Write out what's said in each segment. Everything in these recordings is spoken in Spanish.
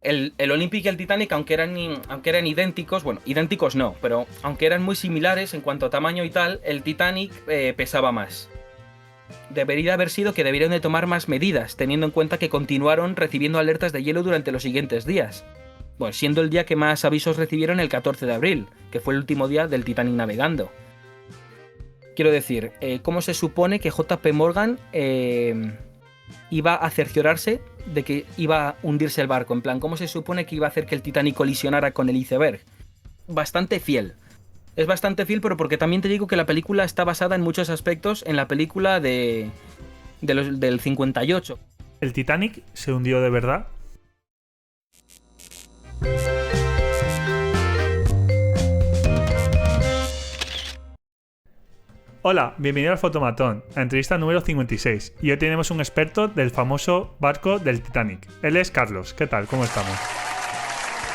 el Olympic y el Titanic, aunque eran idénticos, bueno, idénticos no, pero aunque eran muy similares en cuanto a tamaño y tal, el Titanic pesaba más. Debería haber sido que debieron de tomar más medidas, teniendo en cuenta que continuaron recibiendo alertas de hielo durante los siguientes días. Bueno, siendo el día que más avisos recibieron el 14 de abril, que fue el último día del Titanic navegando. Quiero decir, ¿cómo se supone que JP Morgan iba a cerciorarse de que iba a hundirse el barco? En plan, ¿cómo se supone que iba a hacer que el Titanic colisionara con el iceberg? Bastante fiel. Es bastante fiel, pero porque también te digo que la película está basada en muchos aspectos en la película del 58. ¿El Titanic se hundió de verdad? Hola, bienvenido al Fotomatón, a entrevista número 56. Y hoy tenemos un experto del famoso barco del Titanic. Él es Carlos. ¿Qué tal? ¿Cómo estamos?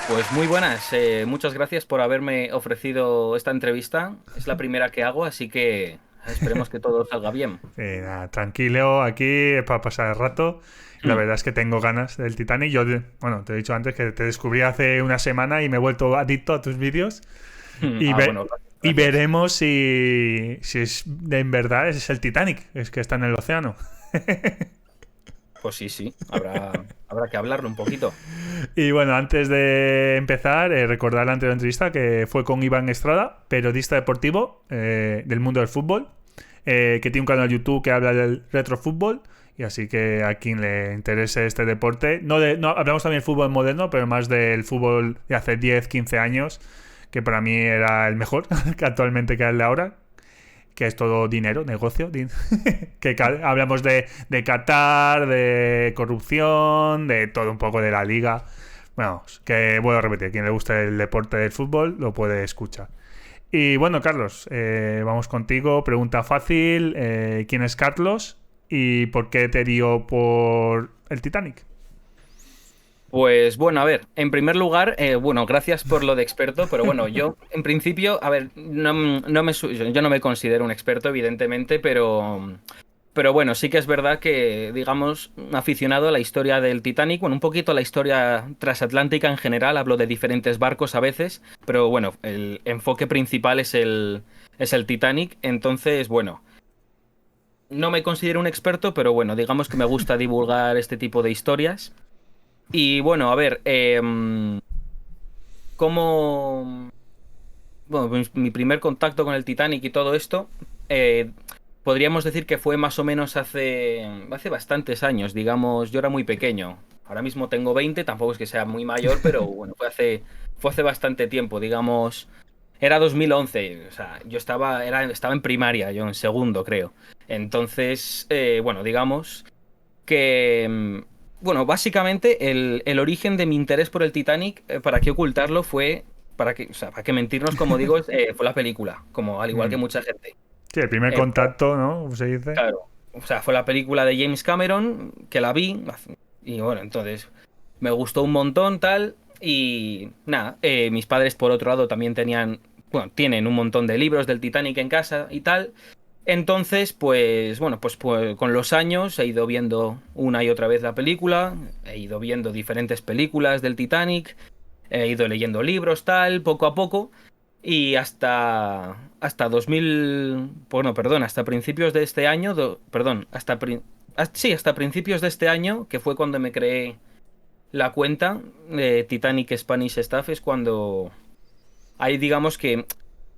Pues muy buenas, muchas gracias por haberme ofrecido esta entrevista. Es la primera que hago, así que esperemos que todo salga bien. Nada, tranquilo, aquí para pasar el rato. La Hmm. verdad es que tengo ganas del Titanic. Bueno, te he dicho antes que te descubrí hace una semana y me he vuelto adicto a tus vídeos. Y, Bueno, y gracias. veremos si en verdad es el Titanic, es que está en el océano. Pues sí, habrá que hablarlo un poquito. Y bueno, antes de empezar, recordar la anterior entrevista que fue con Iván Estrada, periodista deportivo del mundo del fútbol, que tiene un canal de YouTube que habla del retrofútbol. Y así que a quien le interese este deporte, no hablamos también del fútbol moderno, pero más del fútbol de hace 10, 15 años, que para mí era el mejor que actualmente que el de ahora, que es todo dinero, negocio, que hablamos de Qatar, de corrupción, de todo un poco de la liga. Bueno, que vuelvo a repetir, quien le guste el deporte del fútbol lo puede escuchar. Y bueno, Carlos, vamos contigo. Pregunta fácil, ¿quién es Carlos y por qué te dio por el Titanic? Pues bueno, a ver, en primer lugar, bueno, gracias por lo de experto, pero bueno, yo en principio, a ver, yo no me considero un experto, evidentemente, pero bueno, sí que es verdad que, digamos, aficionado a la historia del Titanic, bueno, un poquito a la historia transatlántica en general, hablo de diferentes barcos a veces, pero bueno, el enfoque principal es el Titanic, entonces, bueno, no me considero un experto, pero bueno, digamos que me gusta divulgar este tipo de historias. Y bueno, a ver, ¿cómo? Bueno, pues mi primer contacto con el Titanic y todo esto, eh, podríamos decir que fue más o menos hace bastantes años, digamos, yo era muy pequeño. Ahora mismo tengo 20, tampoco es que sea muy mayor, pero bueno, fue hace bastante tiempo, digamos, era 2011, o sea, estaba en primaria, yo en segundo, creo. Entonces, bueno, digamos que, bueno, básicamente el origen de mi interés por el Titanic, ¿para qué ocultarlo? O sea, para qué mentirnos, como digo, fue la película, como al igual que Mm. mucha gente. Sí, el primer Eh, contacto, ¿no? ¿Cómo se dice? claro, o sea, fue la película de James Cameron, que la vi, y bueno, entonces me gustó un montón, tal, y nada, mis padres por otro lado también tienen un montón de libros del Titanic en casa y tal. Entonces, pues bueno, pues con los años he ido viendo una y otra vez la película, he ido viendo diferentes películas del Titanic, he ido leyendo libros, tal, poco a poco, y hasta 2000, bueno, perdón, hasta principios de este año, perdón, sí, hasta principios de este año, que fue cuando me creé la cuenta de Titanic Spanish Staff, es cuando ahí digamos que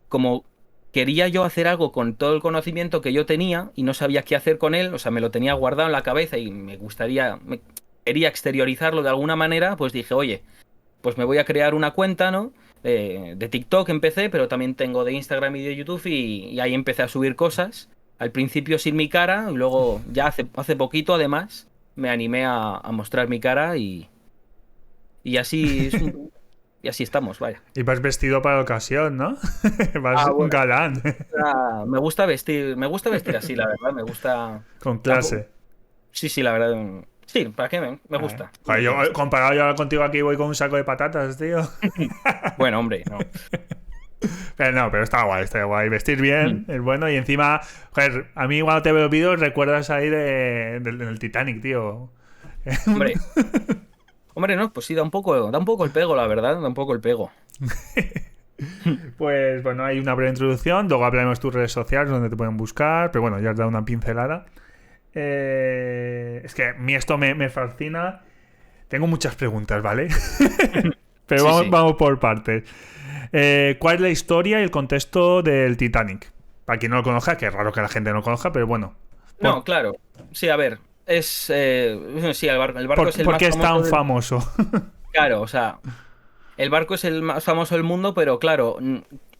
como quería yo hacer algo con todo el conocimiento que yo tenía y no sabía qué hacer con él, o sea, me lo tenía guardado en la cabeza y quería exteriorizarlo de alguna manera, pues dije, oye, pues me voy a crear una cuenta, ¿no? De TikTok empecé, pero también tengo de Instagram y de YouTube y ahí empecé a subir cosas. Al principio sin mi cara, y luego ya hace poquito además me animé a mostrar mi cara y así y así estamos, vaya. Y vas vestido para la ocasión, ¿no? Vas Ah, un bueno. galán, Me gusta vestir así, la verdad, me gusta. con Tampoco. clase. Sí, sí, la verdad. Sí, ¿para qué me gusta? Joder, comparado yo contigo aquí voy con un saco de patatas, tío. Bueno, hombre, no. Pero no, pero está guay, está guay. Vestir bien Mm. es bueno y encima, joder, a mí cuando te veo vídeos recuerdas ahí del Titanic, tío. Hombre, Hombre, no, pues sí, da un poco el pego, la verdad, da un poco el pego. Pues bueno, hay una breve introducción, luego hablaremos de tus redes sociales donde te pueden buscar, pero bueno, ya has dado una pincelada. Es que a mí esto me fascina. Tengo muchas preguntas, ¿vale? Pero Sí, vamos, sí. vamos por partes. ¿Cuál es la historia y el contexto del Titanic? Para quien no lo conozca, que es raro que la gente no lo conozca, pero bueno. No, ¿Por, claro. Sí, a ver, sí, el barco es el por más qué es famoso tan del... famoso? Claro, o sea, el barco es el más famoso del mundo, pero claro,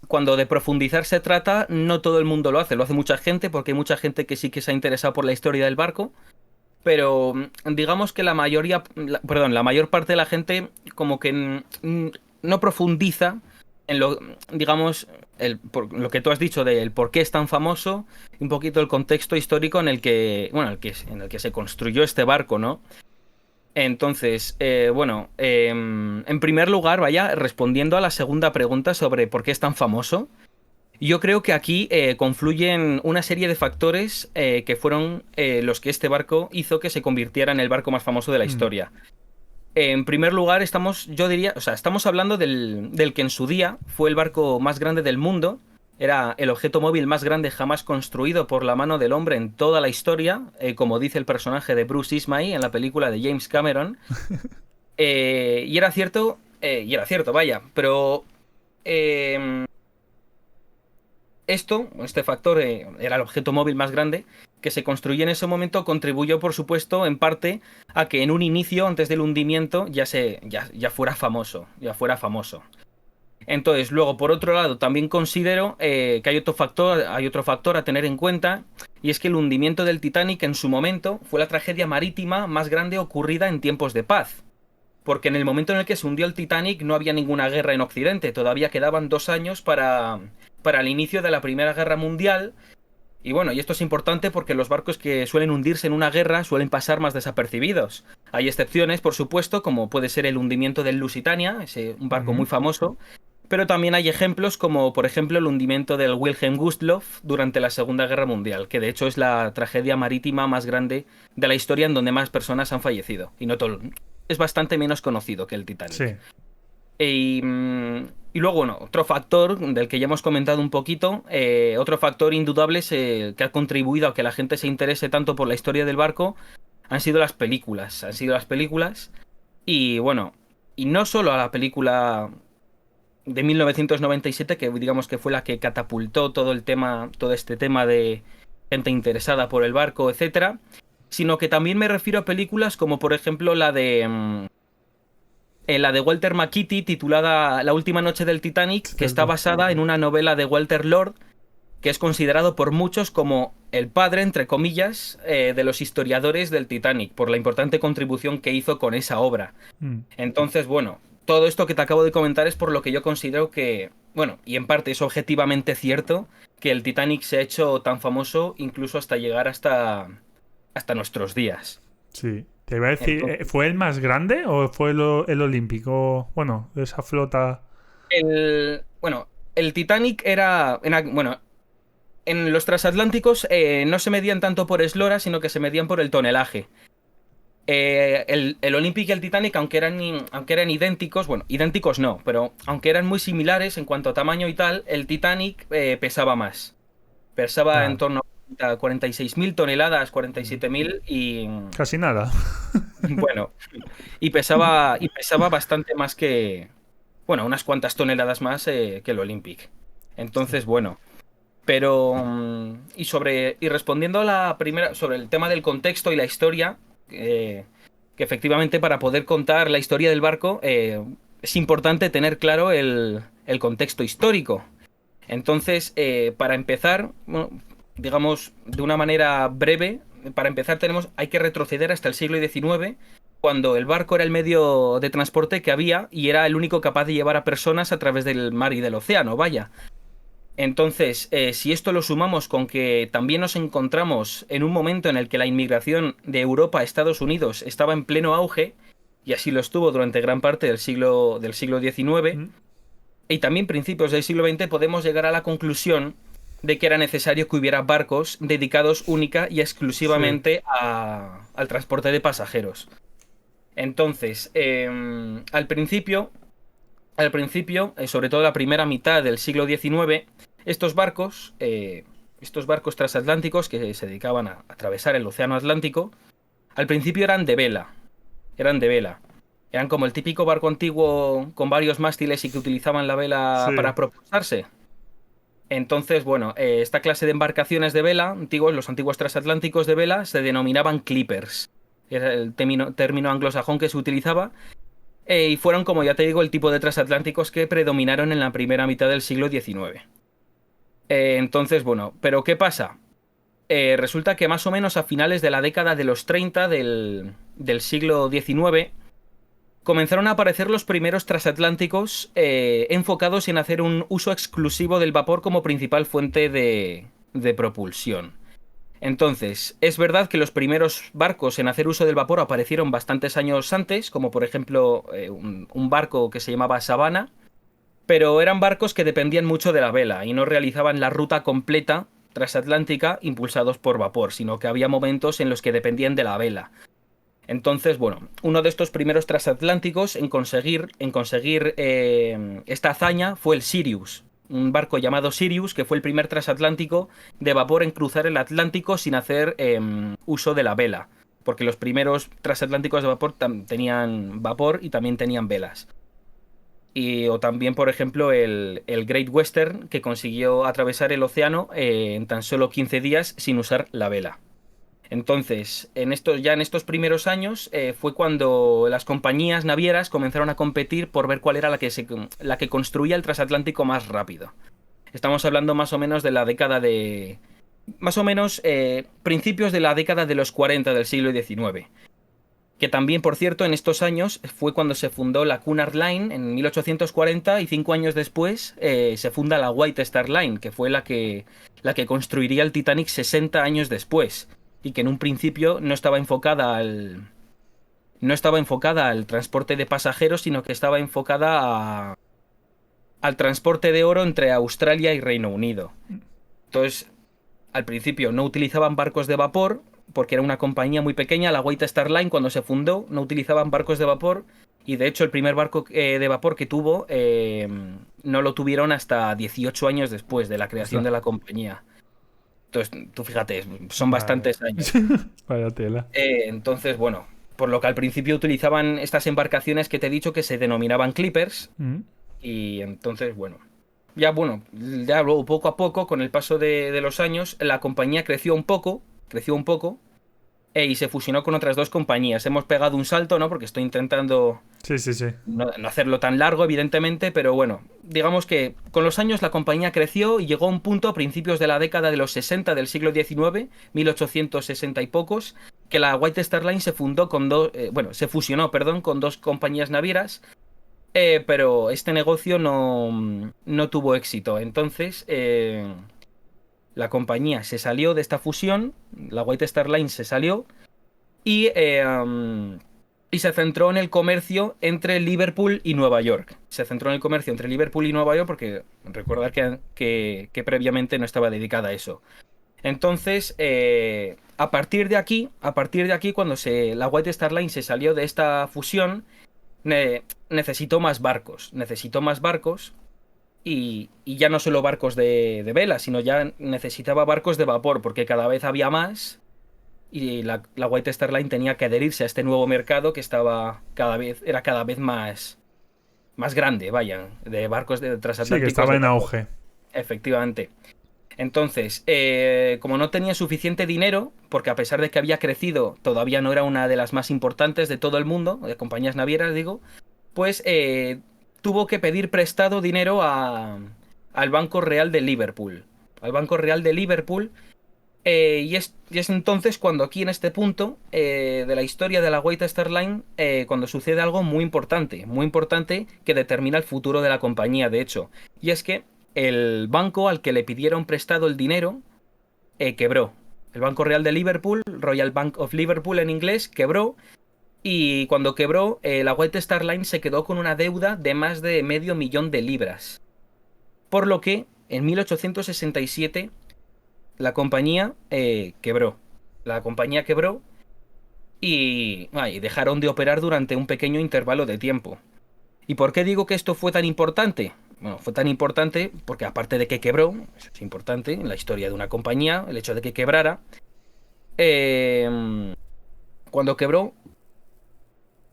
cuando de profundizar se trata, no todo el mundo lo hace mucha gente, porque hay mucha gente que sí que se ha interesado por la historia del barco, pero digamos que la mayor parte de la gente como que no profundiza en lo, digamos, por lo que tú has dicho del por qué es tan famoso, un poquito el contexto histórico en el que, bueno, en el que se construyó este barco, ¿no? Entonces, en primer lugar, vaya, respondiendo a la segunda pregunta sobre por qué es tan famoso, yo creo que aquí confluyen una serie de factores que fueron los que este barco hizo que se convirtiera en el barco más famoso de la Mm, historia. En primer lugar, yo diría, o sea, estamos hablando del que en su día fue el barco más grande del mundo. Era el objeto móvil más grande jamás construido por la mano del hombre en toda la historia, como dice el personaje de Bruce Ismay en la película de James Cameron. Y era cierto, vaya, pero eh, este factor, era el objeto móvil más grande que se construyó en ese momento, contribuyó, por supuesto, en parte a que en un inicio, antes del hundimiento, ya fuera famoso, ya fuera famoso. Entonces, luego, por otro lado, también considero que hay otro factor a tener en cuenta, y es que el hundimiento del Titanic en su momento fue la tragedia marítima más grande ocurrida en tiempos de paz. Porque en el momento en el que se hundió el Titanic no había ninguna guerra en Occidente, todavía quedaban 2 años para el inicio de la Primera Guerra Mundial. Y bueno, y esto es importante porque los barcos que suelen hundirse en una guerra suelen pasar más desapercibidos. Hay excepciones, por supuesto, como puede ser el hundimiento del Lusitania, un barco muy ujú. famoso, pero también hay ejemplos como, por ejemplo, el hundimiento del Wilhelm Gustloff durante la Segunda Guerra Mundial, que de hecho es la tragedia marítima más grande de la historia en donde más personas han fallecido. Y no todo, es bastante menos conocido que el Titanic. Sí. Y luego, bueno, otro factor del que ya hemos comentado un poquito, otro factor indudable que ha contribuido a que la gente se interese tanto por la historia del barco, han sido las películas. Han sido las películas. Y bueno, y no solo a la película de 1997, que digamos que fue la que catapultó todo este tema de gente interesada por el barco, etcétera, sino que también me refiero a películas como por ejemplo la de Walter Macchiti titulada La última noche del Titanic, que está Cierto. basada en una novela de Walter Lord, que es considerado por muchos como el padre, entre comillas, de los historiadores del Titanic, por la importante contribución que hizo con esa obra. Mm. Entonces, bueno, todo esto que te acabo de comentar es por lo que yo considero que, bueno, y en parte es objetivamente cierto, que el Titanic se ha hecho tan famoso incluso hasta llegar hasta nuestros días. Sí. Te iba a decir, Entonces, ¿fue el más grande o fue el olímpico? Bueno, esa flota. bueno, el Titanic bueno, en los transatlánticos no se medían tanto por eslora, sino que se medían por el tonelaje. El Olympic y el Titanic, aunque eran idénticos, bueno, idénticos no, pero aunque eran muy similares en cuanto a tamaño y tal, el Titanic pesaba más. Pesaba en Ah, torno a 46.000 toneladas, 47.000 y casi nada. bueno, y pesaba bastante más que, bueno, unas cuantas toneladas más que el Olympic. Sí. Entonces, bueno. Pero, y respondiendo a la primera, sobre el tema del contexto y la historia, que efectivamente para poder contar la historia del barco es importante tener claro el contexto histórico. Entonces, para empezar, bueno, digamos de una manera breve, para empezar hay que retroceder hasta el siglo XIX, cuando el barco era el medio de transporte que había y era el único capaz de llevar a personas a través del mar y del océano, vaya. Entonces, si esto lo sumamos con que también nos encontramos en un momento en el que la inmigración de Europa a Estados Unidos estaba en pleno auge, y así lo estuvo durante gran parte del siglo XIX, Mm. y también principios del siglo XX, podemos llegar a la conclusión de que era necesario que hubiera barcos dedicados única y Sí. exclusivamente al transporte de pasajeros. Entonces, al principio, sobre todo la primera mitad del siglo XIX, estos barcos transatlánticos que se dedicaban a atravesar el océano Atlántico, al principio eran de vela. Eran como el típico barco antiguo con varios mástiles y que utilizaban la vela Sí. para propulsarse. Entonces, bueno, esta clase de embarcaciones de vela, los antiguos transatlánticos de vela, se denominaban clippers. Era el término anglosajón que se utilizaba. Y fueron, como ya te digo, el tipo de transatlánticos que predominaron en la primera mitad del siglo XIX. Entonces, bueno, pero ¿qué pasa? Resulta que más o menos a finales de la década de los 30 del siglo XIX comenzaron a aparecer los primeros transatlánticos enfocados en hacer un uso exclusivo del vapor como principal fuente de propulsión. Entonces, es verdad que los primeros barcos en hacer uso del vapor aparecieron bastantes años antes, como por ejemplo un barco que se llamaba Savannah, pero eran barcos que dependían mucho de la vela y no realizaban la ruta completa transatlántica impulsados por vapor, sino que había momentos en los que dependían de la vela. Entonces, bueno, uno de estos primeros transatlánticos en conseguir esta hazaña fue el Sirius, un barco llamado Sirius, que fue el primer transatlántico de vapor en cruzar el Atlántico sin hacer uso de la vela, porque los primeros transatlánticos de vapor tenían vapor y también tenían velas. O también, por ejemplo, el Great Western, que consiguió atravesar el océano en tan solo 15 días sin usar la vela. Entonces, ya en estos primeros años fue cuando las compañías navieras comenzaron a competir por ver cuál era la que construía el transatlántico más rápido. Estamos hablando más o menos de la década de... Más o menos principios de la década de los 40 del siglo XIX. Que también, por cierto, en estos años fue cuando se fundó la Cunard Line en 1840 y 5 años después se funda la White Star Line, que fue la que construiría el Titanic 60 años después y que en un principio no estaba enfocada al transporte de pasajeros, sino que estaba enfocada al transporte de oro entre Australia y Reino Unido. Entonces, al principio no utilizaban barcos de vapor, porque era una compañía muy pequeña, la White Star Line cuando se fundó no utilizaban barcos de vapor, y de hecho el primer barco de vapor que tuvo no lo tuvieron hasta 18 años después de la creación Ostras. de la compañía. Entonces, tú fíjate, son Vale. bastantes años. Vaya tela. Entonces, bueno, por lo que al principio utilizaban estas embarcaciones que te he dicho que se denominaban clippers, Mm. y entonces, bueno, ya luego poco a poco, con el paso de los años, la compañía creció un poco, y se fusionó con otras dos compañías. Hemos pegado un salto, ¿no? Porque estoy intentando Sí, sí, sí. no hacerlo tan largo, evidentemente, pero bueno, digamos que con los años la compañía creció y llegó a un punto a principios de la década de los 60 del siglo XIX, 1860 y pocos, que la White Star Line se fusionó, perdón, con dos compañías navieras, pero este negocio no tuvo éxito. Entonces, la compañía se salió de esta fusión, la White Star Line se salió y, y se centró en el comercio entre Liverpool y Nueva York. Se centró en el comercio entre Liverpool y Nueva York porque recordar que previamente no estaba dedicada a eso. Entonces, a partir de aquí, cuando la White Star Line se salió de esta fusión, necesitó más barcos. Necesitó más barcos y ya no solo barcos de vela, sino ya necesitaba barcos de vapor, porque cada vez había más y la White Star Line tenía que adherirse a este nuevo mercado que era cada vez más grande, vaya, de barcos Sí, que transatlánticos estaba de en vapor. auge. Efectivamente. Entonces, como no tenía suficiente dinero, porque a pesar de que había crecido, todavía no era una de las más importantes de todo el mundo, de compañías navieras, digo, pues tuvo que pedir prestado dinero al Banco Real de Liverpool. Al Banco Real de Liverpool. Y es entonces cuando aquí en este punto de la historia de la White Star Line, cuando sucede algo muy importante que determina el futuro de la compañía, de hecho. Y es que el banco al que le pidieron prestado el dinero quebró. El Banco Real de Liverpool, Royal Bank of Liverpool en inglés, quebró. Y cuando quebró, la White Star Line se quedó con una deuda de más de medio millón de libras. Por lo que en 1867 la compañía quebró. La compañía quebró y dejaron de operar durante un pequeño intervalo de tiempo. ¿Y por qué digo que esto fue tan importante? Bueno, fue tan importante porque aparte de que quebró, eso es importante en la historia de una compañía, el hecho de que quebrara, cuando quebró,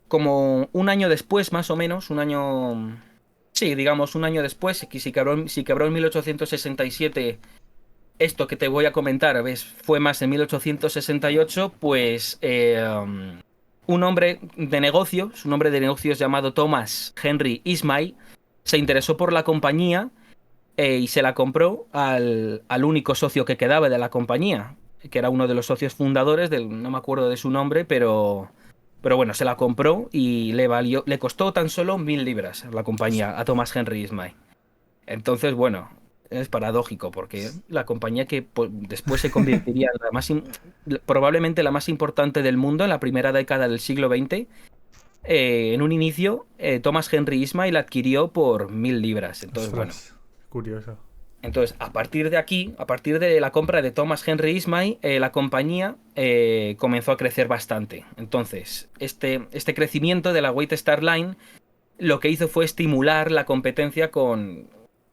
como un año después, más o menos, un año... Sí, digamos, un año después, si quebró en 1867, esto que te voy a comentar, ¿ves? Fue más en 1868, pues un hombre de negocios llamado Thomas Henry Ismay, se interesó por la compañía y se la compró al único socio que quedaba de la compañía, que era uno de los socios fundadores, no me acuerdo de su nombre, pero bueno, se la compró y le costó tan solo 1.000 libras la compañía a Thomas Henry Ismay. Entonces, bueno, es paradójico porque la compañía que después se convertiría en probablemente la más importante del mundo en la primera década del siglo XX, en un inicio, Thomas Henry Ismay la adquirió por 1.000 libras. Entonces, bueno. Ostras, curioso. Entonces, a partir de aquí, a partir de la compra de Thomas Henry Ismay, la compañía comenzó a crecer bastante. Entonces, este crecimiento de la White Star Line lo que hizo fue estimular la competencia con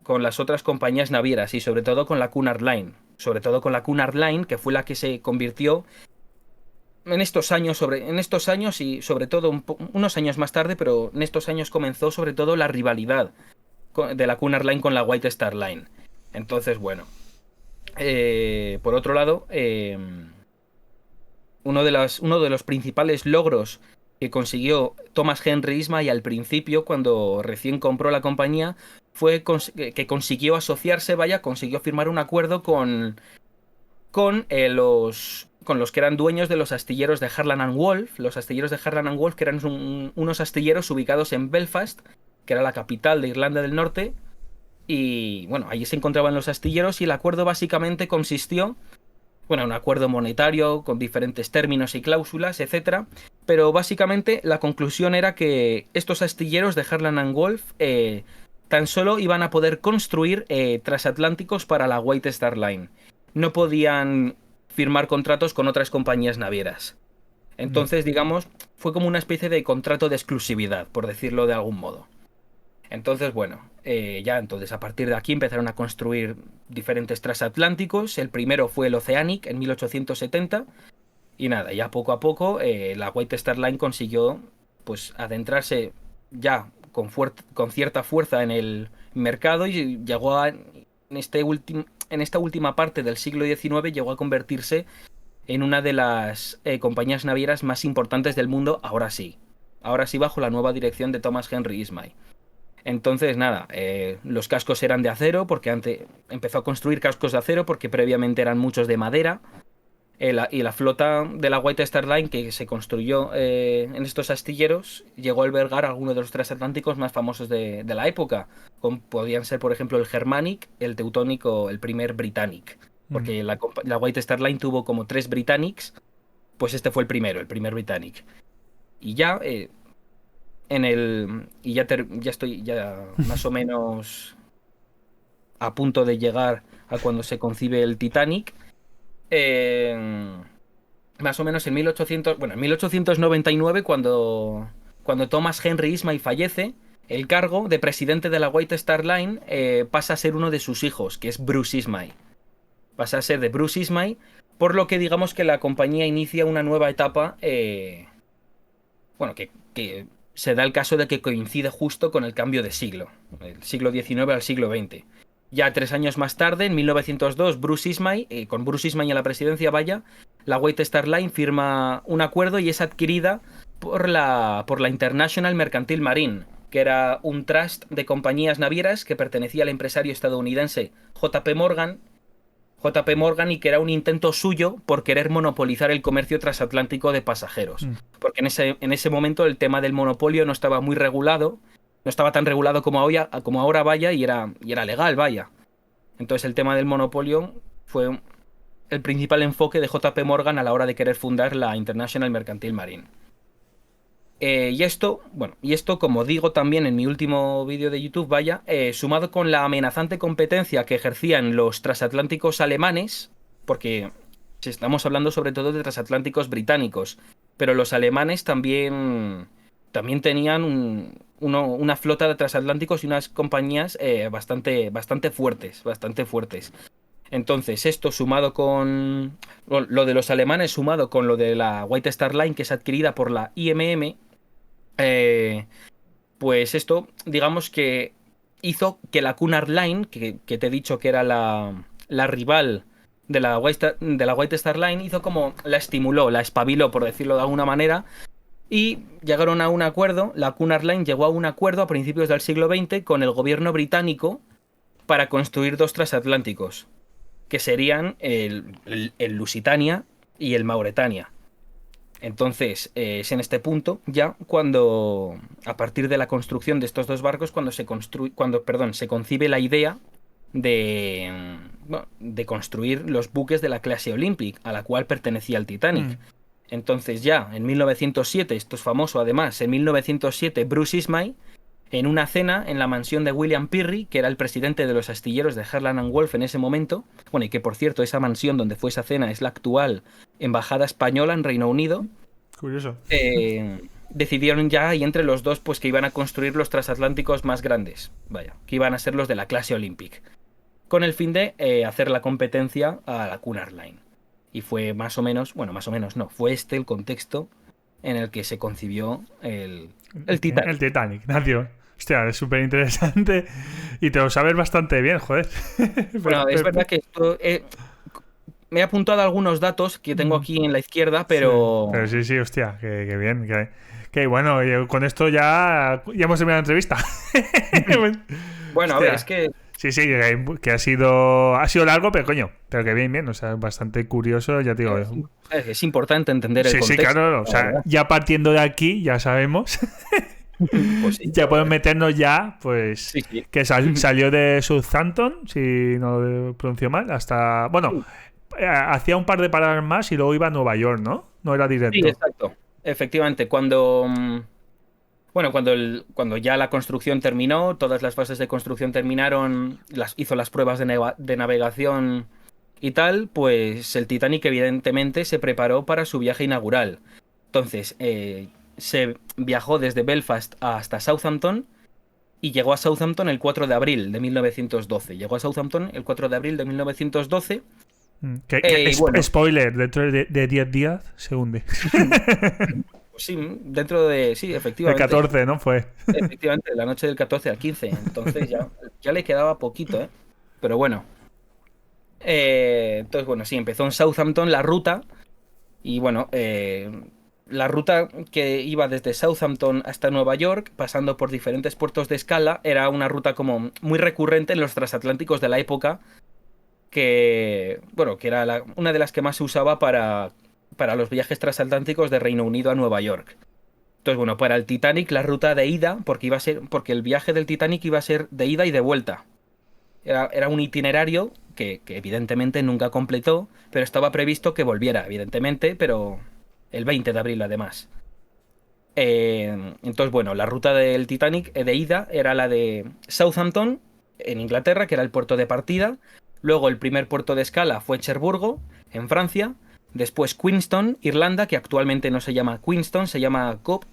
las otras compañías navieras y sobre todo con la Cunard Line. Sobre todo con la Cunard Line, que fue la que se convirtió en estos años y sobre todo unos años más tarde, pero en estos años comenzó sobre todo la rivalidad de la Cunard Line con la White Star Line. Entonces, bueno, por otro lado, uno de los principales logros que consiguió Thomas Henry Ismay al principio, cuando recién compró la compañía, fue que consiguió asociarse, consiguió firmar un acuerdo con los que eran dueños de los astilleros de Harland and Wolff. Los astilleros de Harland and Wolff, que eran unos astilleros ubicados en Belfast, que era la capital de Irlanda del Norte. Y bueno, allí se encontraban los astilleros y el acuerdo básicamente consistió, bueno, un acuerdo monetario con diferentes términos y cláusulas, etcétera. Pero básicamente la conclusión era que estos astilleros de Harland and Wolff tan solo iban a poder construir transatlánticos para la White Star Line. No podían firmar contratos con otras compañías navieras. Entonces, digamos, fue como una especie de contrato de exclusividad, por decirlo de algún modo. Entonces, bueno, entonces a partir de aquí empezaron a construir diferentes transatlánticos. El primero fue el Oceanic en 1870. Y nada, ya poco a poco la White Star Line consiguió pues adentrarse ya con cierta fuerza en el mercado y llegó en esta última parte del siglo XIX llegó a convertirse en una de las compañías navieras más importantes del mundo, ahora sí bajo la nueva dirección de Thomas Henry Ismay. Entonces, nada, los cascos eran de acero, porque antes empezó a construir cascos de acero porque previamente eran muchos de madera. Y la flota de la White Star Line que se construyó en estos astilleros llegó a albergar algunos de los transatlánticos más famosos de la época. Podían ser, por ejemplo, el Germanic, el Teutonic o el primer Britannic. Porque la White Star Line tuvo como 3 Britannics, pues este fue el primer Britannic. Y ya ya estoy más o menos a punto de llegar a cuando se concibe el Titanic. Más o menos en 1899, cuando Thomas Henry Ismay fallece, el cargo de presidente de la White Star Line pasa a ser uno de sus hijos, que es Bruce Ismay. Pasa a ser de Bruce Ismay, por lo que digamos que la compañía inicia una nueva etapa, que se da el caso de que coincide justo con el cambio de siglo, el siglo XIX al siglo XX. Ya 3 años más tarde, en 1902, con Bruce Ismay en la presidencia, la White Star Line firma un acuerdo y es adquirida por la International Mercantile Marine, que era un trust de compañías navieras que pertenecía al empresario estadounidense J.P. Morgan, y que era un intento suyo por querer monopolizar el comercio transatlántico de pasajeros. Porque en ese momento el tema del monopolio no estaba muy regulado, no estaba tan regulado como ahora, y era legal, Entonces el tema del monopolio fue el principal enfoque de J.P. Morgan a la hora de querer fundar la International Mercantile Marine. Y esto, como digo también en mi último vídeo de YouTube, sumado con la amenazante competencia que ejercían los transatlánticos alemanes, porque estamos hablando sobre todo de transatlánticos británicos, pero los alemanes también tenían una flota de transatlánticos y unas compañías bastante fuertes, bastante fuertes. Entonces, esto sumado con lo de los alemanes, sumado con lo de la White Star Line, que es adquirida por la IMM, eh, pues esto, digamos que hizo que la Cunard Line, que te he dicho que era la rival de la White Star Line, hizo como la estimuló, la espabiló, por decirlo de alguna manera, y llegaron a un acuerdo. La Cunard Line llegó a un acuerdo a principios del siglo XX con el gobierno británico para construir dos transatlánticos, que serían el Lusitania y el Mauretania. Entonces, es en este punto ya cuando, a partir de la construcción de estos dos barcos, se concibe la idea de construir los buques de la clase Olympic, a la cual pertenecía el Titanic. Entonces ya, en 1907, esto es famoso además, en 1907 Bruce Ismay, en una cena en la mansión de William Pirrie, que era el presidente de los astilleros de Harland and Wolff en ese momento, bueno, y que por cierto, esa mansión donde fue esa cena es la actual embajada española en Reino Unido. Curioso. Decidieron ya, y entre los dos, pues que iban a construir los transatlánticos más grandes, vaya, que iban a ser los de la clase Olympic, con el fin de hacer la competencia a la Cunard Line. Y fue más o menos no, fue este el contexto en el que se concibió el Titanic. El Titanic, nació. Hostia, es súper interesante y te lo sabes bastante bien, joder. Bueno, es verdad que esto, me he apuntado algunos datos que tengo aquí en la izquierda, pero... Sí, pero sí, hostia, que bien. Que bueno, con esto ya hemos terminado la entrevista. Bueno, hostia. A ver, es que... Sí, que ha sido largo, pero coño, pero que bien, o sea, bastante curioso, ya te digo. Es importante entender el contexto. Sí, claro, o sea, ya partiendo de aquí, ya sabemos... Pues sí, ya podemos meternos ya, pues, sí. Que salió de Southampton, si no lo pronuncio mal, hasta, bueno, hacía un par de paradas más y luego iba a Nueva York, ¿no? No era directo. Sí, exacto. Efectivamente, cuando ya la construcción terminó, todas las fases de construcción terminaron, hizo las pruebas de navegación y tal, pues el Titanic evidentemente se preparó para su viaje inaugural. Entonces, se viajó desde Belfast hasta Southampton y llegó a Southampton el 4 de abril de 1912. Llegó a Southampton el 4 de abril de 1912. Bueno. Spoiler, dentro de 10 días se hunde. Sí, sí, efectivamente. El 14, ¿no? Fue. Efectivamente, la noche del 14 al 15. Entonces ya le quedaba poquito, ¿eh? Pero bueno. Entonces, bueno, sí, empezó en Southampton la ruta. Y bueno, la ruta que iba desde Southampton hasta Nueva York, pasando por diferentes puertos de escala, era una ruta como muy recurrente en los transatlánticos de la época, que era una de las que más se usaba para los viajes transatlánticos de Reino Unido a Nueva York. Entonces, bueno, para el Titanic la ruta de ida, porque el viaje del Titanic iba a ser de ida y de vuelta. Era un itinerario que evidentemente nunca completó, pero estaba previsto que volviera, evidentemente, pero el 20 de abril además. Entonces, bueno, la ruta del Titanic de ida era la de Southampton, en Inglaterra, que era el puerto de partida. Luego el primer puerto de escala fue Cherburgo, en Francia. Después Queenstown, Irlanda, que actualmente no se llama Queenstown, se llama Cobh,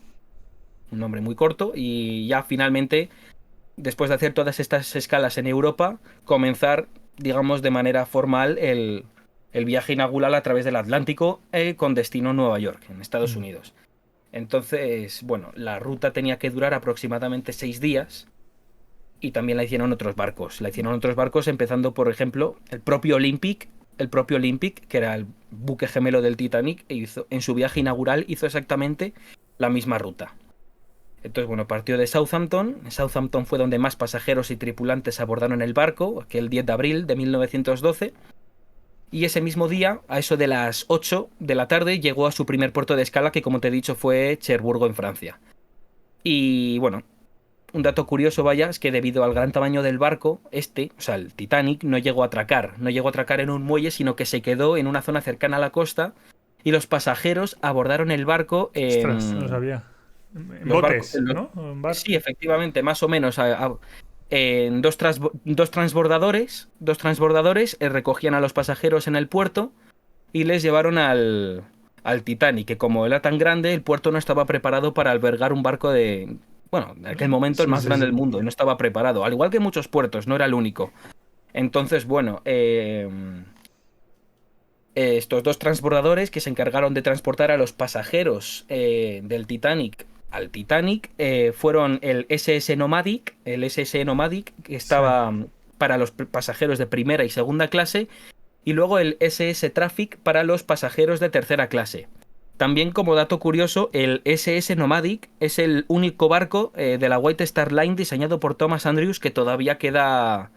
un nombre muy corto. Y ya finalmente, después de hacer todas estas escalas en Europa, comenzar, digamos, de manera formal el viaje inaugural a través del Atlántico con destino Nueva York, en Estados Unidos. Entonces, bueno, la ruta tenía que durar aproximadamente 6 días y también la hicieron otros barcos. La hicieron otros barcos empezando, por ejemplo, el propio Olympic, que era el buque gemelo del Titanic, en su viaje inaugural hizo exactamente la misma ruta. Entonces, bueno, partió de Southampton. En Southampton fue donde más pasajeros y tripulantes abordaron el barco, aquel 10 de abril de 1912. Y ese mismo día, a eso de las 8 de la tarde, llegó a su primer puerto de escala, que como te he dicho fue Cherburgo, en Francia. Y bueno, un dato curioso, vaya, es que debido al gran tamaño del barco, o sea, el Titanic, no llegó a atracar en un muelle, sino que se quedó en una zona cercana a la costa y los pasajeros abordaron el barco en... Ostras, no sabía. En botes, ¿no? Sí, efectivamente, más o menos. En dos transbordadores recogían a los pasajeros en el puerto y les llevaron al al Titanic, que como era tan grande, el puerto no estaba preparado para albergar un barco de, bueno, en aquel momento el Sí, más sí, grande sí. del mundo, y no estaba preparado, al igual que muchos puertos, no era el único. Entonces, bueno, estos dos transbordadores que se encargaron de transportar a los pasajeros del Titanic al Titanic fueron el SS Nomadic, que Sí. estaba para los pasajeros de primera y segunda clase, y luego el SS Traffic para los pasajeros de tercera clase. También, como dato curioso, el SS Nomadic es el único barco de la White Star Line diseñado por Thomas Andrews que todavía queda,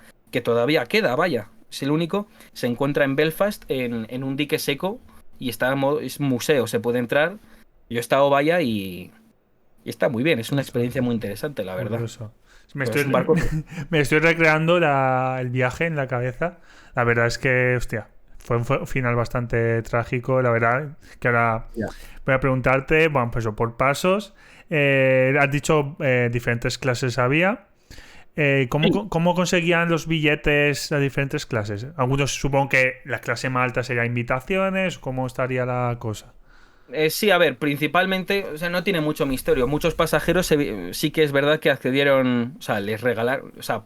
vaya. Es el único. Se encuentra en Belfast, en un dique seco, y es museo, se puede entrar. Yo he estado, vaya, y está muy bien. Es una Ostras, experiencia muy interesante, la verdad. curioso. Me Pues estoy, es un barco que... me estoy recreando el viaje en la cabeza. La verdad es que, hostia, fue un final bastante trágico. La verdad que ahora Ya. voy a preguntarte, bueno, pues por pasos. Has dicho diferentes clases había. Sí. ¿Cómo conseguían los billetes a diferentes clases? Algunos supongo que la clase más alta sería invitaciones. ¿Cómo estaría la cosa? Sí, a ver, principalmente, o sea, no tiene mucho misterio. Muchos pasajeros sí que es verdad que accedieron, o sea, les regalaron, o sea,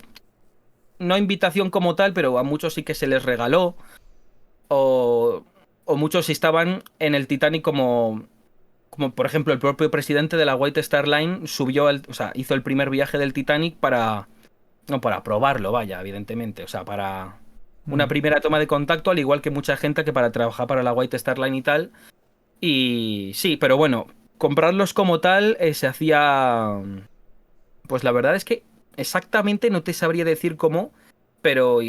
no invitación como tal, pero a muchos sí que se les regaló, o, o muchos estaban en el Titanic como por ejemplo el propio presidente de la White Star Line o sea, hizo el primer viaje del Titanic no para probarlo, vaya, evidentemente, o sea, para una Mm, primera toma de contacto, al igual que mucha gente que para trabajar para la White Star Line y tal. Y sí, pero bueno, comprarlos como tal se hacía. Pues la verdad es que exactamente no te sabría decir cómo, pero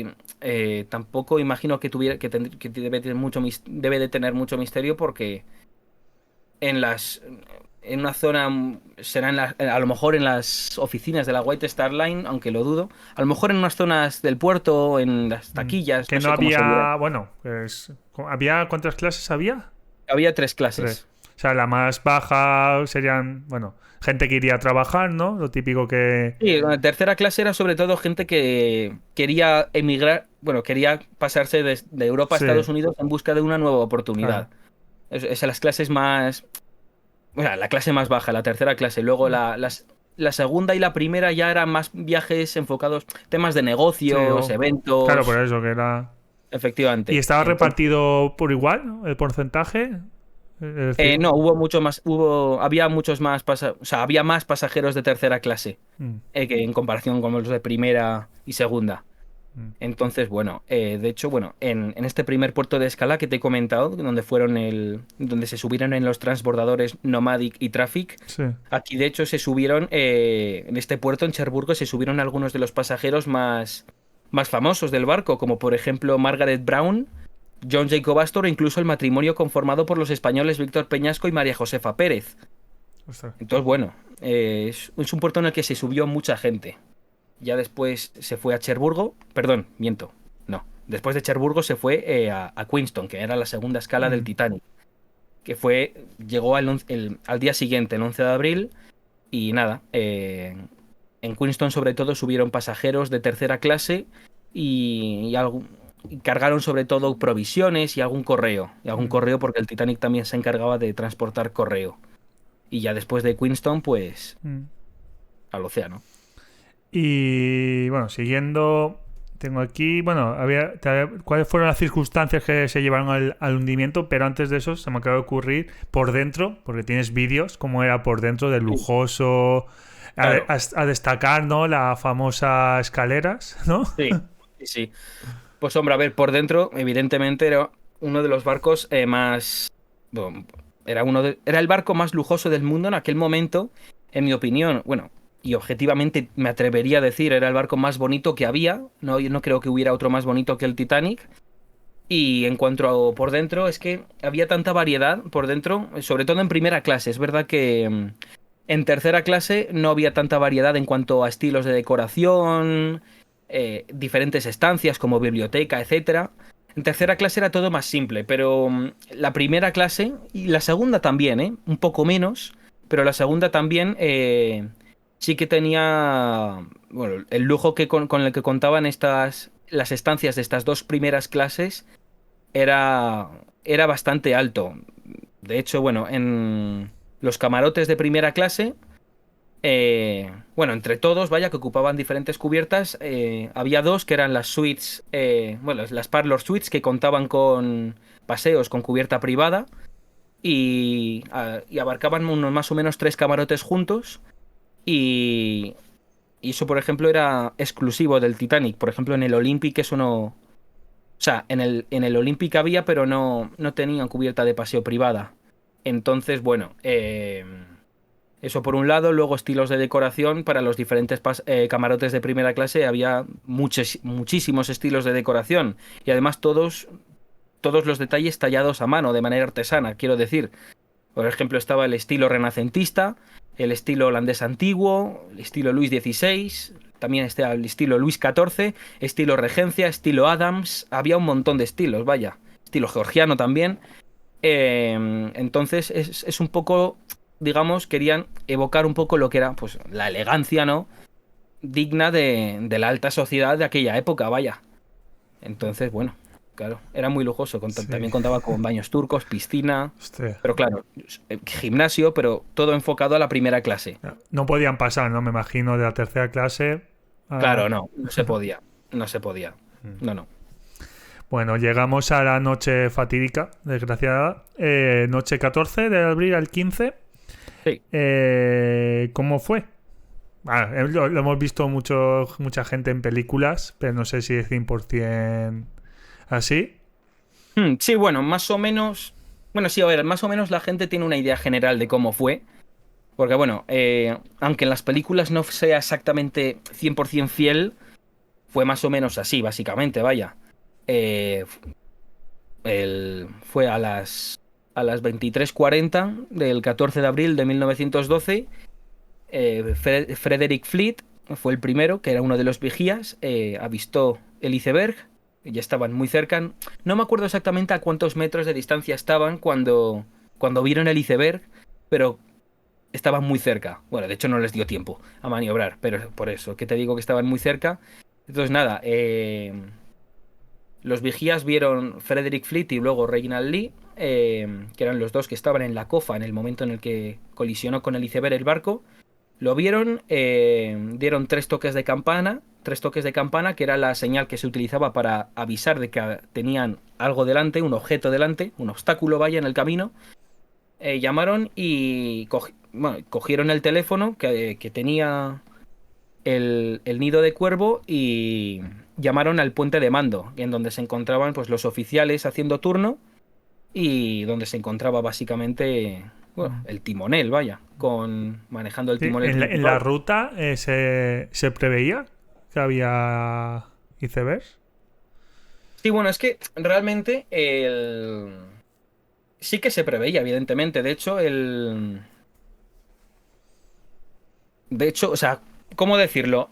tampoco imagino que tuviera que debe de tener mucho misterio porque en las en una zona será a lo mejor en las oficinas de la White Star Line, aunque lo dudo, a lo mejor en unas zonas del puerto, en las mm. taquillas, Que no no sé cómo sería. había, bueno, pues, ¿había cuántas clases había? Había tres Tres. clases. O sea, la más baja serían, bueno, gente que iría a trabajar, ¿no? Lo típico que... Sí, la tercera clase era sobre todo gente que quería emigrar, bueno, quería pasarse de Europa a Sí, Estados Unidos en busca de una nueva claro. oportunidad. Es las clases más, bueno, la clase más baja, la tercera clase. Luego la segunda y la primera ya eran más viajes enfocados, temas de Sí, negocios, claro, por eventos, eso que era... ¿Y efectivamente. estaba Entonces, repartido por igual, ¿no? El porcentaje? Es decir... no, hubo mucho más, había muchos más, o sea, había más pasajeros de tercera clase mm, que en comparación con los de primera y segunda. mm, Entonces, bueno, de hecho, bueno, en este primer puerto de escala que te he comentado, donde se subieron en los transbordadores Nomadic y Traffic, sí. aquí de hecho se subieron, en este puerto en Cherburgo se subieron algunos de los pasajeros más famosos del barco, como por ejemplo Margaret Brown, John Jacob Astor o incluso el matrimonio conformado por los españoles Víctor Peñasco y María Josefa Pérez. Ostras. Entonces, bueno, es un puerto en el que se subió mucha gente. Ya después se fue a Cherburgo, perdón, miento, no. Después de Cherburgo se fue a Queenstown, que era la segunda escala del Mm, Titanic, llegó al día siguiente, el 11 de abril, y nada, en Queenstown sobre todo subieron pasajeros de tercera clase y cargaron sobre todo provisiones y algún mm, correo porque el Titanic también se encargaba de transportar correo. Y ya después de Queenstown, pues mm. al océano. Y bueno, siguiendo, tengo aquí, bueno, ¿cuáles fueron las circunstancias que se llevaron al hundimiento? Pero antes de eso, se me acaba de ocurrir por dentro, porque tienes vídeos, cómo era por dentro de Sí, lujoso, claro. a destacar, ¿no? La famosa escaleras, ¿no? Sí, sí, sí. Pues hombre, a ver, por dentro, evidentemente era uno de los barcos más. Bueno, era el barco más lujoso del mundo en aquel momento, en mi opinión. Bueno, y objetivamente me atrevería a decir, era el barco más bonito que había. No, yo no creo que hubiera otro más bonito que el Titanic. Y en cuanto a por dentro, es que había tanta variedad por dentro, sobre todo en primera clase. Es verdad que en tercera clase no había tanta variedad en cuanto a estilos de decoración, diferentes estancias como biblioteca, etcétera. En tercera clase era todo más simple, pero la primera clase y la segunda también, un poco menos, pero la segunda también sí que tenía, bueno, el lujo con el que contaban las estancias de estas dos primeras clases era bastante alto. De hecho, bueno, en los camarotes de primera clase, bueno, entre todos, vaya, que ocupaban diferentes cubiertas, había dos que eran las suites, bueno, las parlor suites que contaban con paseos con cubierta privada y abarcaban unos más o menos tres camarotes juntos y, y eso, por ejemplo, era exclusivo del Titanic. Por ejemplo, en el Olympic eso no... O sea, en el Olympic había, pero no tenían cubierta de paseo privada. Entonces, bueno, eso por un lado. Luego estilos de decoración para los diferentes camarotes de primera clase. Había muchísimos estilos de decoración. Y además todos los detalles tallados a mano, de manera artesana, quiero decir. Por ejemplo, estaba el estilo renacentista, el estilo holandés antiguo, el estilo Luis XVI, también está el estilo Luis XIV, estilo Regencia, estilo Adams. Había un montón de estilos, vaya. Estilo georgiano también. Entonces es un poco, digamos, querían evocar un poco lo que era pues la elegancia, ¿no? Digna de la alta sociedad de aquella época, vaya. Entonces, bueno, claro, era muy lujoso. Sí. También contaba con baños turcos, piscina, Hostia. pero claro, gimnasio, pero todo enfocado a la primera clase. No podían pasar, ¿no? Me imagino, de la tercera clase Claro, a... no se podía. No se podía. No. Bueno, llegamos a la noche fatídica, desgraciada. Noche 14 de abril al 15. Sí. ¿Cómo fue? Lo hemos visto mucha gente en películas, pero no sé si es 100% así. Sí, bueno, más o menos. Bueno, sí, a ver, más o menos la gente tiene una idea general de cómo fue. Porque, bueno, aunque en las películas no sea exactamente 100% fiel, fue más o menos así, básicamente, vaya. Eh, fue a las 23:40 del 14 de abril de 1912. Frederick Fleet fue el primero, que era uno de los vigías, avistó el iceberg. Ya estaban muy cerca. No me acuerdo exactamente a cuántos metros de distancia estaban cuando vieron el iceberg, pero estaban muy cerca. Bueno, de hecho no les dio tiempo a maniobrar, pero por eso, que te digo que estaban muy cerca. Entonces nada, los vigías vieron Frederick Fleet y luego Reginald Lee, que eran los dos que estaban en la cofa en el momento en el que colisionó con el iceberg el barco. Lo vieron, dieron tres toques de campana, que era la señal que se utilizaba para avisar de que tenían algo delante, un objeto delante, un obstáculo, vaya, en el camino. Llamaron y cogieron el teléfono que tenía el nido de cuervo y llamaron al puente de mando, en donde se encontraban pues los oficiales haciendo turno y donde se encontraba básicamente, bueno, el timonel, vaya, manejando el Sí, timonel en la principal. ruta se preveía que había icebergs. Sí, bueno, es que realmente sí que se preveía, evidentemente. De hecho, o sea, ¿cómo decirlo?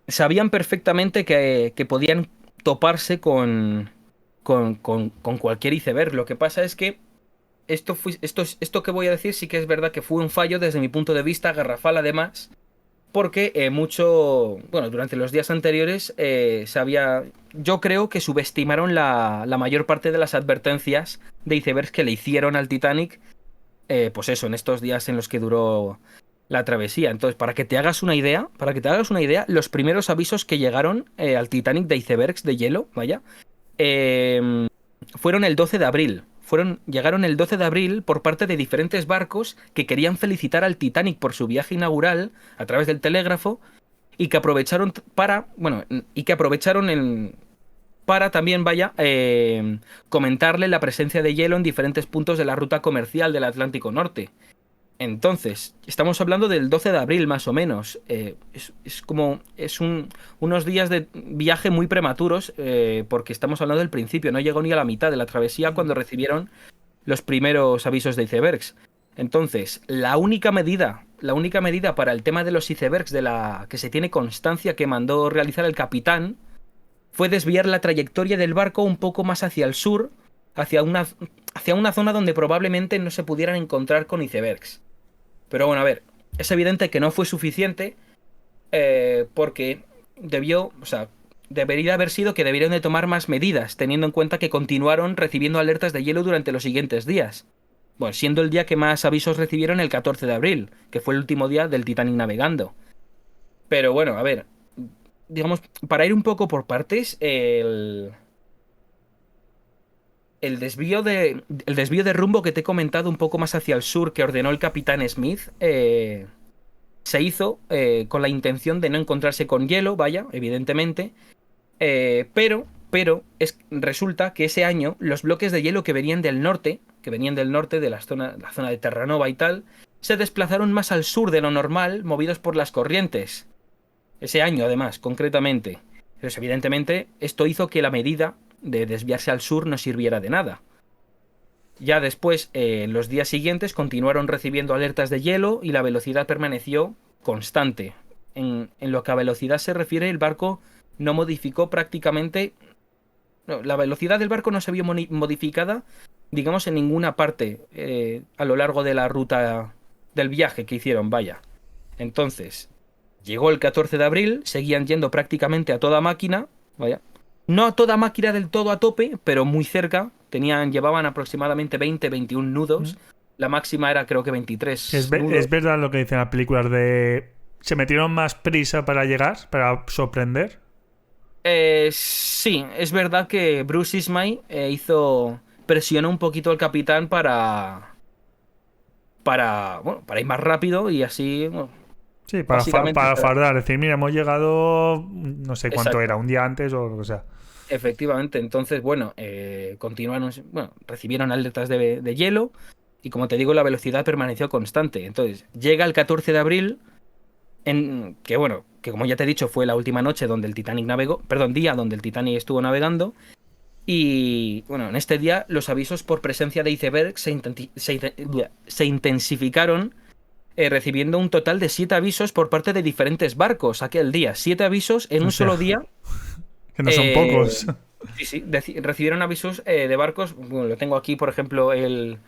Sabían perfectamente que podían toparse con cualquier iceberg. Lo que pasa es que esto que voy a decir sí que es verdad que fue un fallo desde mi punto de vista, garrafal además, porque bueno, durante los días anteriores yo creo que subestimaron la mayor parte de las advertencias de icebergs que le hicieron al Titanic, pues eso, en estos días en los que duró la travesía. Entonces, para que te hagas una idea, los primeros avisos que llegaron al Titanic de icebergs de hielo, vaya, eh, fueron el 12 de abril. Llegaron el 12 de abril por parte de diferentes barcos que querían felicitar al Titanic por su viaje inaugural a través del telégrafo y que aprovecharon para también, vaya, comentarle la presencia de hielo en diferentes puntos de la ruta comercial del Atlántico Norte. Entonces, estamos hablando del 12 de abril más o menos. Unos días de viaje muy prematuros, porque estamos hablando del principio, no llegó ni a la mitad de la travesía cuando recibieron los primeros avisos de icebergs. Entonces, la única medida para el tema de los icebergs de la que se tiene constancia que mandó realizar el capitán fue desviar la trayectoria del barco un poco más hacia el sur, hacia una zona donde probablemente no se pudieran encontrar con icebergs. Pero bueno, a ver, es evidente que no fue suficiente, porque debería haber sido que debieron de tomar más medidas, teniendo en cuenta que continuaron recibiendo alertas de hielo durante los siguientes días. bueno, siendo el día que más avisos recibieron el 14 de abril, que fue el último día del Titanic navegando. Pero bueno, a ver, digamos, para ir un poco por partes, el desvío de rumbo que te he comentado un poco más hacia el sur que ordenó el capitán Smith, se hizo con la intención de no encontrarse con hielo, vaya, evidentemente, resulta que ese año los bloques de hielo que venían del norte de la zona de Terranova y tal, se desplazaron más al sur de lo normal, movidos por las corrientes. Ese año, además, concretamente. Entonces, evidentemente, esto hizo que la medida de desviarse al sur no sirviera de nada. Ya después, en los días siguientes, continuaron recibiendo alertas de hielo y la velocidad permaneció constante. En lo que a velocidad se refiere, el barco no modificó prácticamente... No, la velocidad del barco no se vio modificada, digamos, en ninguna parte a lo largo de la ruta del viaje que hicieron, vaya. Entonces, llegó el 14 de abril, seguían yendo prácticamente a toda máquina, vaya. No a toda máquina del todo a tope, pero muy cerca. Llevaban aproximadamente 20-21 nudos. La máxima era creo que 23 nudos. Es verdad lo que dicen las películas de... ¿Se metieron más prisa para llegar? ¿Para sorprender? Sí, es verdad que Bruce Ismay presionó un poquito al capitán para ir más rápido y así... Bueno, sí, para fardar. Es decir, mira, hemos llegado, no sé cuánto Exacto. era, un día antes o lo que sea. Efectivamente, entonces, bueno, recibieron alertas de hielo y como te digo, la velocidad permaneció constante. Entonces, llega el 14 de abril, que como ya te he dicho, fue la última noche donde el Titanic navegó, perdón, día donde el Titanic estuvo navegando. Y bueno, en este día los avisos por presencia de icebergs se intensificaron, recibiendo un total de 7 avisos por parte de diferentes barcos aquel día. 7 avisos en un solo día. Que no son pocos. Sí, sí, recibieron avisos de barcos. Bueno, lo tengo aquí, por ejemplo, el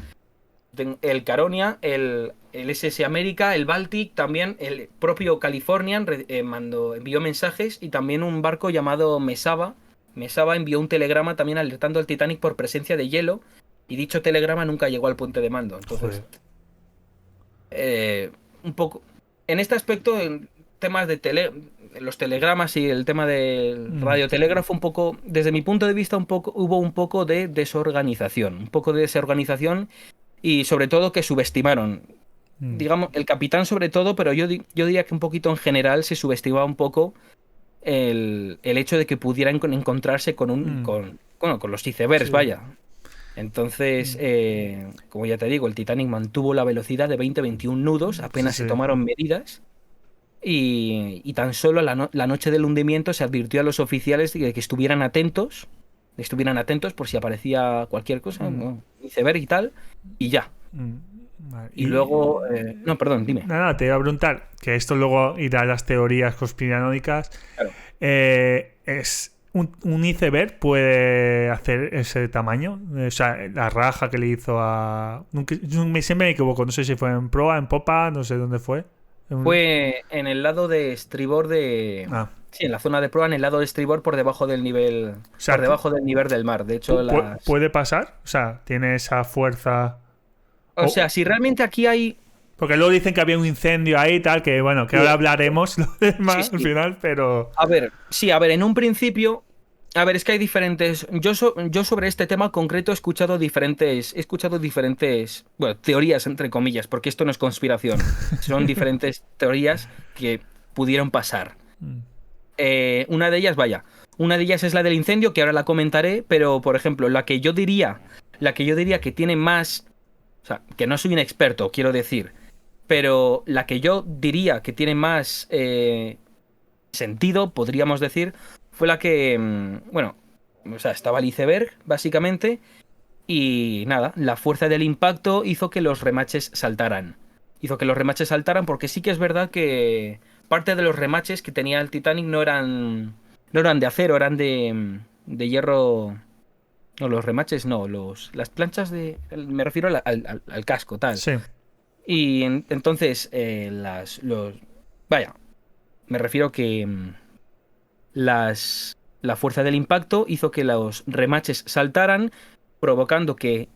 Caronia, el SS América, el Baltic, también el propio Californian envió mensajes y también un barco llamado Mesaba. Mesaba envió un telegrama también alertando al Titanic por presencia de hielo y dicho telegrama nunca llegó al puente de mando. Entonces, un poco... En este aspecto, en temas de los telegramas y el tema del radiotelégrafo, un poco, desde mi punto de vista, hubo un poco de desorganización. Un poco de desorganización y sobre todo que subestimaron. Digamos, el capitán sobre todo, pero yo diría que un poquito en general se subestimaba un poco el hecho de que pudieran encontrarse con los icebergs, sí. Vaya. Entonces, como ya te digo, el Titanic mantuvo la velocidad de 20-21 nudos, apenas se tomaron medidas y tan solo la noche del hundimiento se advirtió a los oficiales de que estuvieran atentos por si aparecía cualquier cosa, iceberg y tal, y ya. Vale. Y luego... no, perdón, dime. Nada, te iba a preguntar, que esto luego irá a las teorías conspiranoicas. Claro. ¿Un iceberg puede hacer ese tamaño? O sea, la raja que le hizo a... Siempre me equivoco, no sé si fue en proa, en popa, no sé dónde fue. Fue en el lado de estribor de... Sí, en la zona de proa, en el lado de estribor por debajo del nivel... O sea, por debajo del nivel del mar. De hecho, ¿puede pasar? O sea, ¿tiene esa fuerza...? O sea, si realmente aquí hay... Porque luego dicen que había un incendio ahí y tal, que bueno, que ahora hablaremos lo demás al final, pero... A ver, en un principio... A ver, es que hay diferentes... Yo sobre este tema concreto he escuchado diferentes, bueno, teorías, entre comillas, porque esto no es conspiración. Son diferentes teorías que pudieron pasar. Una de ellas es la del incendio, que ahora la comentaré, pero, por ejemplo, la que yo diría que tiene más... O sea, que no soy un experto, quiero decir, pero la que yo diría que tiene más sentido, podríamos decir, fue la que, o sea, estaba el iceberg, básicamente, y nada, la fuerza del impacto hizo que los remaches saltaran. Porque sí que es verdad que parte de los remaches que tenía el Titanic no eran de acero, eran de hierro... No, los remaches no, las planchas me refiero al casco, tal. Sí. Y entonces, vaya, me refiero que la fuerza del impacto hizo que los remaches saltaran, provocando que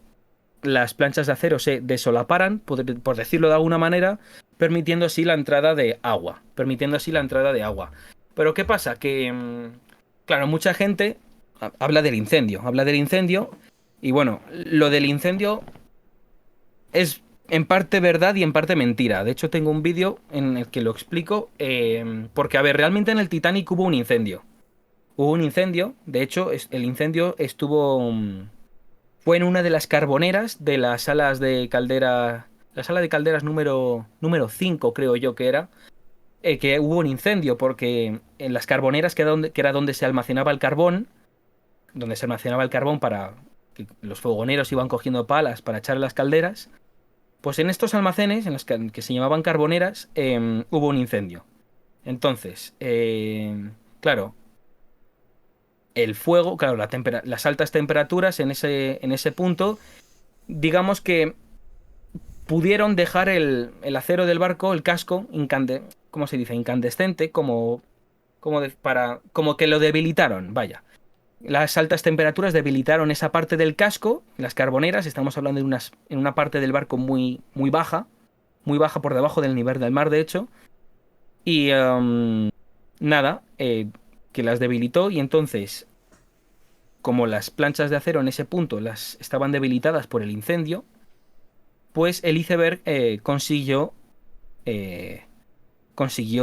las planchas de acero se desolaparan, por decirlo de alguna manera, permitiendo así la entrada de agua. Pero ¿qué pasa? Que, claro, mucha gente habla del incendio, y bueno, lo del incendio es en parte verdad y en parte mentira. De hecho, tengo un vídeo en el que lo explico, porque, a ver, realmente en el Titanic hubo un incendio. De hecho, el incendio fue en una de las carboneras de las salas de caldera, la sala de calderas número 5, creo yo que era, que hubo un incendio, porque en las carboneras, que era donde se almacenaba el carbón, para que los fogoneros iban cogiendo palas para echar a las calderas, pues en estos almacenes, en los que se llamaban carboneras, hubo un incendio. Entonces, claro, el fuego, claro, las altas temperaturas en ese punto, digamos que pudieron dejar el acero del barco, el casco, ¿cómo se dice? Incandescente, como que lo debilitaron, vaya. Las altas temperaturas debilitaron esa parte del casco, las carboneras. Estamos hablando en una parte del barco muy, muy baja por debajo del nivel del mar, de hecho. Y nada, que las debilitó, y entonces, como las planchas de acero en ese punto las estaban debilitadas por el incendio, pues el iceberg consiguió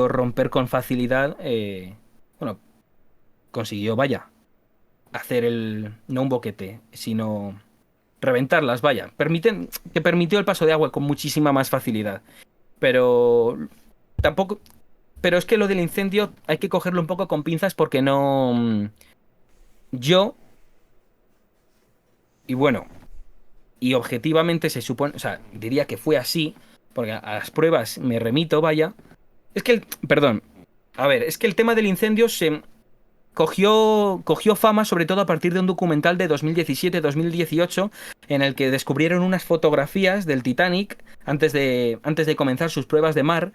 romper con facilidad, bueno, consiguió, vaya, hacer no un boquete, sino reventarlas, vaya. Permitió el paso de agua con muchísima más facilidad. Pero tampoco... Pero es que lo del incendio hay que cogerlo un poco con pinzas, porque no... Yo... Y bueno, y objetivamente se supone... O sea, diría que fue así, porque a las pruebas me remito, vaya. Es que Perdón. A ver, es que el tema del incendio cogió fama sobre todo a partir de un documental de 2017-2018 en el que descubrieron unas fotografías del Titanic antes de comenzar sus pruebas de mar,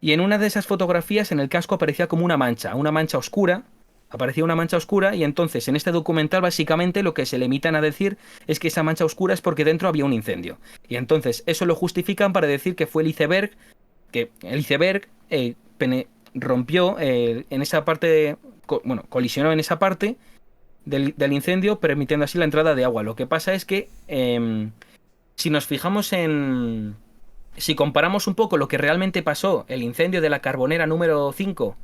y en una de esas fotografías en el casco aparecía como una mancha oscura. Aparecía una mancha oscura, y entonces en este documental básicamente lo que se limitan a decir es que esa mancha oscura es porque dentro había un incendio. Y entonces eso lo justifican para decir que fue el iceberg, rompió en esa parte, bueno, colisionó en esa parte del incendio, permitiendo así la entrada de agua. Lo que pasa es que, si nos fijamos si comparamos un poco lo que realmente pasó, el incendio de la carbonera número 5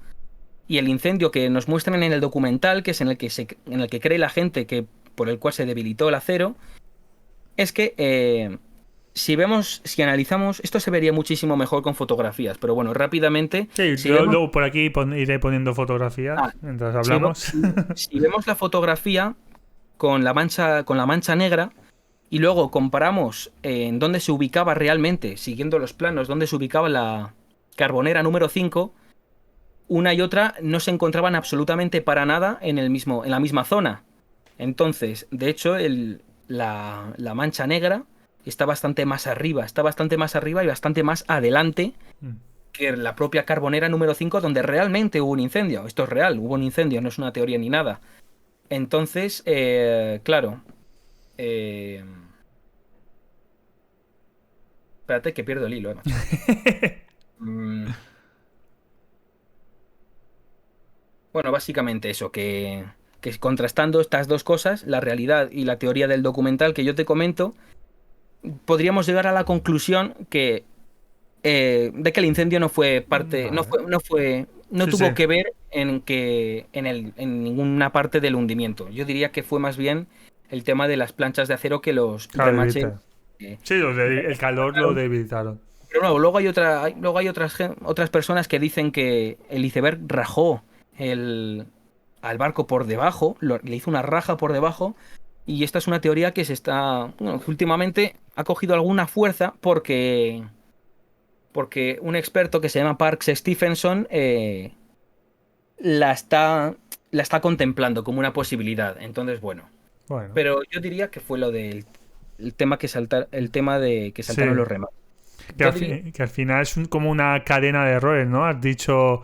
y el incendio que nos muestran en el documental, que es en el que cree la gente que por el cual se debilitó el acero, es que si analizamos, esto se vería muchísimo mejor con fotografías, pero bueno, rápidamente... Sí, luego por aquí iré poniendo fotografías mientras hablamos. Si vemos la fotografía con la mancha negra, y luego comparamos en dónde se ubicaba realmente, siguiendo los planos, dónde se ubicaba la carbonera número 5, una y otra no se encontraban absolutamente para nada en la misma zona. Entonces, de hecho, la mancha negra está bastante más arriba y bastante más adelante que la propia carbonera número 5, donde realmente hubo un incendio. Esto es real, hubo un incendio, no es una teoría ni nada. Entonces, claro... Espérate que pierdo el hilo, macho. Bueno, básicamente eso, que contrastando estas dos cosas, la realidad y la teoría del documental que yo te comento, podríamos llegar a la conclusión de que el incendio no fue parte, vale. no tuvo que ver en ninguna parte del hundimiento. Yo diría que fue más bien el tema de las planchas de acero que los remaches. Sí, el calor lo debilitaron. Pero luego hay otras personas que dicen que el iceberg rajó al barco por debajo, le hizo una raja por debajo, y esta es una teoría que que últimamente ha cogido alguna fuerza, porque un experto que se llama Parks Stephenson la está contemplando como una posibilidad. Entonces, bueno. Pero yo diría que fue lo del tema de que saltaron los remates. Que al final es como una cadena de errores, ¿no? Has dicho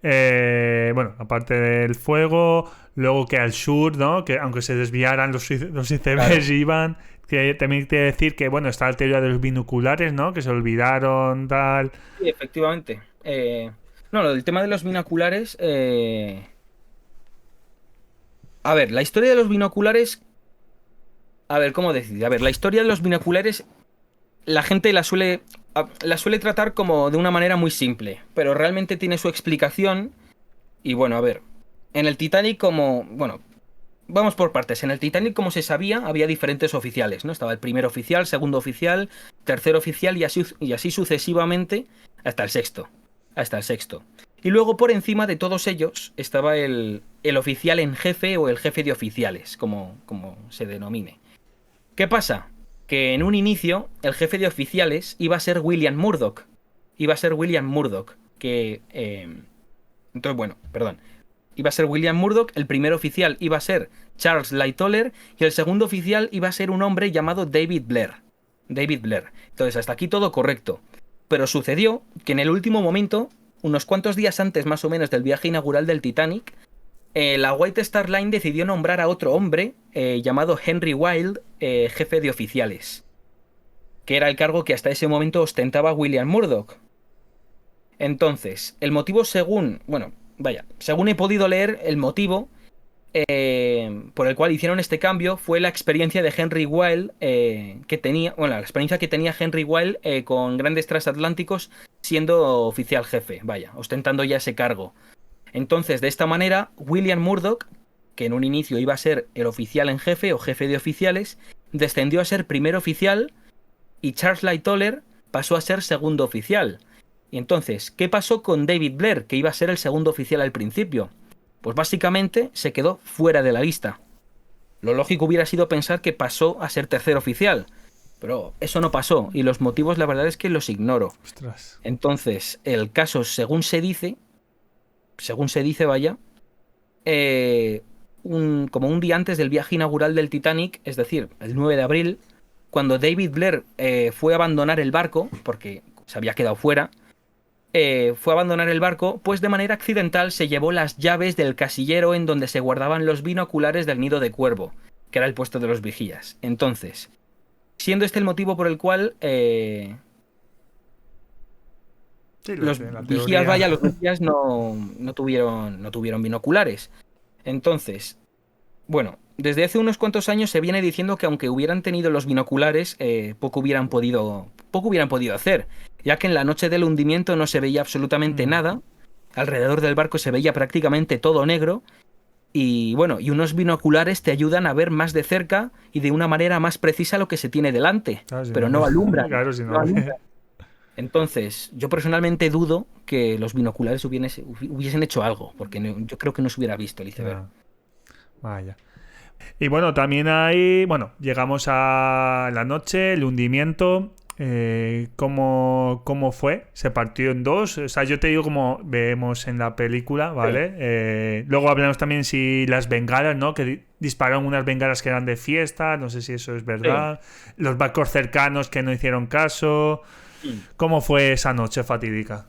Bueno, aparte del fuego, luego que al sur, ¿no? Que aunque se desviaran los icebergs Claro. iban. Que también quiere decir que, bueno, está la teoría de los binoculares, ¿no? Que se olvidaron, tal. Sí, efectivamente. No, lo del tema de los binoculares. A ver, la historia de los binoculares. A ver, ¿cómo decir? A ver, la historia de los binoculares, la gente la suele tratar como de una manera muy simple, pero realmente tiene su explicación. Y bueno, a ver, en el Titanic como, bueno, vamos por partes. En el Titanic, como se sabía, había diferentes oficiales, ¿no? Estaba el primer oficial, segundo oficial, tercer oficial y así sucesivamente hasta el sexto. Hasta el sexto. Y luego por encima de todos ellos estaba el oficial en jefe o el jefe de oficiales, como se denomine. ¿Qué pasa? Que en un inicio el jefe de oficiales iba a ser William Murdoch. Iba a ser William Murdoch. Entonces, bueno, perdón. Iba a ser William Murdoch, el primer oficial iba a ser Charles Lightoller y el segundo oficial iba a ser un hombre llamado David Blair. David Blair. Entonces, hasta aquí todo correcto. Pero sucedió que en el último momento, unos cuantos días antes más o menos del viaje inaugural del Titanic, la White Star Line decidió nombrar a otro hombre llamado Henry Wilde jefe de oficiales, que era el cargo que hasta ese momento ostentaba William Murdoch. Entonces, el motivo según, bueno, vaya, según he podido leer, el motivo por el cual hicieron este cambio fue la experiencia de Henry Wilde que tenía, bueno, la experiencia que tenía Henry Wilde con grandes transatlánticos siendo oficial jefe, vaya, ostentando ya ese cargo. Entonces, de esta manera, William Murdoch, que en un inicio iba a ser el oficial en jefe o jefe de oficiales, descendió a ser primer oficial y Charles Lightoller pasó a ser segundo oficial. Y entonces, ¿qué pasó con David Blair, que iba a ser el segundo oficial al principio? Pues básicamente se quedó fuera de la lista. Lo lógico hubiera sido pensar que pasó a ser tercer oficial, pero eso no pasó y los motivos la verdad es que los ignoro. Ostras. Entonces, el caso, según se dice, vaya, como un día antes del viaje inaugural del Titanic, es decir, el 9 de abril, cuando David Blair fue a abandonar el barco, porque se había quedado fuera, fue a abandonar el barco, pues de manera accidental se llevó las llaves del casillero en donde se guardaban los binoculares del Nido de Cuervo, que era el puesto de los vigías. Entonces, siendo este el motivo por el cual Sí, los la vigías, vaya, teoría. los vigías no tuvieron binoculares. Entonces, bueno, desde hace unos cuantos años se viene diciendo que aunque hubieran tenido los binoculares, poco hubieran podido hacer, ya que en la noche del hundimiento no se veía absolutamente Mm. nada, alrededor del barco se veía prácticamente todo negro, y bueno, y unos binoculares te ayudan a ver más de cerca y de una manera más precisa lo que se tiene delante, Claro, si pero no ve. no alumbran, Claro, si no no ve. alumbran. Entonces, yo personalmente dudo que los binoculares hubiesen hecho algo, porque yo creo que no se hubiera visto el iceberg. Ya, vaya. Y bueno, también hay. Bueno, llegamos a la noche, el hundimiento. ¿Cómo fue? ¿Se partió en dos? O sea, yo te digo como vemos en la película, Sí. ¿vale? Luego hablamos también si las bengalas, ¿no? Que dispararon unas bengalas que eran de fiesta, no sé si eso es Sí. verdad. Los barcos cercanos que no hicieron caso. Mm. ¿Cómo fue esa noche fatídica?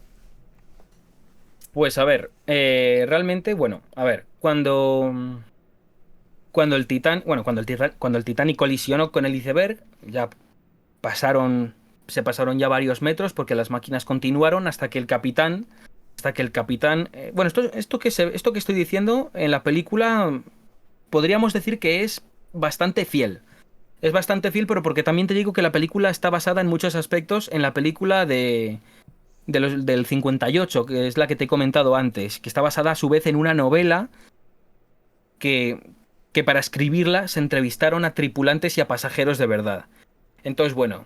Pues a ver, realmente, bueno, a ver, cuando el Titanic colisionó con el iceberg, ya se pasaron ya varios metros porque las máquinas continuaron hasta que el capitán, bueno, esto que estoy diciendo en la película podríamos decir que es bastante fiel. Es bastante fiel, pero porque también te digo que la película está basada en muchos aspectos en la película del 58, que es la que te he comentado antes, que está basada a su vez en una novela que, que para escribirla se entrevistaron a tripulantes y a pasajeros de verdad. Entonces, bueno,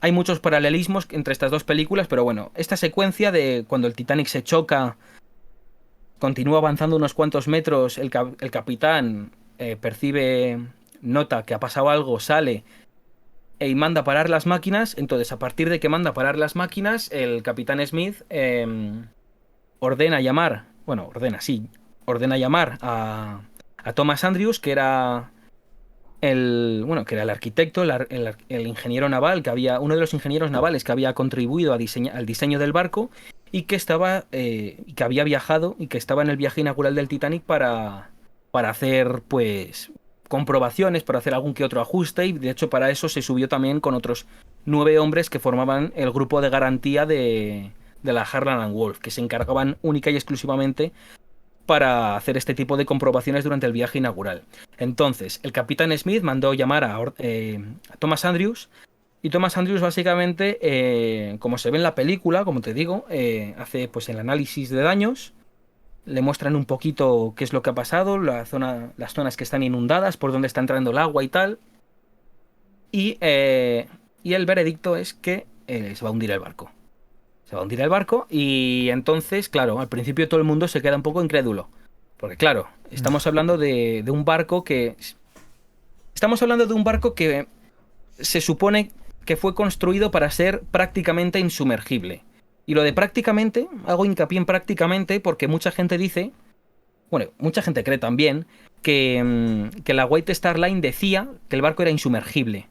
hay muchos paralelismos entre estas dos películas, pero bueno, esta secuencia de cuando el Titanic se choca, continúa avanzando unos cuantos metros, el capitán nota que ha pasado algo, sale y manda parar las máquinas. Entonces, a partir de que manda parar las máquinas, el capitán Smith ordena llamar, bueno, ordena llamar a Thomas Andrews, que era el arquitecto, el ingeniero naval, uno de los ingenieros navales que había contribuido al diseño del barco, y que y que había viajado y que estaba en el viaje inaugural del Titanic para hacer, pues, comprobaciones, para hacer algún que otro ajuste, y de hecho para eso se subió también con otros 9 hombres que formaban el grupo de garantía de la Harland and Wolff, que se encargaban única y exclusivamente para hacer este tipo de comprobaciones durante el viaje inaugural. Entonces, el capitán Smith mandó llamar a Thomas Andrews, y Thomas Andrews básicamente, como se ve en la película, como te digo, hace pues el análisis de daños, le muestran un poquito qué es lo que ha pasado, las zonas que están inundadas, por dónde está entrando el agua y tal, y el veredicto es que se va a hundir el barco. Se va a hundir el barco y entonces, claro, al principio todo el mundo se queda un poco incrédulo. Porque claro, estamos hablando de un barco que... Estamos hablando de un barco que se supone que fue construido para ser prácticamente insumergible. Y lo de prácticamente, hago hincapié en prácticamente porque mucha gente dice, bueno, mucha gente cree también, que la White Star Line decía que el barco era insumergible.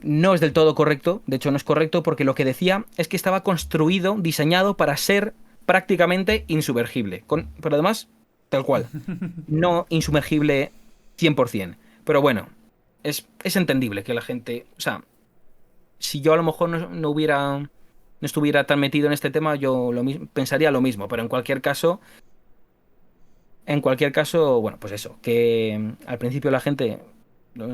No es del todo correcto, de hecho no es correcto porque lo que decía es que estaba construido, diseñado para ser prácticamente insumergible. Pero además, tal cual, no insumergible 100%. Pero bueno, es entendible que la gente... O sea, si yo a lo mejor no estuviera tan metido en este tema, yo pensaría lo mismo, pero en cualquier caso, bueno, pues eso, que al principio la gente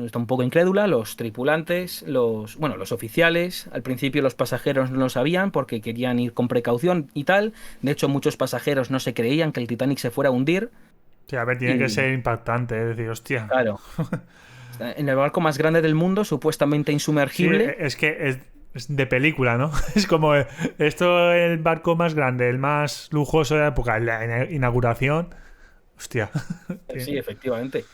está un poco incrédula, los tripulantes, los oficiales, al principio los pasajeros no lo sabían porque querían ir con precaución y tal, de hecho muchos pasajeros no se creían que el Titanic se fuera a hundir. Sí, a ver, tiene que ser impactante, es decir, hostia. Claro. En el barco más grande del mundo, supuestamente insumergible. Sí, es que es de película, ¿no? Es como esto, el barco más grande, el más lujoso de la época, la inauguración. Hostia. Sí, efectivamente.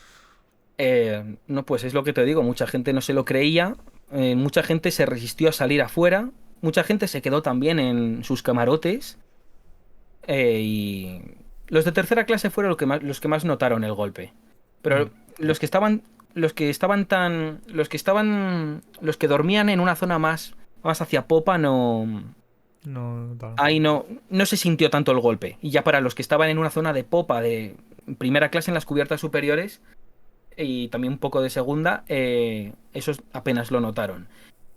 No, pues es lo que te digo, mucha gente no se lo creía, mucha gente se resistió a salir afuera, mucha gente se quedó también en sus camarotes, y los de tercera clase fueron los que más notaron el golpe. Pero los que dormían en una zona más hacia popa ahí no se sintió tanto el golpe. Y ya para los que estaban en una zona de popa de primera clase en las cubiertas superiores y también un poco de segunda, esos apenas lo notaron.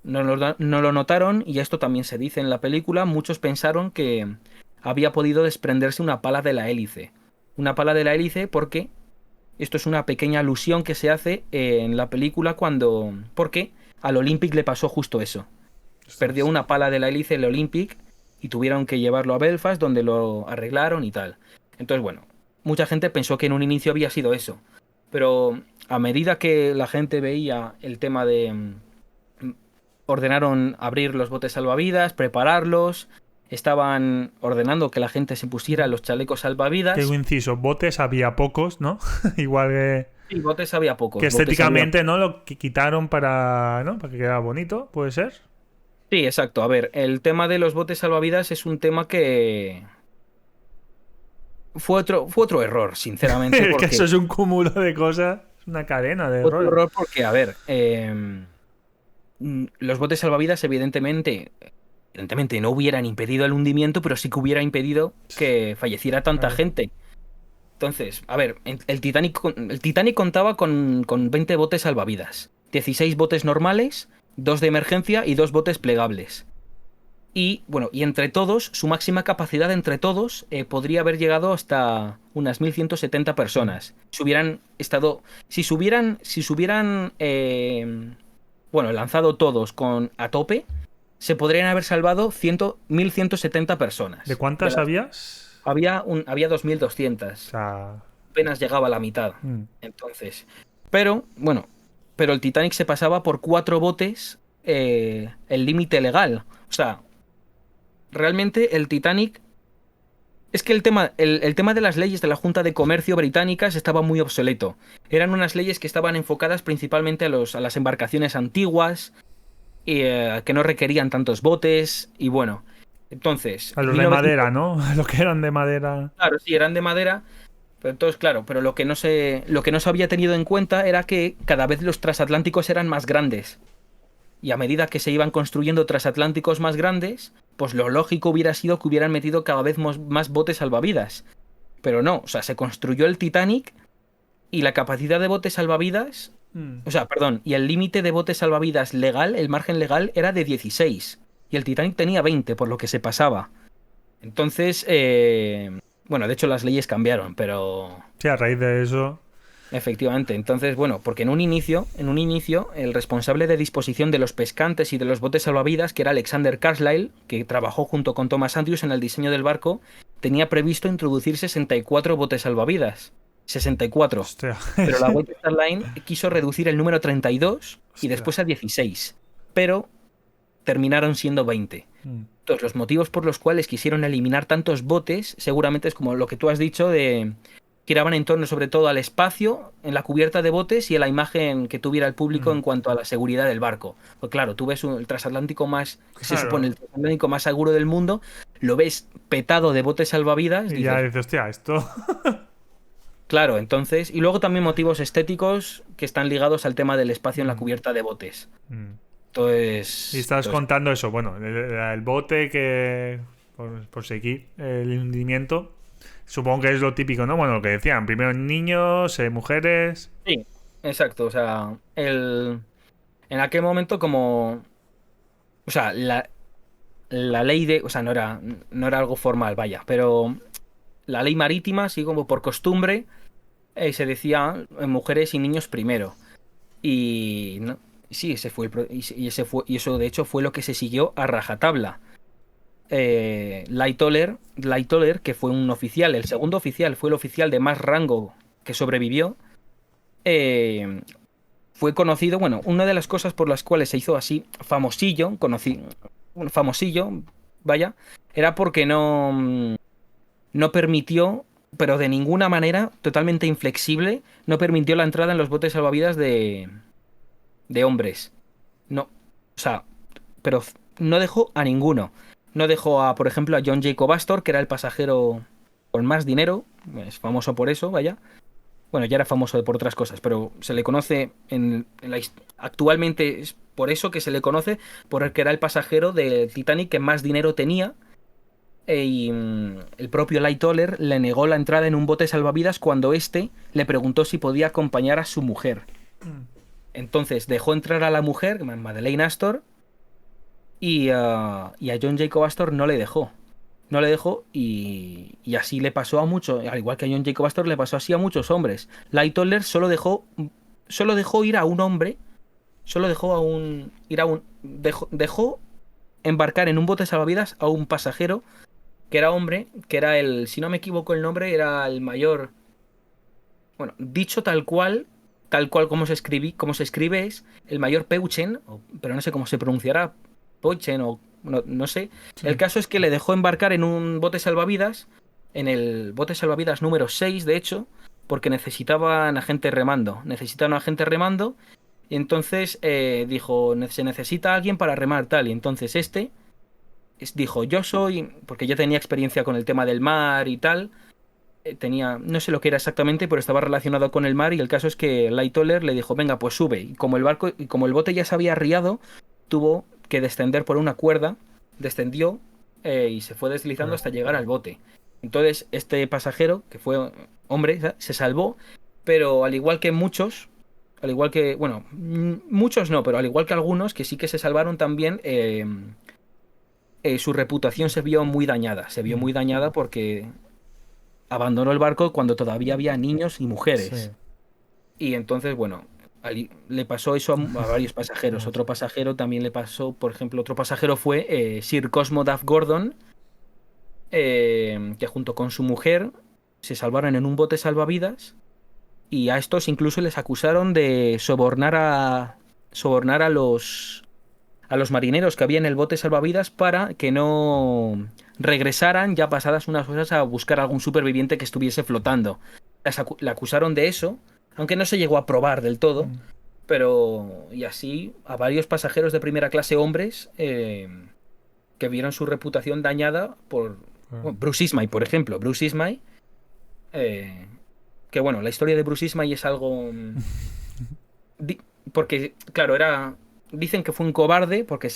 No lo notaron, y esto también se dice en la película. Muchos pensaron que había podido desprenderse una pala de la hélice. Una pala de la hélice porque esto es una pequeña alusión que se hace en la película porque al Olympic le pasó justo eso. Perdió una pala de la hélice el Olympic y tuvieron que llevarlo a Belfast, donde lo arreglaron y tal. Entonces, bueno, mucha gente pensó que en un inicio había sido eso. Pero a medida que la gente veía el tema ordenaron abrir los botes salvavidas, prepararlos, estaban ordenando que la gente se pusiera los chalecos salvavidas. Tengo inciso, botes había pocos, ¿no? Igual que... Sí, botes había pocos. Que estéticamente, ¿no? Lo que quitaron para que quedara bonito, ¿puede ser? Sí, exacto. A ver, el tema de los botes salvavidas es un tema que... Fue otro error, sinceramente. Es que eso es un cúmulo de cosas, es una cadena de errores. Otro error porque, a ver, los botes salvavidas evidentemente no hubieran impedido el hundimiento, pero sí que hubiera impedido que falleciera tanta gente. Entonces, a ver, el Titanic contaba con 20 botes salvavidas, 16 botes normales, 2 de emergencia y 2 botes plegables. Y bueno, y entre todos, su máxima capacidad entre todos podría haber llegado hasta unas 1170 personas. Si se hubieran lanzado todos a tope, se podrían haber salvado 1170 personas. ¿De cuántas habías? Había 2200. O sea... Apenas llegaba a la mitad. Entonces. Pero el Titanic se pasaba por 4 botes el límite legal. O sea, realmente el Titanic... Es que el tema de las leyes de la Junta de Comercio británicas estaba muy obsoleto. Eran unas leyes que estaban enfocadas principalmente a las embarcaciones antiguas, y que no requerían tantos botes, y bueno... Entonces... A los de madera, ¿no? A los que eran de madera. Claro, sí, eran de madera. Pero entonces, claro, pero lo que no se había tenido en cuenta era que cada vez los transatlánticos eran más grandes. Y a medida que se iban construyendo transatlánticos más grandes, pues lo lógico hubiera sido que hubieran metido cada vez más botes salvavidas. Pero no, o sea, se construyó el Titanic y la capacidad de botes salvavidas, o sea, perdón, y el límite de botes salvavidas legal, el margen legal, era de 16. Y el Titanic tenía 20, por lo que se pasaba. Entonces, bueno, de hecho las leyes cambiaron, pero... Sí, a raíz de eso... Efectivamente, entonces, bueno, porque en un inicio, el responsable de disposición de los pescantes y de los botes salvavidas, que era Alexander Carlisle, que trabajó junto con Thomas Andrews en el diseño del barco, tenía previsto introducir 64 botes salvavidas. 64. Hostia. Pero la White Star Line quiso reducir el número a 32 y Hostia. después a 16. Pero terminaron siendo 20. Entonces, los motivos por los cuales quisieron eliminar tantos botes, seguramente es como lo que tú has dicho de... giraban en torno sobre todo al espacio, en la cubierta de botes y a la imagen que tuviera el público en cuanto a la seguridad del barco. Pues claro, tú ves el transatlántico más, que se supone el transatlántico más seguro del mundo, lo ves petado de botes salvavidas. Y ya dices, hostia, esto... Claro, entonces... Y luego también motivos estéticos que están ligados al tema del espacio en la cubierta de botes. Entonces... Y estás contando eso, bueno, el bote que... Por seguir el hundimiento... Supongo que es lo típico, ¿no? Bueno, lo que decían, primero niños, mujeres... Sí, exacto, o sea, en aquel momento como... O sea, la ley de... O sea, no era algo formal, vaya, pero la ley marítima, así como por costumbre, se decía mujeres y niños primero. Y no, sí, ese fue y eso de hecho fue lo que se siguió a rajatabla. Lightoller, que fue un oficial, el segundo oficial, fue el oficial de más rango que sobrevivió, fue conocido, bueno, una de las cosas por las cuales se hizo así famosillo, vaya, era porque no permitió, pero de ninguna manera, totalmente inflexible, no permitió la entrada en los botes salvavidas de hombres. No, o sea, pero no dejó a ninguno. No dejó a, por ejemplo, a John Jacob Astor, que era el pasajero con más dinero. Es famoso por eso, vaya. Bueno, ya era famoso por otras cosas, pero se le conoce actualmente es por eso que se le conoce, porque era el pasajero del Titanic que más dinero tenía. Y el propio Lightoller le negó la entrada en un bote salvavidas cuando éste le preguntó si podía acompañar a su mujer. Entonces dejó entrar a la mujer, Madeleine Astor, y a John Jacob Astor no le dejó. No le dejó y así le pasó a muchos, al igual que a John Jacob Astor le pasó así a muchos hombres. Lightoller solo dejó ir a un hombre, dejó embarcar en un bote salvavidas a un pasajero que era hombre, que era si no me equivoco el nombre, era el mayor, bueno, dicho tal cual como se escribe es el mayor Peuchen, pero no sé cómo se pronunciará, Peuchen o no sé. Sí. El caso es que le dejó embarcar en un bote salvavidas, en el bote salvavidas número 6, de hecho, porque necesitaban agente remando, y entonces dijo, se necesita alguien para remar tal, y entonces dijo, yo soy, porque ya tenía experiencia con el tema del mar y tal, no sé lo que era exactamente, pero estaba relacionado con el mar, y el caso es que Lightoller le dijo, venga, pues sube, y como el bote ya se había arriado, tuvo que descender por una cuerda, descendió y se fue deslizando hasta llegar al bote. Entonces este pasajero, que fue hombre, se salvó, pero al igual que muchos, bueno, muchos no, pero al igual que algunos que sí que se salvaron también, su reputación se vio muy dañada porque abandonó el barco cuando todavía había niños y mujeres. Sí. Y entonces, bueno, le pasó eso a varios pasajeros. Otro pasajero también le pasó, por ejemplo, otro pasajero fue Sir Cosmo Duff Gordon, que junto con su mujer se salvaron en un bote salvavidas, y a estos incluso les acusaron de sobornar a los marineros que había en el bote salvavidas para que no regresaran ya pasadas unas horas a buscar algún superviviente que estuviese flotando. Le acusaron de eso, aunque no se llegó a probar del todo, pero y así a varios pasajeros de primera clase hombres que vieron su reputación dañada por Bruce Ismay, por ejemplo. Bruce Ismay, que bueno, la historia de Bruce Ismay es algo... porque, claro, era dicen que fue un cobarde porque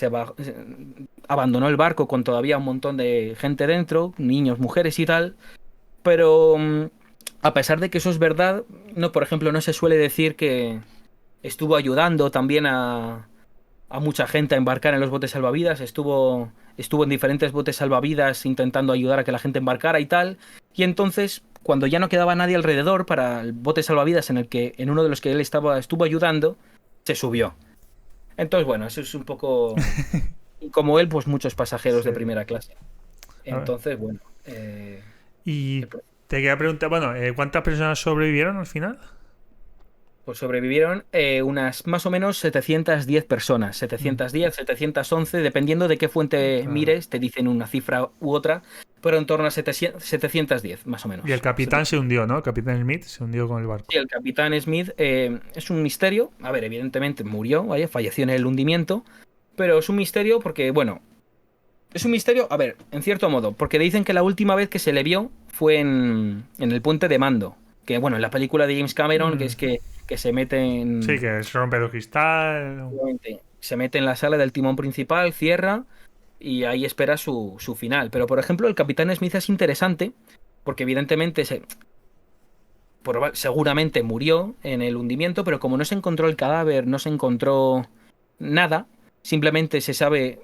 abandonó el barco con todavía un montón de gente dentro, niños, mujeres y tal, pero a pesar de que eso es verdad, no, por ejemplo, no se suele decir que estuvo ayudando también a mucha gente a embarcar en los botes salvavidas, estuvo en diferentes botes salvavidas intentando ayudar a que la gente embarcara y tal, y entonces, cuando ya no quedaba nadie alrededor para el bote salvavidas en uno de los que él estuvo ayudando, se subió. Entonces, bueno, eso es un poco... Y como él, pues muchos pasajeros Sí. de primera clase. A ver. Entonces, bueno... Y te quería preguntar, bueno, ¿cuántas personas sobrevivieron al final? Pues sobrevivieron unas más o menos 710 personas, Mm, 710, 711, dependiendo de qué fuente claro. mires, te dicen una cifra u otra, pero en torno a 710, más o Y el menos. capitán se hundió, ¿no? El capitán Smith se hundió con el barco. Sí, el capitán Smith es un misterio. A ver, evidentemente murió, vaya, falleció en el hundimiento, pero es un misterio porque, bueno, es un misterio, a ver, en cierto modo, porque dicen que la última vez que se le vio fue en el puente de Mando, que bueno, en la película de James Cameron, que Mm, es que se mete sí, en... que se rompe el cristal. Efectivamente. Se mete en la sala del timón principal, cierra y ahí espera su final. Pero, por ejemplo, el Capitán Smith es interesante porque evidentemente seguramente murió en el hundimiento, pero como no se encontró el cadáver, no se encontró nada, simplemente se sabe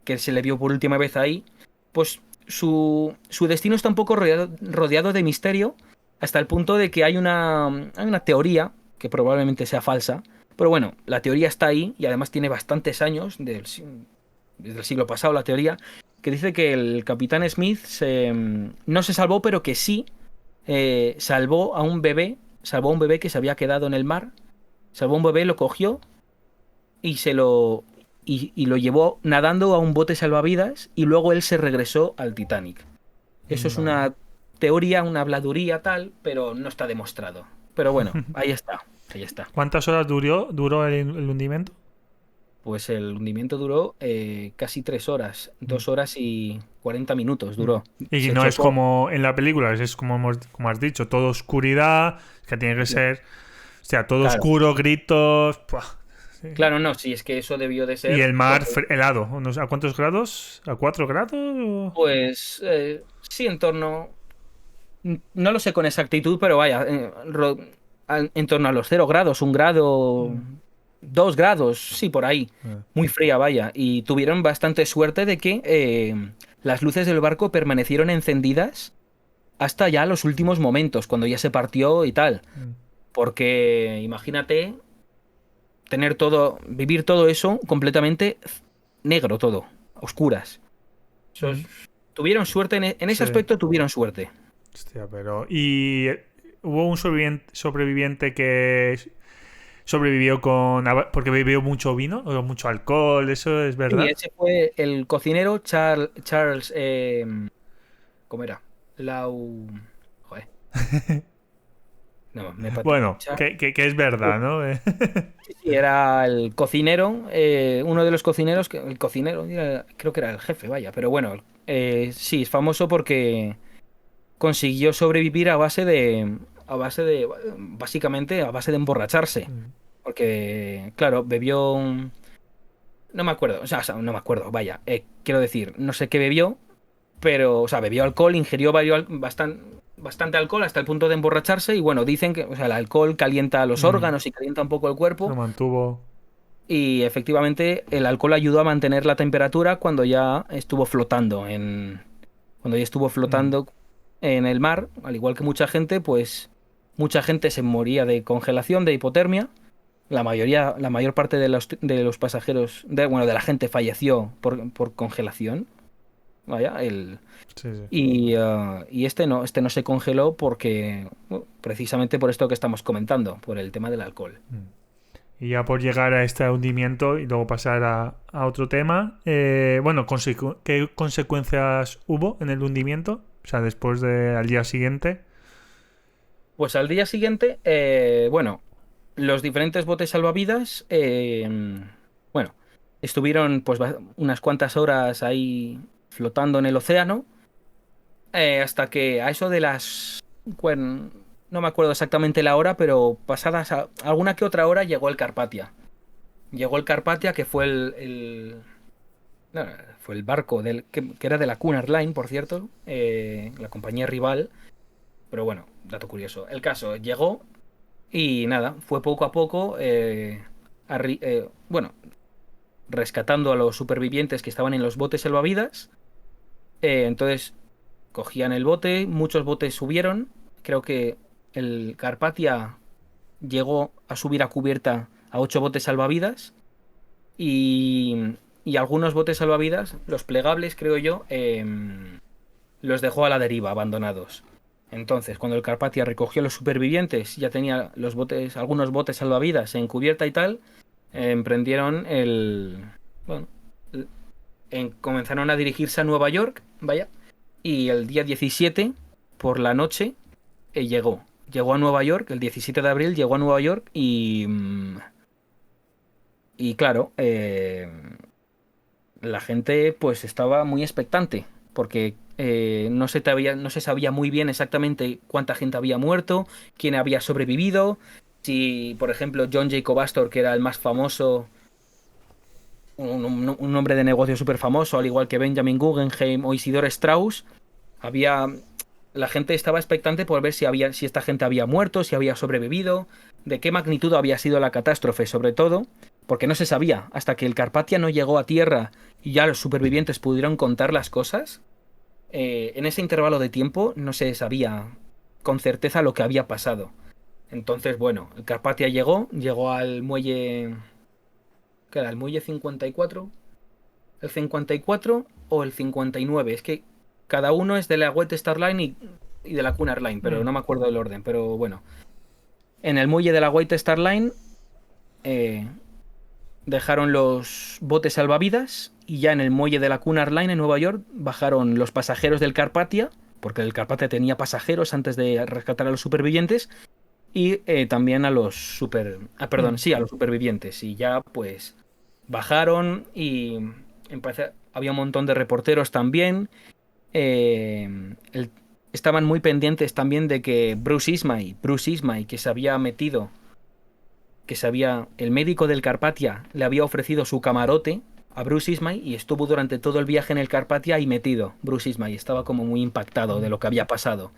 que se le vio por última vez ahí, pues su destino está un poco rodeado de misterio hasta el punto de que hay una teoría, que probablemente sea falsa, pero bueno, la teoría está ahí y además tiene bastantes años, desde el siglo pasado la teoría, que dice que el Capitán Smith no se salvó, pero que sí salvó a un bebé que se había quedado en el mar, salvó a un bebé, lo cogió y y lo llevó nadando a un bote salvavidas y luego él se regresó al Titanic. Eso es Vale. una teoría, una habladuría tal, pero no está demostrado. Pero bueno, ahí está, ahí está. ¿Cuántas horas duró el hundimiento? Pues el hundimiento duró casi 3 horas, Mm, 2 horas y 40 minutos mm. duró. Y Se no es chocó. como en la película, es como, como has dicho, todo oscuridad, que tiene que ser, o sea, todo Claro, oscuro, gritos. ¡Pua! Sí. claro, no, sí, es que eso debió de Y ser, el mar porque helado. ¿A cuántos grados? ¿A 4 grados? pues sí, no lo sé con exactitud, pero vaya, en torno a los 0 grados, 1 grado, Mm, 2 grados, sí, por ahí. ah, Muy fría, vaya. Y tuvieron bastante suerte de que las luces del barco permanecieron encendidas hasta ya los últimos momentos, cuando ya se partió y tal. mm, Porque imagínate vivir todo eso completamente negro todo, a oscuras. Eso mm. tuvieron suerte en ese Sí. aspecto, tuvieron suerte. Hostia, pero. ¿Y hubo un sobreviviente que sobrevivió porque bebió mucho vino o mucho alcohol? ¿Eso es Sí, verdad? ese fue el cocinero Charles, ¿cómo era? Lau... Joder, no, me pata. Bueno, que es verdad, ¿no? Sí, era el cocinero, uno de los cocineros, el cocinero, creo que era el jefe, vaya, pero bueno, sí, es famoso porque consiguió sobrevivir básicamente a base de emborracharse, Mm, porque, claro, no me acuerdo, o sea, no me acuerdo, vaya, quiero decir, no sé qué bebió, pero, o sea, bebió alcohol, ingirió bastante alcohol hasta el punto de emborracharse y bueno, dicen que, o sea, el alcohol calienta los mm. órganos y calienta un poco el Lo cuerpo mantuvo. y efectivamente el alcohol ayudó a mantener la temperatura cuando ya estuvo Mm, flotando en el mar, al igual que mucha gente, pues mucha gente se moría de congelación, de hipotermia. La mayor parte de los pasajeros, bueno, de la gente falleció por congelación. Vaya, sí, sí. y este no se congeló porque, bueno, precisamente por esto que estamos comentando, por el tema del alcohol. Mm. Y ya por llegar a este hundimiento y luego pasar a otro tema, bueno, ¿qué consecuencias hubo en el hundimiento? O sea, al día siguiente. Pues al día siguiente, bueno, los diferentes botes salvavidas, bueno, estuvieron pues unas cuantas horas ahí flotando en el océano, hasta que a eso de no me acuerdo exactamente la hora, pero pasadas alguna que otra hora llegó el Carpathia. llegó el Carpathia, que fue no, fue el barco que era de la Cunard Line, por cierto, la compañía rival. Pero bueno, dato curioso. El caso, llegó y nada, fue poco a poco, bueno, rescatando a los supervivientes que estaban en los botes salvavidas. Entonces, cogían el bote, muchos botes subieron. Creo que el Carpathia llegó a subir a cubierta a 8 botes salvavidas. Y algunos botes salvavidas, los plegables, creo yo, los dejó a la deriva, abandonados. Entonces, cuando el Carpathia recogió a los supervivientes, ya tenía los botes, algunos botes salvavidas en cubierta y tal, emprendieron bueno, comenzaron a dirigirse a Nueva York, vaya, y el día 17, por la noche, llegó a Nueva York, el 17 de abril llegó a Nueva York y claro, la gente pues estaba muy expectante porque no se sabía muy bien exactamente cuánta gente había muerto, quién había sobrevivido, si por ejemplo John Jacob Astor, que era el más famoso, un hombre de negocio súper famoso, al igual que Benjamin Guggenheim o Isidore Strauss, había... La gente estaba expectante por ver si esta gente había muerto, si había sobrevivido, de qué magnitud había sido la catástrofe, sobre todo, porque no se sabía. Hasta que el Carpathia no llegó a tierra y ya los supervivientes pudieron contar las cosas, en ese intervalo de tiempo no se sabía con certeza lo que había pasado. Entonces, bueno, el Carpathia llegó al muelle... ¿Qué era? ¿El muelle 54? ¿El 54 o el 59? Es que cada uno es de la White Star Line y de la Cunard Line, pero no me acuerdo del orden. Pero bueno, en el muelle de la White Star Line dejaron los botes salvavidas y ya en el muelle de la Cunard Line en Nueva York bajaron los pasajeros del Carpathia, porque el Carpathia tenía pasajeros antes de rescatar a los supervivientes, y también a los a los supervivientes. Y ya pues bajaron y había un montón de reporteros también. Estaban muy pendientes también de que Bruce Ismay, que se había metido, el médico del Carpathia le había ofrecido su camarote a Bruce Ismay y estuvo durante todo el viaje en el Carpathia ahí metido. Bruce Ismay estaba como muy impactado de lo que había pasado.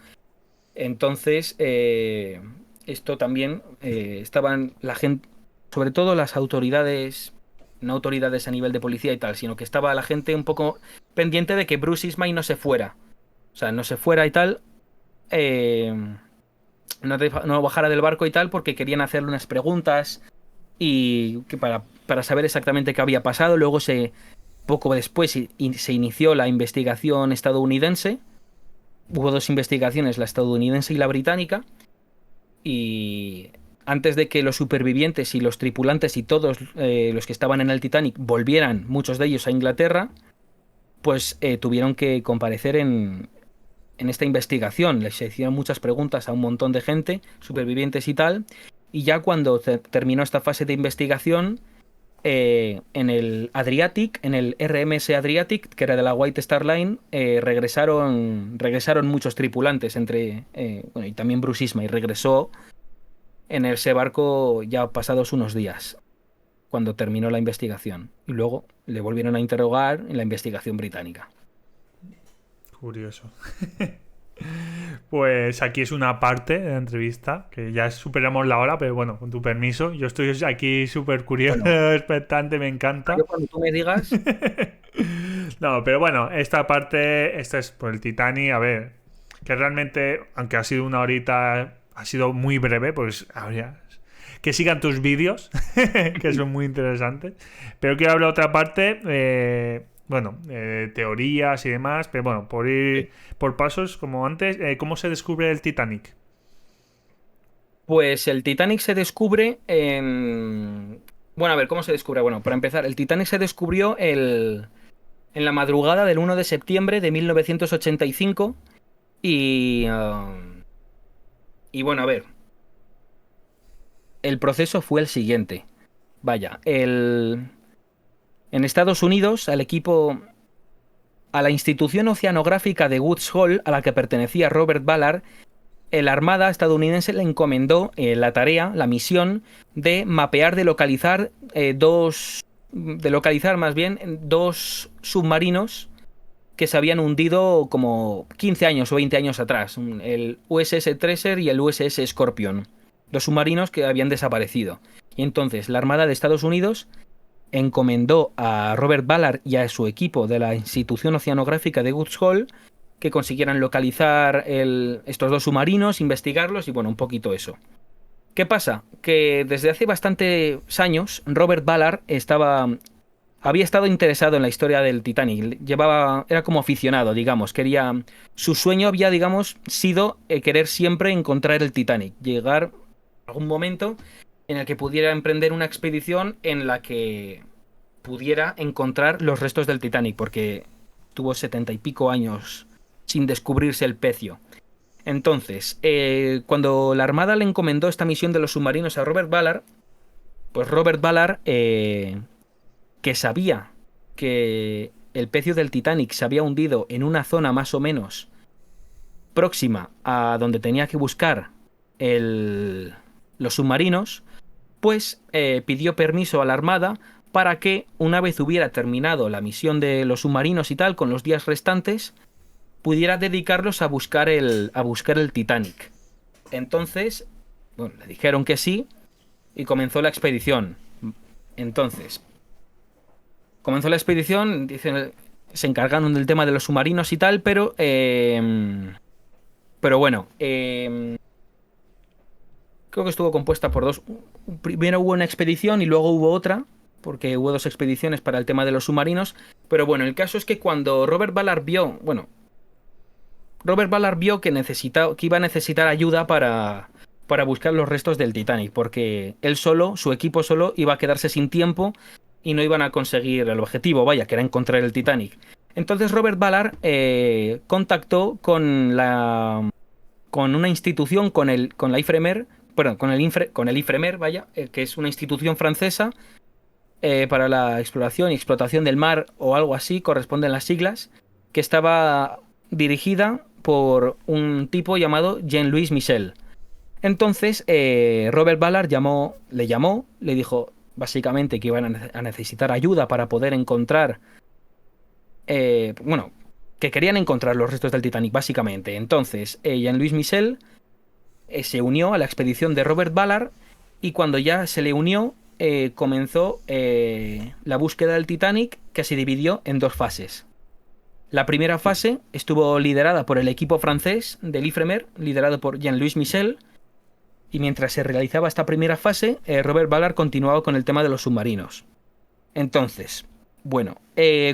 Entonces, esto también estaban la gente, sobre todo las autoridades, no autoridades a nivel de policía y tal, sino que estaba la gente un poco pendiente de que Bruce Ismay no se fuera. O sea, no se fuera y tal. No bajara del barco y tal, porque querían hacerle unas preguntas y que para saber exactamente qué había pasado. Luego poco después se inició la investigación estadounidense. Hubo 2 investigaciones, la estadounidense y la británica. Y antes de que los supervivientes y los tripulantes y todos los que estaban en el Titanic volvieran, muchos de ellos a Inglaterra, pues tuvieron que comparecer en esta investigación. Les hicieron muchas preguntas a un montón de gente, supervivientes y tal. Y ya cuando terminó esta fase de investigación, en el Adriatic, en el RMS Adriatic, que era de la White Star Line, regresaron muchos tripulantes, y también Bruce Ismay regresó en ese barco ya pasados unos días, cuando terminó la investigación. Y luego le volvieron a interrogar en la investigación británica. Curioso. Pues aquí es una parte de la entrevista, que ya superamos la hora, pero bueno, con tu permiso, yo estoy aquí súper curioso, bueno, expectante, me encanta. Yo cuando tú me digas... No, pero bueno, esta es por el Titanic, a ver, que realmente, aunque ha sido una horita, ha sido muy breve, pues habría... Que sigan tus vídeos, que son muy interesantes. Pero quiero hablar de otra parte, teorías y demás, pero bueno, por ir por pasos como antes, ¿cómo se descubre el Titanic? Pues el Titanic se descubre en... Bueno, a ver, ¿cómo se descubre? Bueno, para empezar, el Titanic se descubrió en la madrugada del 1 de septiembre de 1985 y bueno, a ver, el proceso fue el siguiente. Vaya, en Estados Unidos, a la institución oceanográfica de Woods Hole, a la que pertenecía Robert Ballard, la Armada estadounidense le encomendó la tarea, la misión de mapear, de localizar más bien dos submarinos que se habían hundido como 15 años o 20 años atrás, el USS Tracer y el USS Scorpion, dos submarinos que habían desaparecido. Y entonces la Armada de Estados Unidos encomendó a Robert Ballard y a su equipo de la Institución Oceanográfica de Woods Hole que consiguieran localizar estos dos submarinos, investigarlos y bueno, un poquito eso. ¿Qué pasa? Que desde hace bastantes años Robert Ballard había estado interesado en la historia del Titanic. Era como aficionado, digamos. Su sueño había, digamos, sido querer siempre encontrar el Titanic. Llegar a algún momento en el que pudiera emprender una expedición en la que pudiera encontrar los restos del Titanic, porque tuvo 70 y pico años sin descubrirse el pecio. Entonces, cuando la Armada le encomendó esta misión de los submarinos a Robert Ballard, pues Robert Ballard, que sabía que el pecio del Titanic se había hundido en una zona más o menos próxima a donde tenía que buscar los submarinos, pues pidió permiso a la Armada para que, una vez hubiera terminado la misión de los submarinos y tal, con los días restantes, pudiera dedicarlos a buscar el Titanic. Entonces, bueno, le dijeron que sí y comenzó la expedición. Entonces, comenzó la expedición, se encargaron del tema de los submarinos y tal, pero bueno, creo que estuvo compuesta por dos. Primero hubo una expedición y luego hubo otra, porque hubo dos expediciones para el tema de los submarinos. Pero bueno, el caso es que cuando Robert Ballard vio que iba a necesitar ayuda para buscar los restos del Titanic, porque él solo, su equipo solo, iba a quedarse sin tiempo y no iban a conseguir el objetivo, vaya, que era encontrar el Titanic. Entonces Robert Ballard contactó con una institución, con el IFREMER, vaya, que es una institución francesa para la exploración y explotación del mar o algo así, corresponden las siglas, que estaba dirigida por un tipo llamado Jean-Louis Michel. Entonces Robert Ballard le dijo básicamente que iban a necesitar ayuda para poder encontrar, que querían encontrar los restos del Titanic, básicamente. Entonces Jean-Louis Michel se unió a la expedición de Robert Ballard y cuando ya se le unió, comenzó la búsqueda del Titanic, que se dividió en dos fases. La primera fase estuvo liderada por el equipo francés del IFREMER, liderado por Jean-Louis Michel, y mientras se realizaba esta primera fase, Robert Ballard continuaba con el tema de los submarinos. Entonces,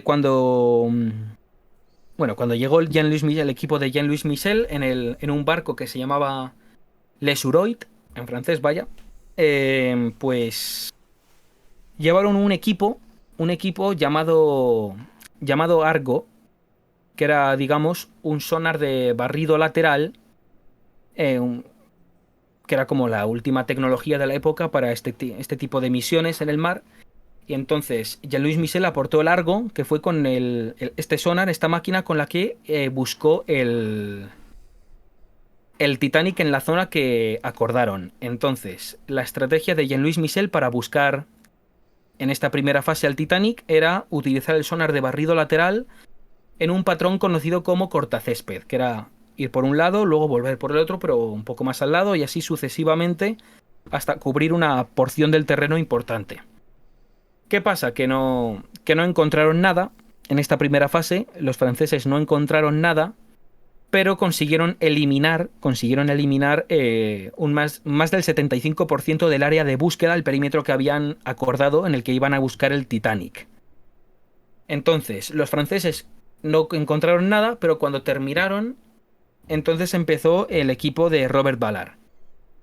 cuando llegó el equipo de Jean-Louis Michel en un barco que se llamaba Le Suroit, en francés, vaya, pues llevaron un equipo llamado Argo, que era, digamos, un sonar de barrido lateral, que era como la última tecnología de la época para este tipo de misiones en el mar. Y entonces Jean-Louis Michel aportó el Argo, que fue con este sonar, esta máquina con la que buscó el Titanic en la zona que acordaron. Entonces, la estrategia de Jean-Louis Michel para buscar en esta primera fase al Titanic era utilizar el sonar de barrido lateral en un patrón conocido como cortacésped, que era ir por un lado, luego volver por el otro, pero un poco más al lado, y así sucesivamente hasta cubrir una porción del terreno importante. ¿Qué pasa? Que no encontraron nada en esta primera fase. Los franceses no encontraron nada, pero consiguieron eliminar más del 75% del área de búsqueda, el perímetro que habían acordado en el que iban a buscar el Titanic. Entonces, los franceses no encontraron nada, pero cuando terminaron, entonces empezó el equipo de Robert Ballard.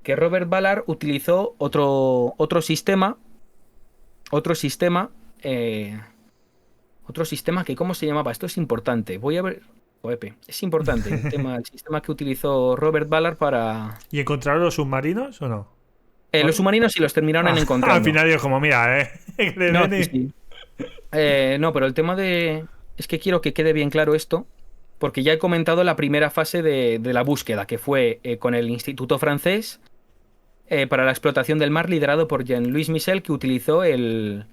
Que Robert Ballard utilizó otro sistema, que ¿cómo se llamaba? Esto es importante. Voy a ver. Es importante el sistema que utilizó Robert Ballard para... ¿Y encontraron los submarinos o no? Los submarinos sí los terminaron encontrando. Al final es como, mira, No, sí. No, pero el tema de... Es que quiero que quede bien claro esto. porque ya he comentado la primera fase de la búsqueda, que fue con el Instituto Francés para la explotación del mar, liderado por Jean-Louis Michel, que utilizó el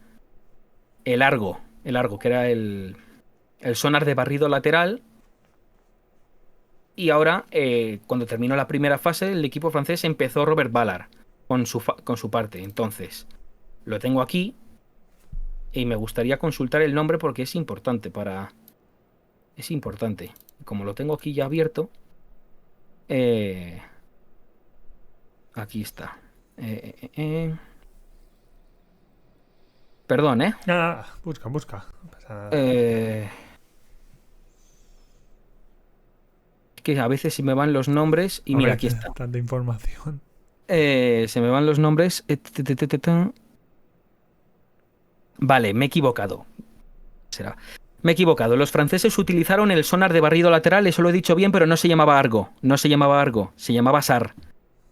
Argo, que era el sonar de barrido lateral. Y ahora, cuando terminó la primera fase, el equipo francés empezó Robert Ballard con su parte. Entonces, lo tengo aquí y me gustaría consultar el nombre porque es importante para... Es importante. Como lo tengo aquí ya abierto, aquí está. Perdón, ¿eh? Busca. No pasa nada. Que a veces se me van los nombres y Hombre, mira, aquí está. Tanta información. Se me van los nombres. Vale, me he equivocado. Será. Me he equivocado. Los franceses utilizaron el sonar de barrido lateral, eso lo he dicho bien, pero no se llamaba Argo. No se llamaba Argo, se llamaba SAR.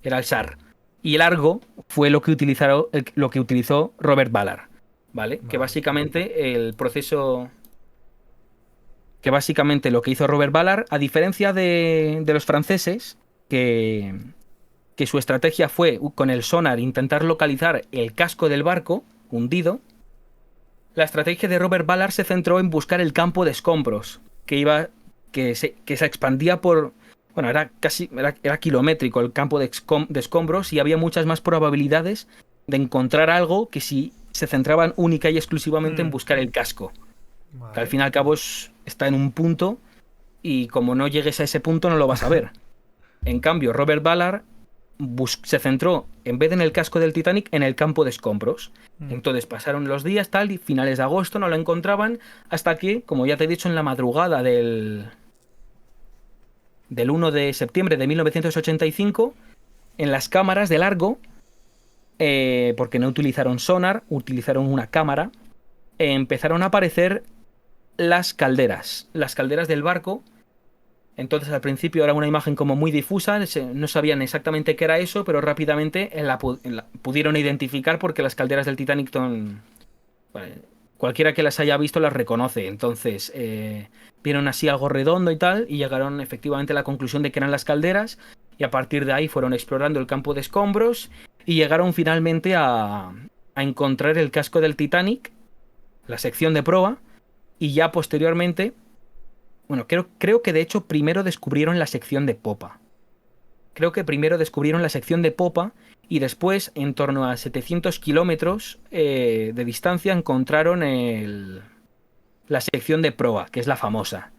Era el SAR. Y el Argo fue lo que utilizó Robert Ballard. ¿Vale? Que básicamente el proceso... Que básicamente lo que hizo Robert Ballard, a diferencia de los franceses, que su estrategia fue con el sonar intentar localizar el casco del barco hundido, la estrategia de Robert Ballard se centró en buscar el campo de escombros, que se expandía por... Bueno, era kilométrico el campo de escombros y había muchas más probabilidades de encontrar algo que si se centraban única y exclusivamente en buscar el casco. Vale. Que al fin y al cabo está en un punto y como no llegues a ese punto no lo vas a ver. En cambio, Robert Ballard se centró, en vez de en el casco del Titanic, en el campo de escombros. Entonces pasaron los días, tal, y finales de agosto no lo encontraban, hasta que, como ya te he dicho, en la madrugada del 1 de septiembre de 1985, en las cámaras de Argo, porque no utilizaron sonar, utilizaron una cámara, empezaron a aparecer las calderas del barco. Entonces al principio era una imagen como muy difusa, no sabían exactamente qué era eso, pero rápidamente la pudieron identificar porque las calderas del Titanic cualquiera que las haya visto las reconoce. Entonces vieron así algo redondo y tal y llegaron efectivamente a la conclusión de que eran las calderas y a partir de ahí fueron explorando el campo de escombros y llegaron finalmente a encontrar el casco del Titanic, la sección de proa, y ya posteriormente... Bueno, creo que de hecho primero descubrieron la sección de popa. Y después, en torno a 700 kilómetros de distancia, encontraron la sección de proa, que es la famosa.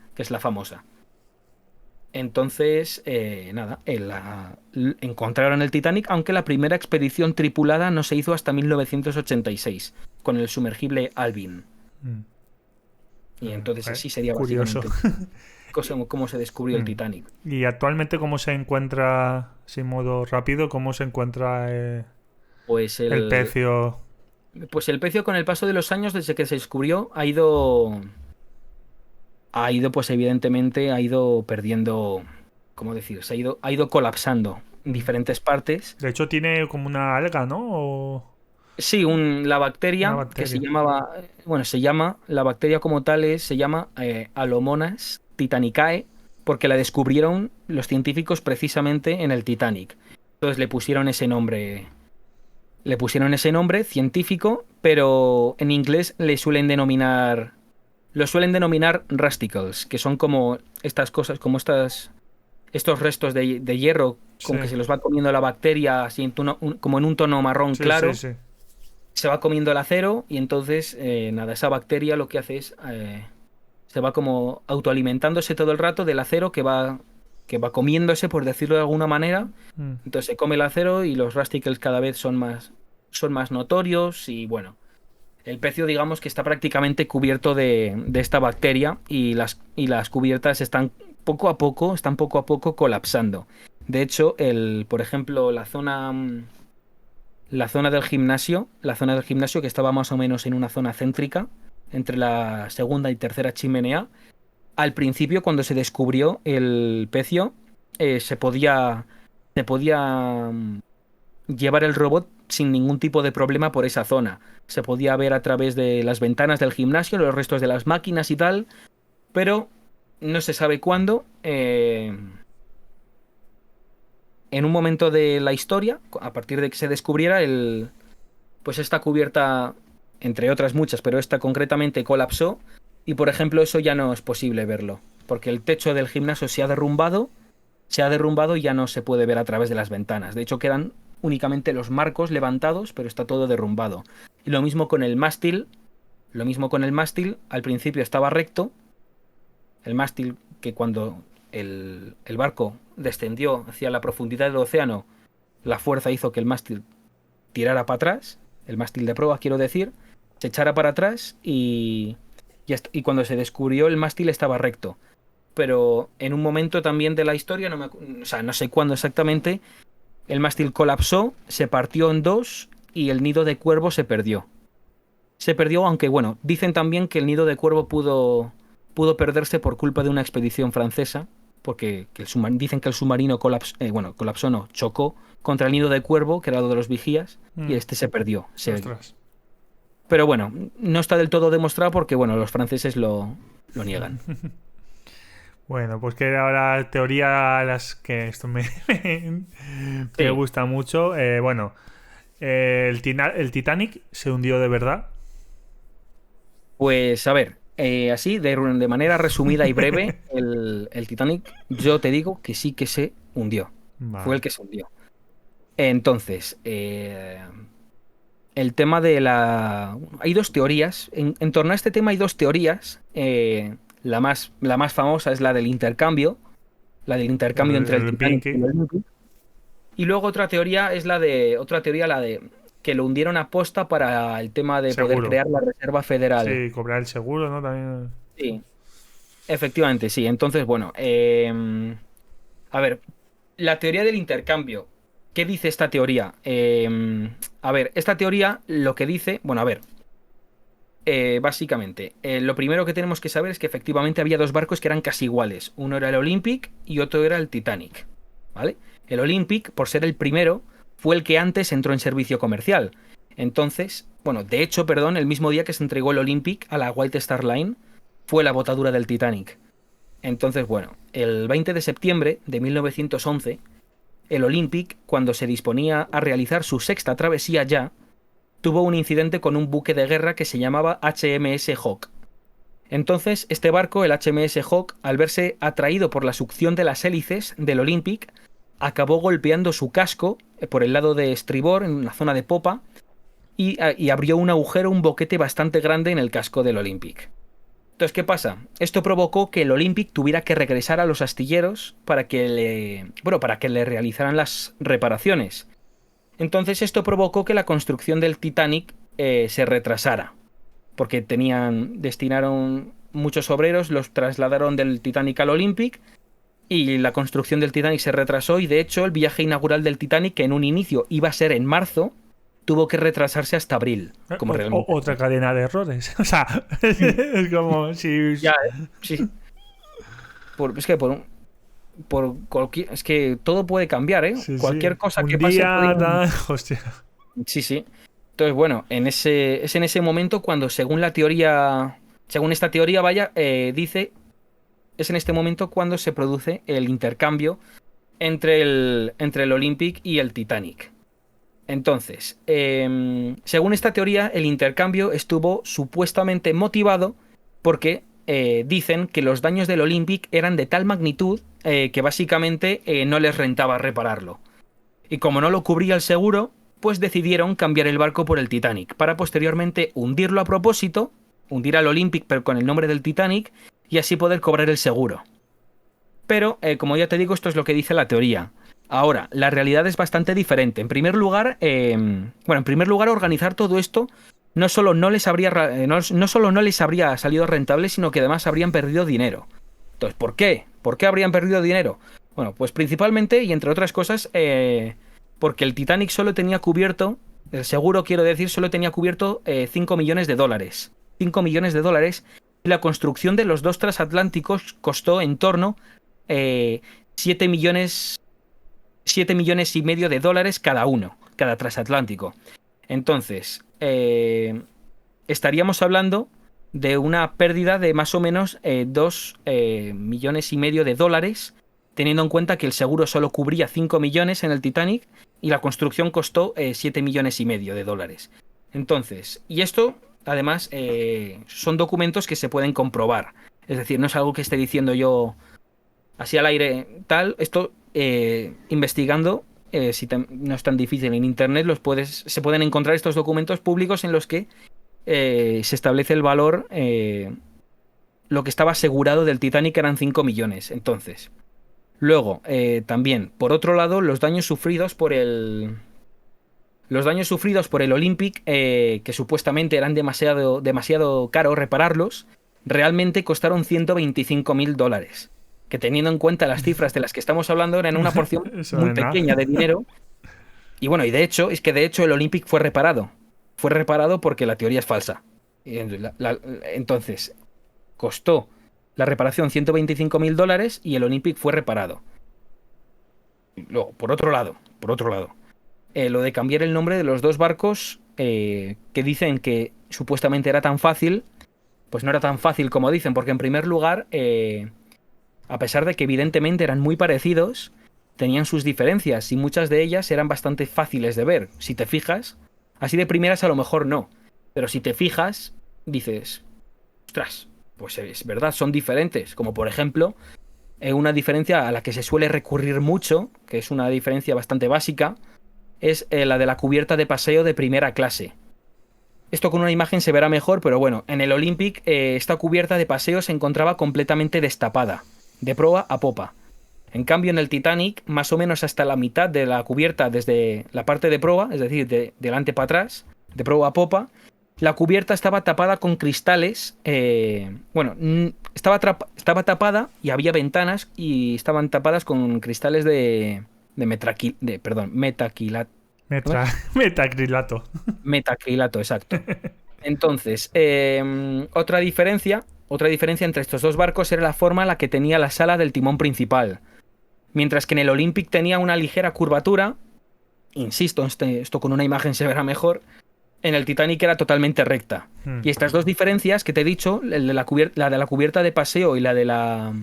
Entonces, encontraron el Titanic, aunque la primera expedición tripulada no se hizo hasta 1986, con el sumergible Alvin. Y entonces así sería curioso. Básicamente cómo se descubrió el Titanic. ¿Y actualmente cómo se encuentra, sin modo rápido, cómo se encuentra pues el pecio? Pues el pecio con el paso de los años, desde que se descubrió, ha ido pues evidentemente ha ido perdiendo, ¿cómo decir? Ha ido colapsando en diferentes partes. De hecho tiene como una alga, ¿no? Sí, la bacteria que se llama, la bacteria como tal se llama Alomonas titanicae, porque la descubrieron los científicos precisamente en el Titanic. Entonces le pusieron ese nombre científico, pero en inglés lo suelen denominar rusticles, que son como estas cosas, como estos restos de hierro, como que se los va comiendo la bacteria así como en un tono marrón claro. Sí. Se va comiendo el acero y entonces, esa bacteria lo que hace es... se va como autoalimentándose todo el rato del acero que va comiéndose, por decirlo de alguna manera. Entonces se come el acero y los rusticles cada vez son más notorios y bueno... El pecio, digamos que está prácticamente cubierto de esta bacteria y las cubiertas están poco a poco colapsando. De hecho, por ejemplo, la zona del gimnasio, que estaba más o menos en una zona céntrica, entre la segunda y tercera chimenea, al principio cuando se descubrió el pecio, se podía llevar el robot sin ningún tipo de problema por esa zona. Se podía ver a través de las ventanas del gimnasio, los restos de las máquinas y tal, pero no se sabe cuándo, en un momento de la historia, a partir de que se descubriera, pues esta cubierta, entre otras muchas, pero esta concretamente colapsó y, por ejemplo, eso ya no es posible verlo, porque el techo del gimnasio se ha derrumbado y ya no se puede ver a través de las ventanas. De hecho, quedan únicamente los marcos levantados, pero está todo derrumbado. Y lo mismo con el mástil. Lo mismo con el mástil. Al principio estaba recto. El mástil que cuando el barco descendió hacia la profundidad del océano, la fuerza hizo que el mástil tirara para atrás. El mástil de proa, quiero decir. Se echara para atrás y cuando se descubrió el mástil estaba recto. Pero en un momento también de la historia, o sea, no sé cuándo exactamente, el mástil colapsó, se partió en dos y el nido de cuervo se perdió. Se perdió, aunque bueno, dicen también que el nido de cuervo pudo perderse por culpa de una expedición francesa, porque dicen que el submarino colapsó no, chocó contra el nido de cuervo, que era uno de los vigías, y este se perdió. Pero bueno, no está del todo demostrado porque bueno, los franceses lo niegan. Bueno, pues que ahora teoría las que esto me Sí. gusta mucho. Bueno, el Titanic se hundió de verdad. Pues a ver, así, de manera resumida y breve, el Titanic, yo te digo que sí que se hundió. Vale. Fue el que se hundió. Entonces, el tema de la... Hay dos teorías. En torno a este tema hay dos teorías. La más famosa es la del intercambio. La del intercambio entre el Titanic y el Olympic. Y luego otra teoría es la de que lo hundieron a posta para el tema de Seguro. poder crear la Reserva Federal. Sí, cobrar el seguro, ¿no? También. Sí, efectivamente, sí. Entonces, bueno, a ver, la teoría del intercambio. ¿Qué dice esta teoría? A ver, esta teoría lo que dice, bueno, a ver, básicamente, lo primero que tenemos que saber es que efectivamente había dos barcos que eran casi iguales. Uno era el Olympic y otro era el Titanic, ¿vale? El Olympic, por ser el primero, fue el que antes entró en servicio comercial. Entonces, bueno, de hecho, perdón, el mismo día que se entregó el Olympic a la White Star Line, fue la botadura del Titanic. Entonces, bueno, el 20 de septiembre de 1911, el Olympic, cuando se disponía a realizar su sexta travesía ya, tuvo un incidente con un buque de guerra que se llamaba HMS Hawk. Entonces, este barco, el HMS Hawk, al verse atraído por la succión de las hélices del Olympic, acabó golpeando su casco por el lado de estribor, en la zona de popa, y abrió un agujero, un boquete bastante grande en el casco del Olympic. Entonces, ¿qué pasa? Esto provocó que el Olympic tuviera que regresar a los astilleros para que le realizaran las reparaciones. Entonces, esto provocó que la construcción del Titanic se retrasara, porque destinaron muchos obreros, los trasladaron del Titanic al Olympic, y la construcción del Titanic se retrasó, y de hecho el viaje inaugural del Titanic, que en un inicio iba a ser en marzo, tuvo que retrasarse hasta abril. Como realmente. Otra cadena de errores. O sea, es como si... Ya, sí. Es que todo puede cambiar, ¿eh? Sí, Cualquier sí. cosa Un que pase día, puede... hostia. Sí, sí. Entonces, bueno, es en ese momento cuando, según esta teoría, es en este momento cuando se produce el intercambio entre el Olympic y el Titanic. Entonces, según esta teoría, el intercambio estuvo supuestamente motivado porque dicen que los daños del Olympic eran de tal magnitud que básicamente no les rentaba repararlo. Y como no lo cubría el seguro, pues decidieron cambiar el barco por el Titanic, para posteriormente hundirlo a propósito, hundir al Olympic pero con el nombre del Titanic, y así poder cobrar el seguro. Pero, como ya te digo, esto es lo que dice la teoría. Ahora, la realidad es bastante diferente. En primer lugar, organizar todo esto no solo no les habría salido rentable, sino que además habrían perdido dinero. Entonces, ¿por qué? ¿Por qué habrían perdido dinero? Bueno, pues principalmente, y entre otras cosas, porque el Titanic el seguro, quiero decir, solo tenía cubierto 5 millones de dólares. 5 millones de dólares. Y la construcción de los dos transatlánticos costó en torno 7 millones y medio de dólares cada uno, cada transatlántico. Entonces, estaríamos hablando de una pérdida de más o menos 2,5 millones de dólares, teniendo en cuenta que el seguro solo cubría 5 millones en el Titanic y la construcción costó 7,5 millones de dólares. Entonces, y esto, además, son documentos que se pueden comprobar. Es decir, no es algo que esté diciendo yo así al aire tal. Esto, investigando, no es tan difícil en internet, se pueden encontrar estos documentos públicos en los que se establece el valor, lo que estaba asegurado del Titanic eran 5 millones. Entonces, luego, también, por otro lado, los daños sufridos por el Olympic, que supuestamente eran demasiado caro repararlos, realmente costaron $125,000. Que teniendo en cuenta las cifras de las que estamos hablando, eran una porción Eso muy de nada. pequeña de dinero. Y bueno, y de hecho, el Olympic fue reparado. Fue reparado porque la teoría es falsa. Entonces, costó la reparación $125,000 y el Olympic fue reparado. Luego, por otro lado, lo de cambiar el nombre de los dos barcos, que dicen que supuestamente era tan fácil, pues no era tan fácil como dicen, porque en primer lugar, a pesar de que evidentemente eran muy parecidos, tenían sus diferencias y muchas de ellas eran bastante fáciles de ver. Si te fijas, así de primeras a lo mejor no, pero si te fijas, dices, ostras, pues es verdad, son diferentes. Como por ejemplo, una diferencia a la que se suele recurrir mucho, que es una diferencia bastante básica, es la de la cubierta de paseo de primera clase. Esto con una imagen se verá mejor, pero bueno, en el Olympic esta cubierta de paseo se encontraba completamente destapada, de proa a popa. En cambio, en el Titanic, más o menos hasta la mitad de la cubierta desde la parte de proa, es decir, de delante para atrás, de proa a popa, la cubierta estaba tapada con cristales. Estaba tapada y había ventanas y estaban tapadas con cristales metacrilato. ¿Cómo es? Metacrilato. Metacrilato, exacto. Entonces, otra diferencia entre estos dos barcos era la forma en la que tenía la sala del timón principal. Mientras que en el Olympic tenía una ligera curvatura, insisto, esto con una imagen se verá mejor, en el Titanic era totalmente recta. Y estas dos diferencias que te he dicho, la de la cubierta de paseo y la de la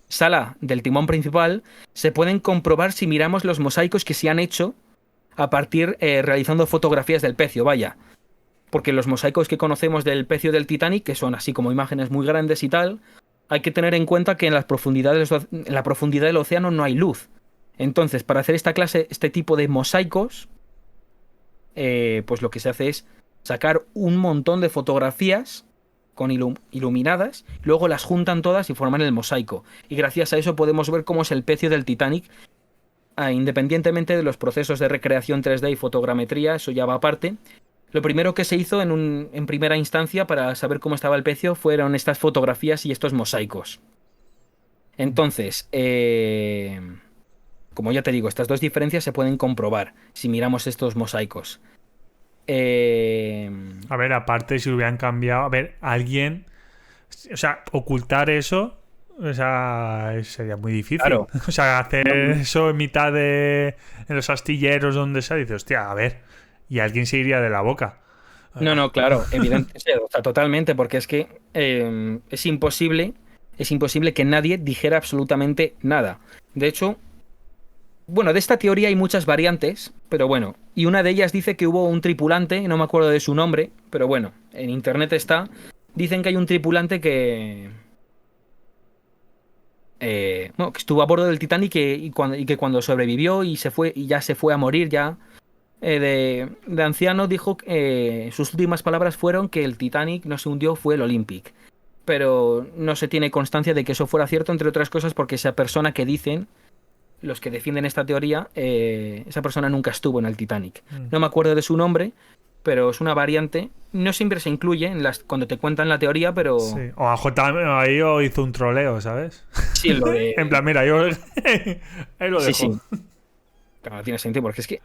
sala del timón principal, se pueden comprobar si miramos los mosaicos que se han hecho a partir, realizando fotografías del pecio, vaya. Porque los mosaicos que conocemos del pecio del Titanic, que son así como imágenes muy grandes y tal, hay que tener en cuenta que en la profundidad del océano no hay luz. Entonces, para hacer este tipo de mosaicos, pues lo que se hace es sacar un montón de fotografías con iluminadas, luego las juntan todas y forman el mosaico. Y gracias a eso podemos ver cómo es el pecio del Titanic, independientemente de los procesos de recreación 3D y fotogrametría, eso ya va aparte. Lo primero que se hizo en primera instancia para saber cómo estaba el pecio fueron estas fotografías y estos mosaicos. Entonces, como ya te digo, estas dos diferencias se pueden comprobar si miramos estos mosaicos. A ver, aparte, si lo hubieran cambiado, a ver, alguien, o sea, ocultar eso, o sea, sería muy difícil. Claro. O sea, hacer eso en mitad en los astilleros donde sea, dices, hostia, a ver, y alguien se iría de la boca. No, claro, evidentemente, o sea, totalmente, porque es que es imposible que nadie dijera absolutamente nada. De hecho, bueno, de esta teoría hay muchas variantes, pero bueno, y una de ellas dice que hubo un tripulante, no me acuerdo de su nombre, pero bueno, en internet está, dicen que hay un tripulante que que estuvo a bordo del Titanic y que cuando sobrevivió y ya se fue a morir ya, de anciano, dijo que sus últimas palabras fueron que el Titanic no se hundió, fue el Olympic. Pero no se tiene constancia de que eso fuera cierto, entre otras cosas porque esa persona que dicen, los que defienden esta teoría, esa persona nunca estuvo en el Titanic. No me acuerdo de su nombre, pero es una variante. No siempre se incluye cuando te cuentan la teoría, pero... Sí. O a J ahí hizo un troleo, ¿sabes? Sí, lo de... En plan, mira, yo ahí lo dejo. Sí. Claro, no tiene sentido, porque es que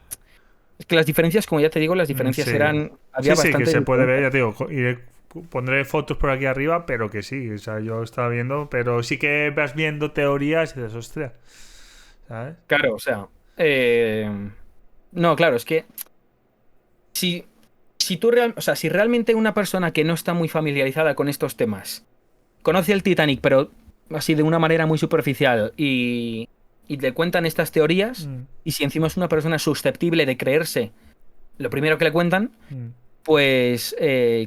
las diferencias, como ya te digo, las diferencias Sí. había Sí, bastante que se puede ver, diferencia. ya te digo, pondré fotos por aquí arriba, pero que sí, o sea, yo estaba viendo, pero sí que vas viendo teorías y dices, ostras, ¿sabes? Claro, o sea... no, claro, es que si si realmente una persona que no está muy familiarizada con estos temas conoce el Titanic, pero así de una manera muy superficial y le cuentan estas teorías, Mm, y si encima es una persona susceptible de creerse lo primero que le cuentan, mm. pues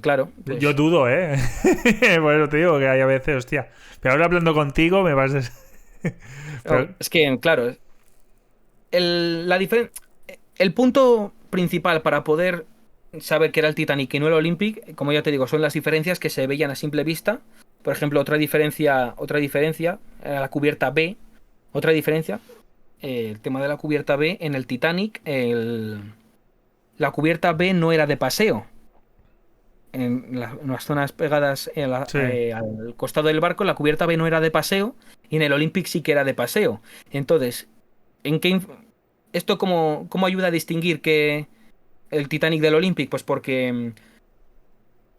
claro, Yo pues dudo, ¿eh? Bueno, te digo que hay a veces, hostia. Pero ahora hablando contigo me vas... oh, Pero... es que, claro, el punto principal para poder saber que era el Titanic y no el Olympic, como ya te digo, son las diferencias que se veían a simple vista. Por ejemplo, otra diferencia, la cubierta B, otra diferencia, el tema de la cubierta B en el Titanic, la cubierta B no era de paseo. En las zonas pegadas Sí. al costado del barco, la cubierta B no era de paseo y en el Olympic sí que era de paseo. Entonces, ¿en qué esto cómo ayuda a distinguir que el Titanic del Olympic? Pues porque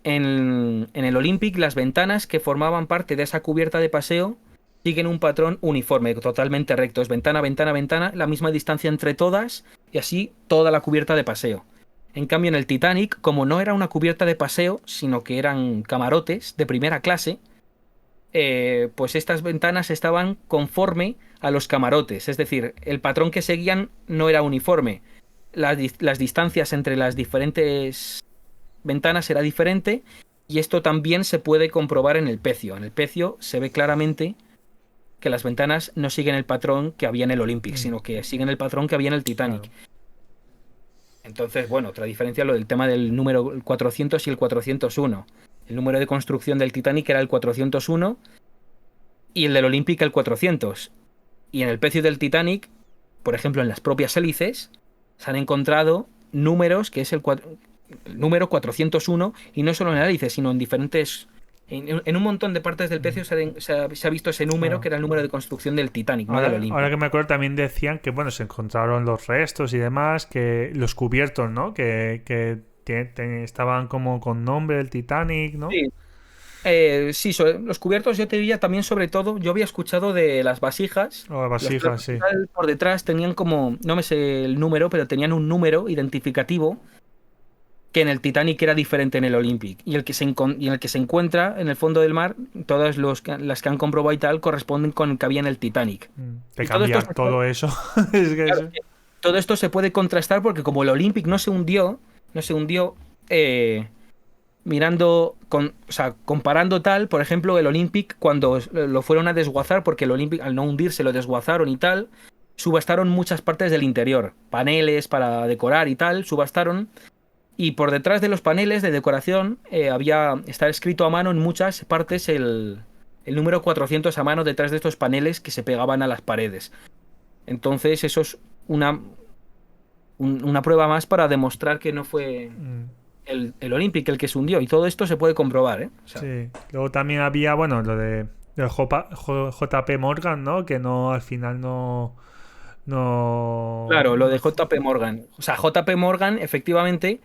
en el Olympic las ventanas que formaban parte de esa cubierta de paseo siguen un patrón uniforme, totalmente recto. Es ventana, ventana, ventana, la misma distancia entre todas y así toda la cubierta de paseo. En cambio, en el Titanic, como no era una cubierta de paseo, sino que eran camarotes de primera clase, pues estas ventanas estaban conforme a los camarotes. Es decir, el patrón que seguían no era uniforme. Las distancias entre las diferentes ventanas era diferente y esto también se puede comprobar en el pecio. En el pecio se ve claramente que las ventanas no siguen el patrón que había en el Olympic, Mm, sino que siguen el patrón que había en el Titanic. claro. Entonces, bueno, otra diferencia lo del tema del número 400 y el 401. El número de construcción del Titanic era el 401 y el del Olympic el 400. Y en el pecio del Titanic, por ejemplo, en las propias hélices, se han encontrado números que es el número 401 y no solo en el hélice, sino en diferentes... En un montón de partes del Mm, pecio se ha visto ese número que claro. era el número de construcción del Titanic, no del Ahora Olympic. que me acuerdo también decían que, bueno, se encontraron los restos y demás, que los cubiertos, ¿no? Que estaban como con nombre del Titanic, ¿no? Sí, sí, los cubiertos yo te diría también sobre todo, yo había escuchado de las vasijas, O los vasijas, platos y sí. tal, por detrás tenían como, no me sé el número, pero tenían un número identificativo que en el Titanic era diferente en el Olympic y en el que se encuentra en el fondo del mar, todas las que han comprobado y tal corresponden con el que había en el Titanic. De Y todo esto cambiar todo eso. Es que claro, todo esto se puede contrastar porque como el Olympic no se hundió eh, o sea, comparando tal, por ejemplo, el Olympic cuando lo fueron a desguazar, porque el Olympic al no hundirse lo desguazaron y tal, subastaron muchas partes del interior, paneles para decorar y tal, subastaron. Y por detrás de los paneles de decoración está escrito a mano en muchas partes el número 400 a mano detrás de estos paneles que se pegaban a las paredes. Entonces eso es una prueba más para demostrar que no fue mm, el Olympic el que se hundió. Y todo esto se puede comprobar, ¿eh? O sea, sí. Luego también había, bueno, lo de JP Morgan, ¿no? Que no, al final no. No. claro, lo de JP Morgan. O sea, JP Morgan efectivamente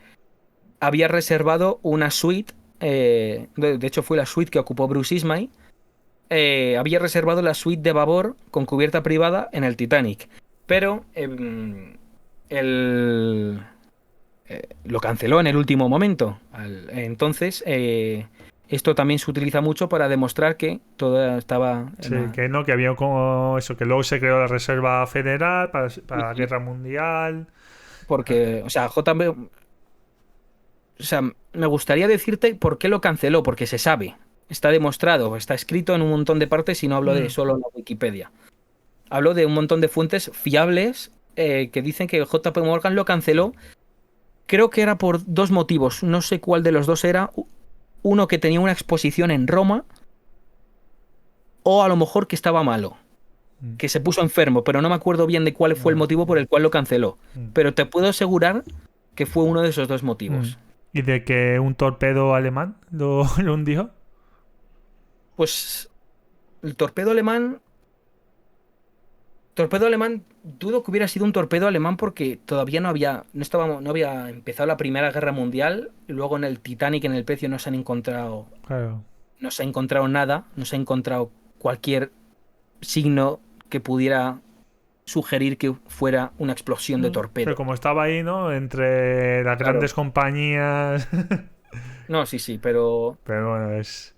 había reservado una suite, de hecho fue la suite que ocupó Bruce Ismay, había reservado la suite de babor con cubierta privada en el Titanic, pero el, lo canceló en el último momento. Entonces, esto también se utiliza mucho para demostrar que todo estaba en Sí, que no, que había como eso, que luego se creó la Reserva Federal para la Guerra Mundial. porque, o sea, JP, o sea, me gustaría decirte por qué lo canceló, porque se sabe, está demostrado, está escrito en un montón de partes y no hablo de Mm, solo la Wikipedia. Hablo de un montón de fuentes fiables que dicen que JP Morgan lo canceló. Creo que era por dos motivos. No sé cuál de los dos era. Uno que tenía una exposición en Roma o a lo mejor que estaba malo, mm, que se puso enfermo, pero no me acuerdo bien de cuál fue el ah, motivo por el cual lo canceló. mm, Pero te puedo asegurar que fue uno de esos dos mm. motivos. Y de que un torpedo alemán lo hundió. Pues el torpedo alemán, dudo que hubiera sido un torpedo alemán porque todavía no había empezado la Primera Guerra Mundial. Y luego en el Titanic, en el pecio, Claro. no se ha encontrado nada, no se ha encontrado cualquier signo que pudiera sugerir que fuera una explosión de torpedo. Pero como estaba ahí, ¿no? Entre las grandes compañías. No, sí, pero... Pero bueno, es...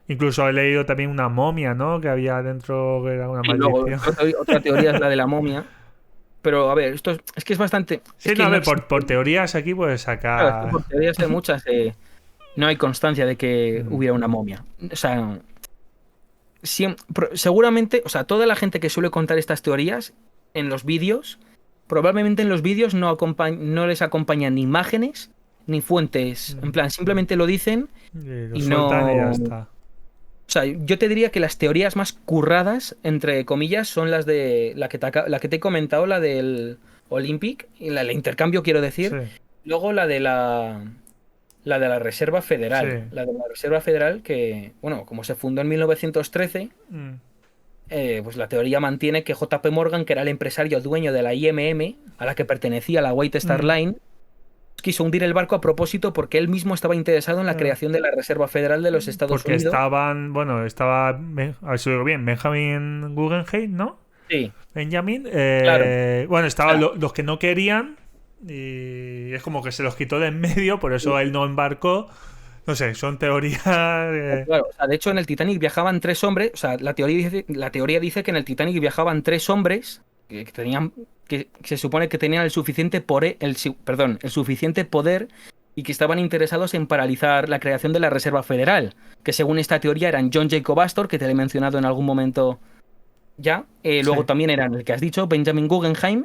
Incluso he leído también una momia, ¿no? Que había dentro, que era una Y luego, maldición. otra teoría es la de la momia. Pero, a ver, esto es que es bastante... Sí, Es no, que a no ver, existe... por teorías aquí puedes Claro, es que sacar... por teorías hay muchas. No hay constancia de que hubiera una momia. O sea, seguramente, o sea, toda la gente que suele contar estas teorías en los vídeos, probablemente en los vídeos no les acompañan ni imágenes ni fuentes. En plan, simplemente lo dicen Y lo y sueltan y ya no... está. O sea, yo te diría que las teorías más curradas, entre comillas, son las de la que te he comentado, la del Olympic, y el intercambio, quiero Sí, decir. Luego la de la Reserva sí. Federal. La de la Reserva Federal que, bueno, como se fundó en 1913, pues la teoría mantiene que JP Morgan, que era el empresario dueño de la IMM, a la que pertenecía la White Star Line, quiso hundir el barco a propósito porque él mismo estaba interesado en la creación de la Reserva Federal de los Estados Porque Unidos. estaba, a ver si lo digo bien, Benjamin Guggenheim, ¿no? Sí, Benjamin. claro. Bueno, estaban Claro. los que no querían y es como que se los quitó de en medio, por eso él no embarcó. No sé, son teorías... Claro, o sea, de hecho en el Titanic viajaban tres hombres, o sea, la teoría dice que en el Titanic viajaban tres hombres que tenían, que se supone que tenían el suficiente poder y que estaban interesados en paralizar la creación de la Reserva Federal, que según esta teoría eran John Jacob Astor, que te lo he mencionado en algún momento ya, luego Sí. también eran el que has dicho, Benjamin Guggenheim,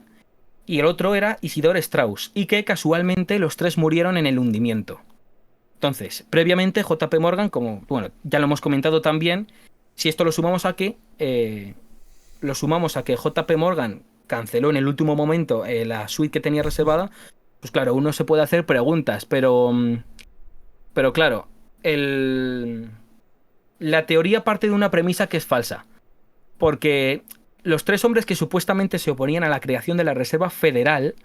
y el otro era Isidore Strauss, y que casualmente los tres murieron en el hundimiento. Entonces, previamente JP Morgan, como bueno, ya lo hemos comentado también, si esto lo sumamos a que JP Morgan canceló en el último momento la suite que tenía reservada, pues claro, uno se puede hacer preguntas, pero claro, la teoría parte de una premisa que es falsa, porque los tres hombres que supuestamente se oponían a la creación de la Reserva Federal,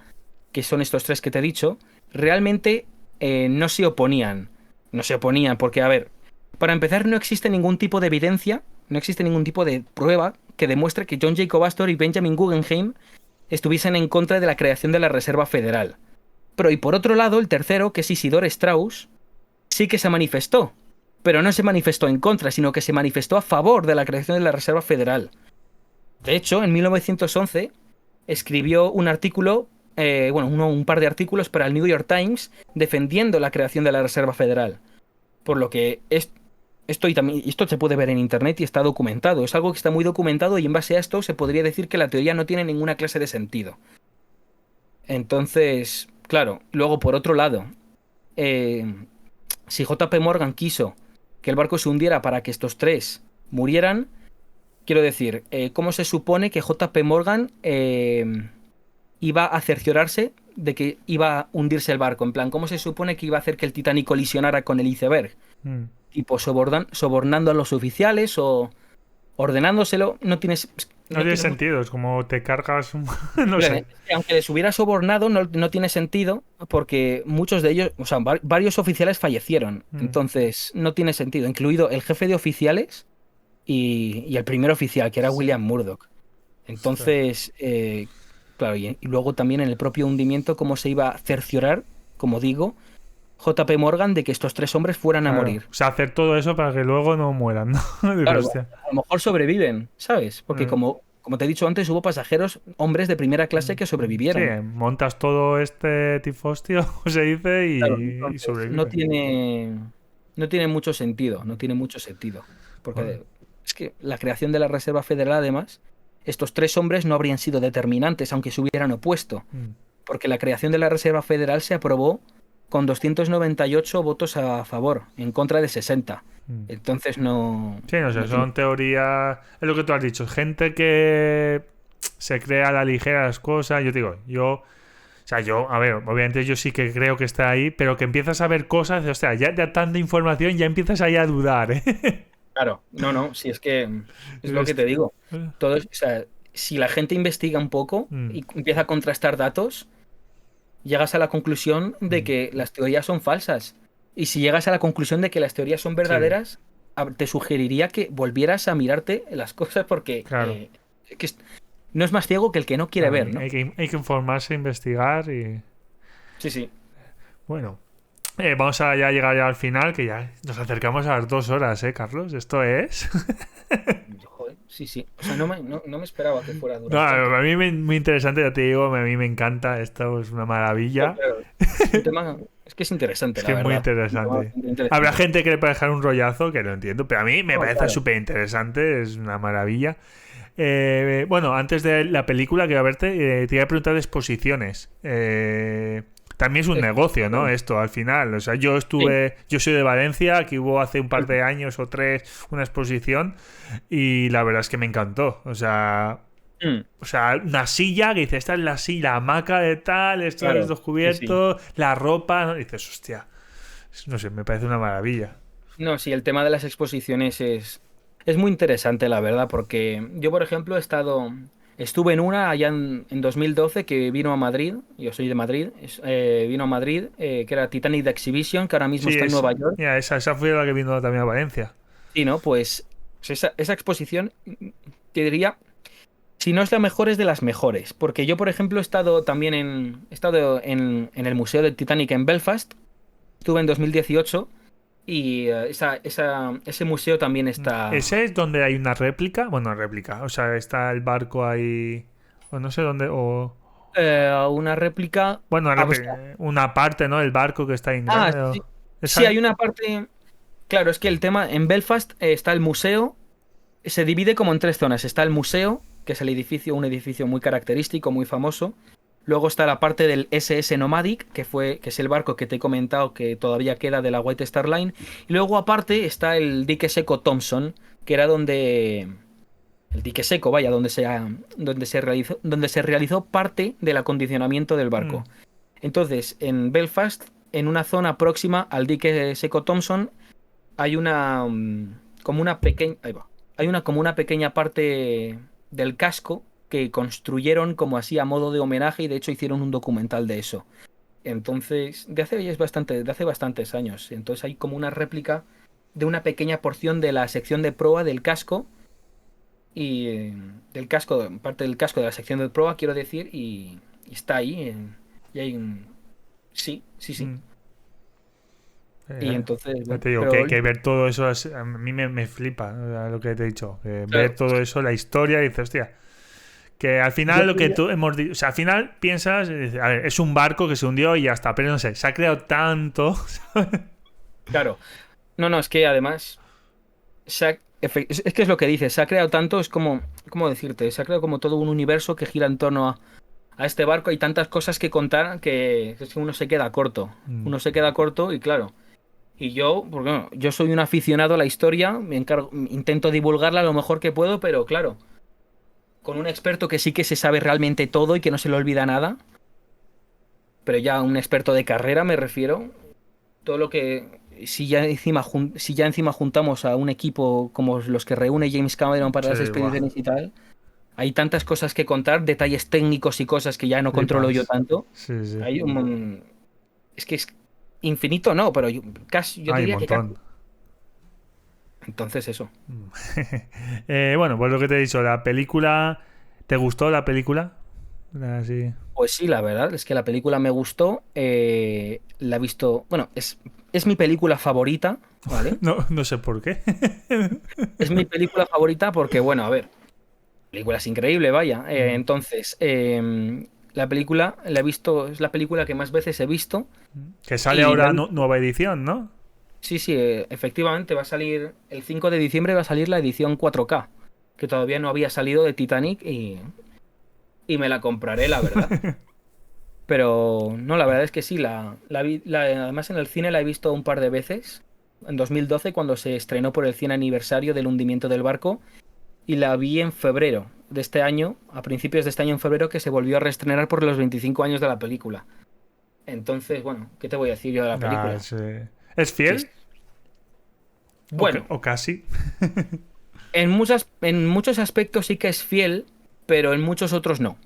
que son estos tres que te he dicho, realmente no se oponían. No se oponían porque, a ver, para empezar no existe ningún tipo de evidencia, no existe ningún tipo de prueba que demuestre que John Jacob Astor y Benjamin Guggenheim estuviesen en contra de la creación de la Reserva Federal. Pero y por otro lado, el tercero, que es Isidore Strauss, sí que se manifestó, pero no se manifestó en contra, sino que se manifestó a favor de la creación de la Reserva Federal. De hecho, en 1911 escribió un artículo, un par de artículos para el New York Times defendiendo la creación de la Reserva Federal. Por lo que esto se puede ver en internet y está documentado. Es algo que está muy documentado y en base a esto se podría decir que la teoría no tiene ninguna clase de sentido. Entonces, claro, luego por otro lado, si JP Morgan quiso que el barco se hundiera para que estos tres murieran, quiero decir, ¿cómo se supone que JP Morgan iba a cerciorarse de que iba a hundirse el barco? En plan, ¿cómo se supone que iba a hacer que el Titanic colisionara con el iceberg? Tipo, sobornando a los oficiales o ordenándoselo. No tiene sentido, es como te cargas un... no sé. Aunque les hubiera sobornado, no tiene sentido porque muchos de ellos, o sea, varios oficiales fallecieron. Entonces, no tiene sentido, incluido el jefe de oficiales y el primer oficial, que era William Murdoch. Entonces, claro, y luego también en el propio hundimiento, cómo se iba a cerciorar, como digo, JP Morgan, de que estos tres hombres fueran a morir. O sea, hacer todo eso para que luego no mueran, ¿no? Claro, a lo mejor sobreviven, ¿sabes? Porque como te he dicho antes, hubo pasajeros, hombres de primera clase que sobrevivieron. Sí, montas todo este tifostio, se dice, y sobreviven. No tiene mucho sentido, no tiene mucho sentido. Porque es que la creación de la Reserva Federal, además, estos tres hombres no habrían sido determinantes, aunque se hubieran opuesto. Porque la creación de la Reserva Federal se aprobó con 298 votos a favor, en contra de 60. Entonces no... Sí, no sé, son teorías... Es lo que tú has dicho, gente que se crea a la ligera las cosas. Yo te digo, a ver, obviamente yo sí que creo que está ahí, pero que empiezas a ver cosas, o sea, ya de tanta información ya empiezas ahí a dudar, ¿eh? Claro, no, si es que es lo que te digo. Todo, o sea, si la gente investiga un poco y empieza a contrastar datos, llegas a la conclusión de que las teorías son falsas. Y si llegas a la conclusión de que las teorías son verdaderas, te sugeriría que volvieras a mirarte las cosas porque Claro. no es más ciego que el que no quiere ver, ¿no? Hay que informarse, investigar y... Sí, sí. Bueno, vamos a ya llegar ya al final, que ya nos acercamos a las 2 horas, Carlos. Esto es... Joder, sí, sí. O sea, no me esperaba que fuera a No, durar tanto. a mí muy interesante, ya te digo, a mí me encanta, esto es una maravilla. Claro, es un tema, es que es interesante, Es la que es muy verdad. Es un tema interesante. bastante Habrá interesante. gente que le puede dejar un rollazo, que lo entiendo, pero a mí me No, parece claro. súper interesante, es una maravilla. Bueno, antes de la película que iba a verte, te iba a preguntar de exposiciones. También es un negocio, ¿no? Esto, al final. O sea, yo Sí. soy de Valencia, aquí hubo hace un par de años o 3 una exposición y la verdad es que me encantó. Mm, O sea, una silla que dices, esta es la silla, la hamaca de tal, estos claro, los sí, sí. cubiertos, la ropa, ¿no? Y dices, hostia, no sé, me parece una maravilla. No, sí, el tema de las exposiciones es muy interesante, la verdad, porque yo, por ejemplo, estuve en una allá en 2012 que vino a Madrid, yo soy de Madrid, vino a Madrid, que era Titanic The Exhibition, que ahora mismo Sí, está en Nueva York. mira, esa fue la que vino también a Valencia. Sí, ¿no? Pues esa exposición, te diría, si no es la mejor, es de las mejores, porque yo, por ejemplo, he estado en el Museo del Titanic en Belfast, estuve en 2018. Y ese museo también está. Ese es donde hay una réplica, bueno, réplica, o sea, está el barco ahí, o no sé dónde, o... Una réplica. Bueno, Pues, una parte, ¿no? El barco que está ahí en ah, grande. sí, sí, Esa... hay una parte. Claro, es que el tema. En Belfast está el museo. Se divide como en tres zonas. Está el museo, que es un edificio muy característico, muy famoso. Luego está la parte del SS Nomadic, que es el barco que te he comentado que todavía queda de la White Star Line. Y luego, aparte, está el dique seco Thompson, que era donde. El dique seco, vaya, donde se realizó parte del acondicionamiento del Mm, barco. Entonces, en Belfast, en una zona próxima al dique seco Thompson, hay como una pequeña, ahí va, hay como una pequeña parte del casco que construyeron como así a modo de homenaje y de hecho hicieron un documental de eso. Entonces, de hace bastantes años. Entonces hay como una réplica de una pequeña porción de la sección de proa del casco y del casco, parte del casco de la sección de proa, quiero decir, y está ahí. Y hay un... Sí, sí, sí. mm. Y entonces, Ya bueno, te digo pero que ver todo eso a mí me flipa, o sea, lo que te he dicho. Ver claro, todo eso, la historia, y dices, hostia. Que al final yo lo que diría, tú hemos dicho, o sea, al final piensas, a ver, es un barco que se hundió y ya está, pero no sé, se ha creado tanto. claro, no, no, es que además, es que es lo que dices, se ha creado tanto, es como, ¿cómo decirte? Se ha creado como todo un universo que gira en torno a este barco, hay tantas cosas que contar que es que Mm, uno se queda corto y claro. Y yo, porque bueno, yo soy un aficionado a la historia, intento divulgarla lo mejor que puedo, pero claro, con un experto que sí que se sabe realmente todo y que no se le olvida nada, pero ya un experto de carrera me refiero, todo lo que si ya encima juntamos a un equipo como los que reúne James Cameron para las sí, buah, expediciones y tal, hay tantas cosas que contar, detalles técnicos y cosas que ya no controlo yo flipas. tanto. Sí, sí. Hay es que es infinito, no, pero yo Hay un diría que casi. montón. Entonces eso. Bueno, pues lo que te he dicho, la película. ¿Te gustó la película? Sí. Pues sí, la verdad es que la película me gustó. La he visto. Bueno, es mi película favorita, ¿vale? No, no sé por qué. Es mi película favorita porque, bueno, a ver, la película es increíble, vaya. Mm. Entonces, la película la he visto, es la película que más veces he visto. Que sale Y la he ahora visto. nueva edición, ¿no? Sí, sí, efectivamente va a salir. El 5 de diciembre va a salir la edición 4K, que todavía no había salido de Titanic y me la compraré, la verdad. Pero no, la verdad es que sí, además en el cine la he visto un par de veces. En 2012, cuando se estrenó por el 100 aniversario del hundimiento del barco, y la vi en febrero de este año, a principios de este año en febrero, que se volvió a reestrenar por los 25 años de la película. Entonces, bueno, ¿qué te voy a decir yo de la Ah, película? ¿Es Que fiel? es- Bueno, O casi. en muchos aspectos sí que es fiel, pero en muchos otros no.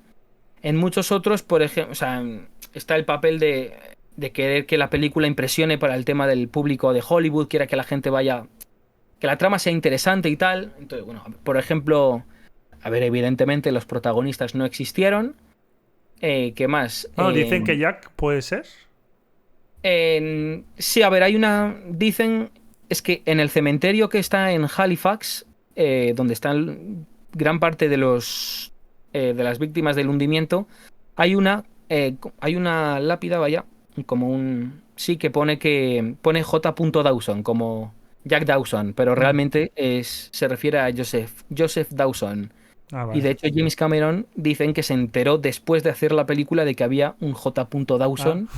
En muchos otros, por ejemplo, o sea, está el papel de querer que la película impresione para el tema del público de Hollywood, quiera que la gente vaya, que la trama sea interesante y tal. Entonces, bueno, por ejemplo, A ver, evidentemente los protagonistas no existieron. ¿Qué más? Bueno, dicen que Jack puede ser. Sí, a ver, dicen, es que en el cementerio que está en Halifax, donde están gran parte de las víctimas del hundimiento, hay una lápida, vaya, como sí, que pone J. Dawson, como Jack Dawson, pero realmente se refiere a Joseph Dawson. Ah, Y de vale. hecho James Cameron dicen que se enteró después de hacer la película de que había un J. Ah. Dawson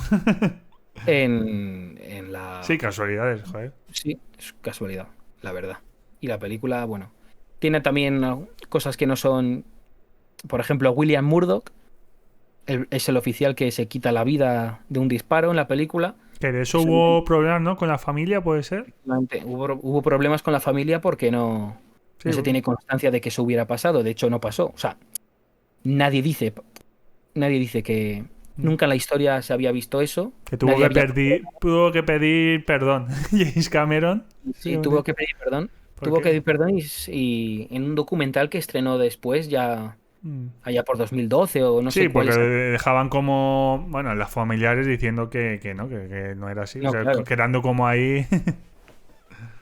en la... Sí, casualidades, joder. Sí, es casualidad, la verdad. Y la película, bueno, tiene también cosas que no son... Por ejemplo, William Murdoch es el oficial que se quita la vida de un disparo en la película. Que de eso Eso hubo problemas, ¿no? Con la familia, puede ser. efectivamente, hubo problemas con la familia porque no Sí. se tiene constancia de que eso hubiera pasado. De hecho, no pasó. O sea, nadie dice, nadie dice que nunca en la historia se había visto eso. Que Nadie había... tuvo que pedir perdón James Cameron. Sí, Sí, tuvo que pedir perdón. ¿por Tuvo que qué? pedir perdón y en un documental que estrenó después, ya Mm. allá por 2012 o no Sí, sé cuál porque es. dejaban como, bueno, las familiares diciendo que no era así. O No, sea, claro. quedando como ahí.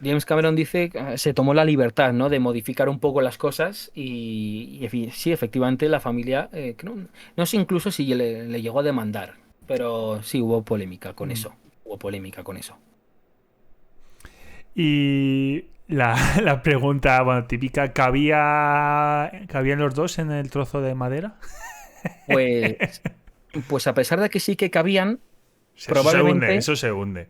James Cameron dice que se tomó la libertad, ¿no? De modificar un poco las cosas sí, efectivamente la familia, no sé incluso si le llegó a demandar, pero sí hubo polémica con Mm. eso. Hubo polémica con eso. Y la pregunta, bueno, típica, ¿cabían los dos en el trozo de madera? Pues, pues a pesar de que sí que cabían, Eso se hunde, probablemente, eso se hunde.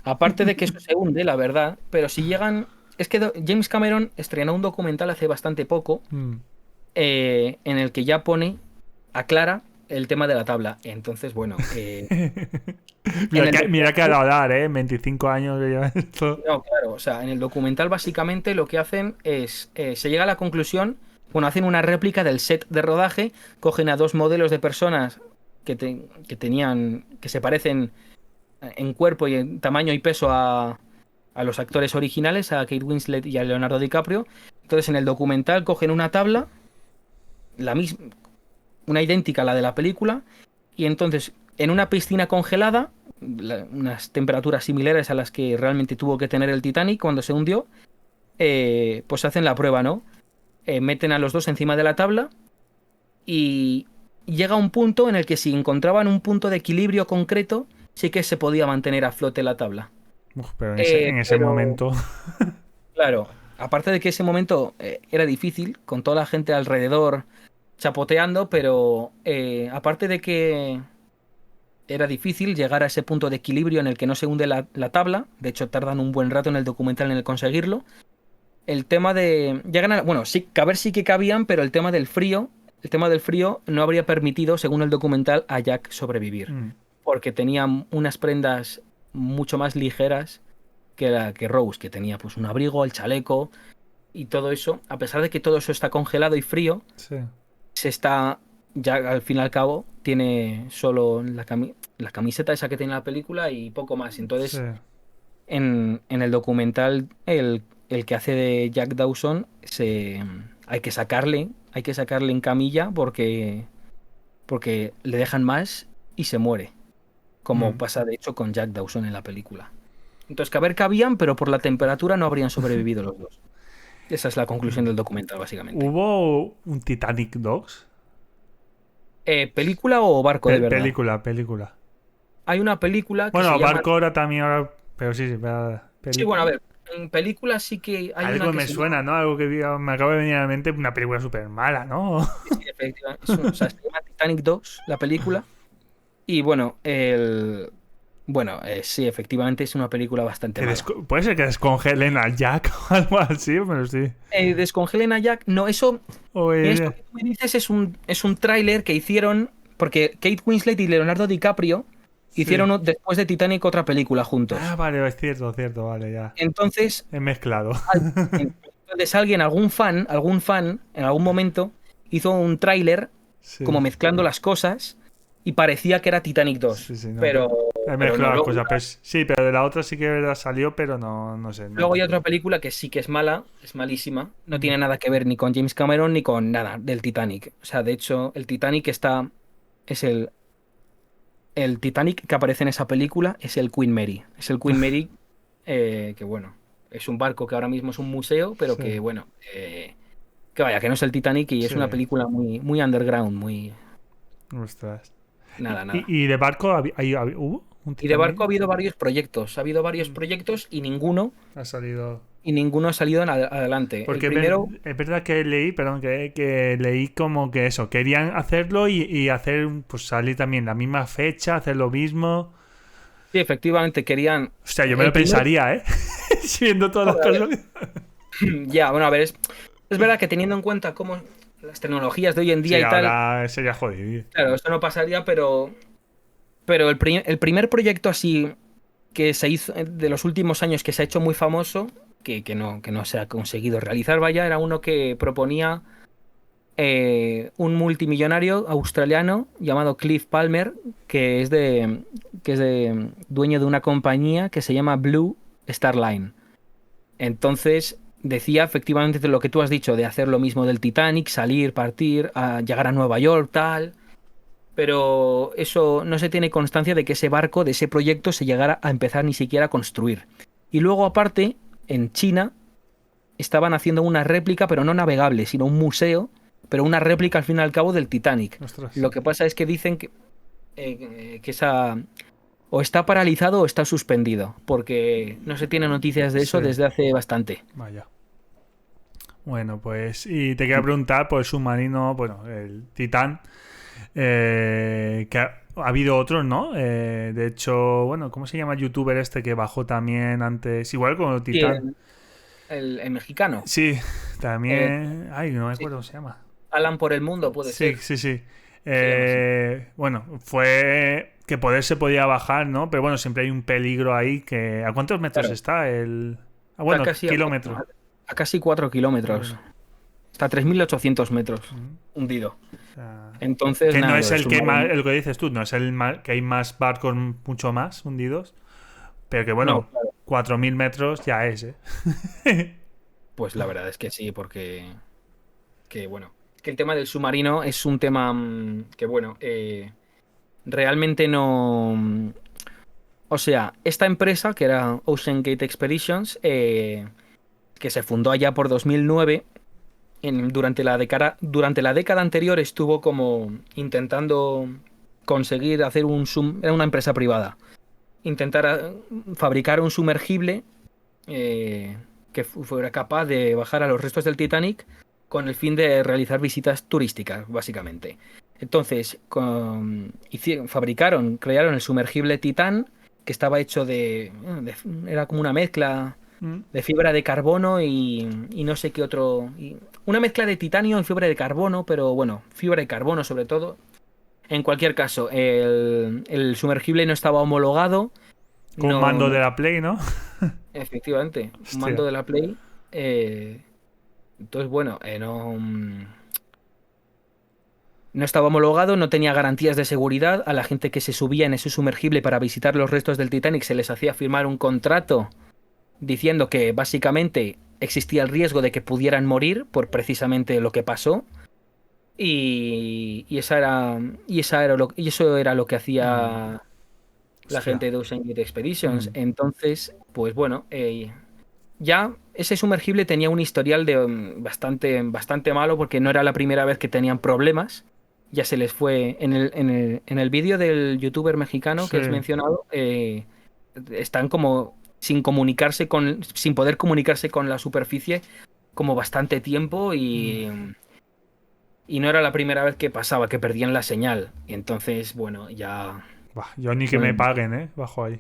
aparte de que eso se hunde, la verdad, pero si llegan... Es que James Cameron estrenó un documental hace bastante poco Mm. en el que ya aclara el tema de la tabla. Entonces, bueno, en el Mira que ha documental, dado a dar, ¿eh? 25 años que lleva esto. no, claro, o sea, en el documental básicamente lo que hacen es, se llega a la conclusión, bueno, hacen una réplica del set de rodaje, cogen a dos modelos de personas que se parecen en cuerpo y en tamaño y peso a los actores originales, a Kate Winslet y a Leonardo DiCaprio. Entonces, en el documental cogen una tabla, la misma, una idéntica a la de la película, y entonces en una piscina congelada, unas temperaturas similares a las que realmente tuvo que tener el Titanic cuando se hundió, pues hacen la prueba, ¿no? Meten a los dos encima de la tabla y llega un punto en el que si encontraban un punto de equilibrio concreto, sí que se podía mantener a flote la tabla. Uf, pero en ese Pero, momento. claro, aparte de que ese momento era difícil, con toda la gente alrededor chapoteando, pero aparte de que era difícil llegar a ese punto de equilibrio en el que no se hunde la tabla, de hecho tardan un buen rato en el documental en el conseguirlo, el tema de... bueno, sí, caber sí que cabían, pero el tema del frío no habría permitido, según el documental, a Jack sobrevivir, Mm. porque tenía unas prendas mucho más ligeras que Rose, que tenía pues un abrigo, el chaleco y todo eso. A pesar de que todo eso está congelado y frío, Sí. ya al fin y al cabo, tiene solo la camiseta esa que tiene la película y poco más. Sí. Entonces, en el documental, el que hace de Jack Dawson, hay que sacarle en camilla porque le dejan más y se muere, como Mm. pasa de hecho con Jack Dawson en la película. Entonces, cabían, pero por la temperatura no habrían sobrevivido los dos. Esa es la conclusión del documental, básicamente. ¿Hubo un Titanic Dogs? ¿Película o barco de verdad? Película. Hay una película que se Bueno, llama... barco ahora también, ahora. Pero sí, Sí, bueno, a ver, en películas sí que hay una Algo que me se llama... suena, ¿no? Algo que me acaba de venir a la mente, una película súper mala, ¿no? Sí, sí, efectivamente, o sea, se llama Titanic 2, la película. Y bueno, sí, efectivamente es una película bastante mala. Puede ser que descongelen a Jack o algo así, pero sí. Descongelen a Jack, no, O, esto que tú me dices es un tráiler que hicieron, porque Kate Winslet y Leonardo DiCaprio sí. hicieron después de Titanic otra película juntos. Ah, vale, es cierto, vale, ya. Entonces, He mezclado. entonces algún fan, en algún momento, hizo un tráiler Sí. como mezclando las cosas y parecía que era Titanic 2. Sí, sí, no, pero, he pero mezclado no. las cosas. Pues, sí, pero de la otra sí que es verdad salió, pero no sé. Luego hay otra película que sí que es mala, es malísima. No tiene nada que ver ni con James Cameron ni con nada del Titanic. O sea, de hecho, el Titanic es el Titanic que aparece en esa película es el Queen Mary. Es el Queen Mary que bueno, es un barco que ahora mismo es un museo, pero Sí, que bueno, que vaya, que no es el Titanic y es sí. una película muy, muy underground, muy Ostras. nada, nada. ¿Y de barco hubo un Y de barco Titanic? ha habido varios proyectos, Mm. y ninguno, Ha salido. ha salido adelante. El Porque primero, es verdad que leí, perdón, que leí como que eso, querían hacerlo y hacer, pues salir también la misma fecha, hacer lo mismo. sí, efectivamente, querían. O sea, yo me El lo primer. pensaría, ¿eh? Viendo todas las Joder, a ver, cosas. ya, bueno, a ver, es verdad que teniendo en cuenta cómo las tecnologías de hoy en día Sí, y tal, ahora sería jodido. claro, esto no pasaría, pero el primer proyecto así que se hizo de los últimos años que se ha hecho muy famoso, que no se ha conseguido realizar, vaya, era uno que proponía un multimillonario australiano llamado Cliff Palmer, que es de dueño de una compañía que se llama Blue Star Line. Entonces decía efectivamente de lo que tú has dicho, de hacer lo mismo del Titanic, salir, partir, a llegar a Nueva York, tal. Pero eso no se tiene constancia de que ese barco, de ese proyecto, se llegara a empezar ni siquiera a construir. Y luego, aparte, en China estaban haciendo una réplica, pero no navegable, sino un museo, pero una réplica al fin y al cabo del Titanic. Ostras. Lo que pasa es que dicen que esa o está paralizado o está suspendido, porque no se tiene noticias de eso Sí, desde hace bastante. vaya. Bueno, pues, y te quería preguntar por el submarino, bueno, el Titán, que ha habido otros, ¿no? De hecho, bueno, ¿cómo se llama el youtuber este que bajó también antes? Igual con el Sí, Titán. el mexicano. Sí, Eh, también. Ay, no me sí, acuerdo cómo se llama. Alan por el mundo puede Sí, ser. sí, sí. Se llama así. Bueno, fue que poder se podía bajar, ¿no? Pero bueno, siempre hay un peligro ahí que... ¿A cuántos metros Claro, está el...? Ah, está bueno, casi kilómetros. a casi 4 kilómetros. Bueno, Está a 3.800 metros hundido. o sea, Entonces, que no nada, lo es del el que más, submarino. el que dices tú, no es el que hay más barcos mucho más hundidos, pero que No, bueno, claro. 4.000 metros ya es, ¿eh? Pues la verdad es que sí, porque bueno, que el tema del submarino es un tema que bueno, realmente no. O sea, esta empresa, que era Ocean Gate Expeditions, que se fundó allá por 2009, durante la década anterior estuvo como intentando conseguir hacer era una empresa privada, intentar fabricar un sumergible que fuera capaz de bajar a los restos del Titanic con el fin de realizar visitas turísticas, básicamente. Entonces, crearon el sumergible Titán, que estaba hecho era como una mezcla Mm. de fibra de carbono y no sé qué otro. Una mezcla de titanio y fibra de carbono, pero bueno, fibra de carbono sobre todo. En cualquier caso, el sumergible no estaba homologado. Con No, mando no, de la Play, ¿no? efectivamente, un Hostia. mando de la Play. Entonces, bueno, no estaba homologado, no tenía garantías de seguridad. A la gente que se subía en ese sumergible para visitar los restos del Titanic se les hacía firmar un contrato diciendo que básicamente existía el riesgo de que pudieran morir por precisamente lo que pasó. Y eso era lo que Mm. hacía la Hostia. gente de Ocean Gate Expeditions. Mm. Entonces, pues bueno, ya ese sumergible tenía un historial de bastante malo porque no era la primera vez que tenían problemas. Ya se les fue en el vídeo del youtuber mexicano Sí. que has mencionado, están como sin poder comunicarse con la superficie como bastante tiempo Mm. y no era la primera vez que pasaba, que perdían la señal. Y entonces, bueno, ya. Bah, yo ni que me Pues, paguen, ¿eh? Bajo ahí.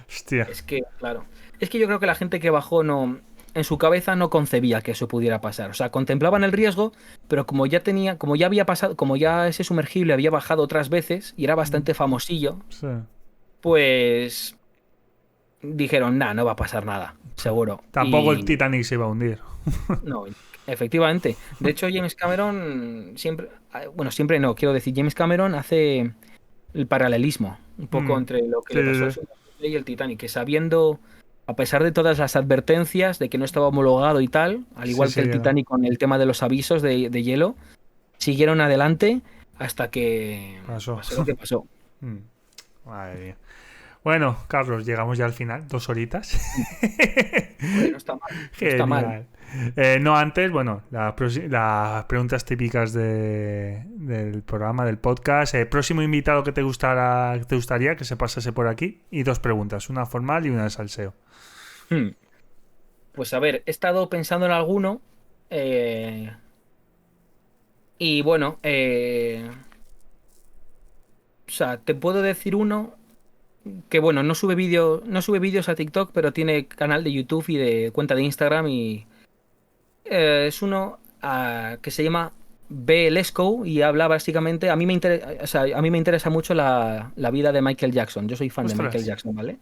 Hostia. es que, claro. Es que yo creo que la gente que bajó no. En su cabeza no concebía que eso pudiera pasar. O sea, contemplaban el riesgo, pero como ya había pasado, como ya ese sumergible había bajado otras veces y era Mm. bastante famosillo, Sí. pues dijeron, nah, no va a pasar nada, seguro. Tampoco el Y Titanic se iba a hundir. no, efectivamente. De hecho, James Cameron siempre, bueno, siempre no, quiero decir, James Cameron hace el paralelismo un poco Mm. entre lo que Sí, le pasó al sí, Señor y el Titanic, que sabiendo, a pesar de todas las advertencias de que no estaba homologado y tal, al sí. Sí, igual que el siguieron. Titanic con el tema de los avisos de hielo, siguieron adelante hasta que Pasó. pasó lo que pasó. Mm. Madre mía. Bueno, Carlos, llegamos ya al final, 2 horitas. Oye, no está mal, no está mal. Genial. No antes, bueno, las preguntas típicas del programa, del podcast. Próximo invitado que te gustaría que se pasase por aquí. Y 2 preguntas, una formal y una de salseo. Hmm. Pues a ver, he estado pensando en alguno eh, y bueno, o sea, te puedo decir uno que bueno, no sube vídeos a TikTok, pero tiene canal de YouTube y de cuenta de Instagram y es uno que se llama B. Lesko y habla básicamente, a mí me interesa, o sea, a mí me interesa mucho la vida de Michael Jackson. Yo soy fan de Michael Ostras. Jackson, ¿vale?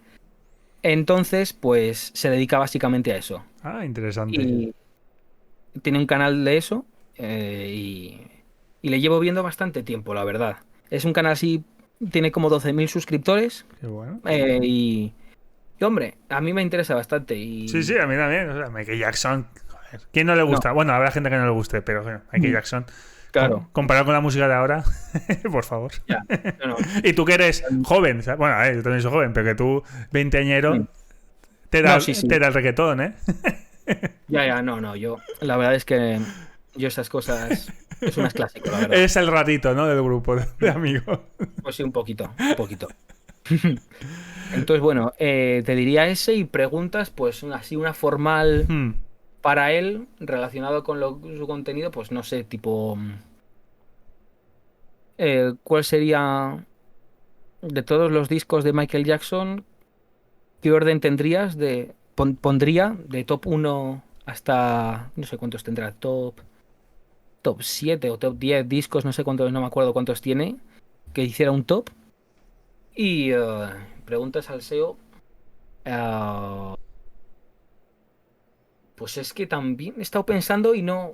Entonces, pues se dedica básicamente a eso. Ah, interesante. Y tiene un canal de eso y le llevo viendo bastante tiempo, la verdad. Es un canal así, tiene como 12.000 suscriptores Qué bueno. y, hombre, a mí me interesa bastante Sí, sí, y a mí también. O sea, Michael Jackson. Joder. ¿Quién no le no, gusta? Bueno, habrá gente que no le guste, pero bueno, Michael mm, Jackson. claro, Comparado con la música de ahora, por favor. ya, no, no, Y tú que eres joven, o sea, bueno, a ver, yo también soy joven, pero que tú, veinteañero, mm, no, sí, te sí, da el reggaetón, ¿eh? ya, ya, no, no, yo, la verdad es que yo esas cosas, eso no es clásico, la verdad. Eres el ratito, ¿no? Del grupo de Mm, amigos. pues sí, un poquito, un poquito. Entonces, bueno, te diría ese y preguntas, pues así una formal Hmm. para él relacionado con su contenido, pues no sé, tipo, ¿cuál sería de todos los discos de Michael Jackson? ¿Qué orden tendrías pondría de top 1 hasta, no sé cuántos tendrá, top 7 o top 10 discos, no sé cuántos, no me acuerdo cuántos tiene, que hiciera un top? Y preguntas al SEO. Pues es que también he estado pensando y no.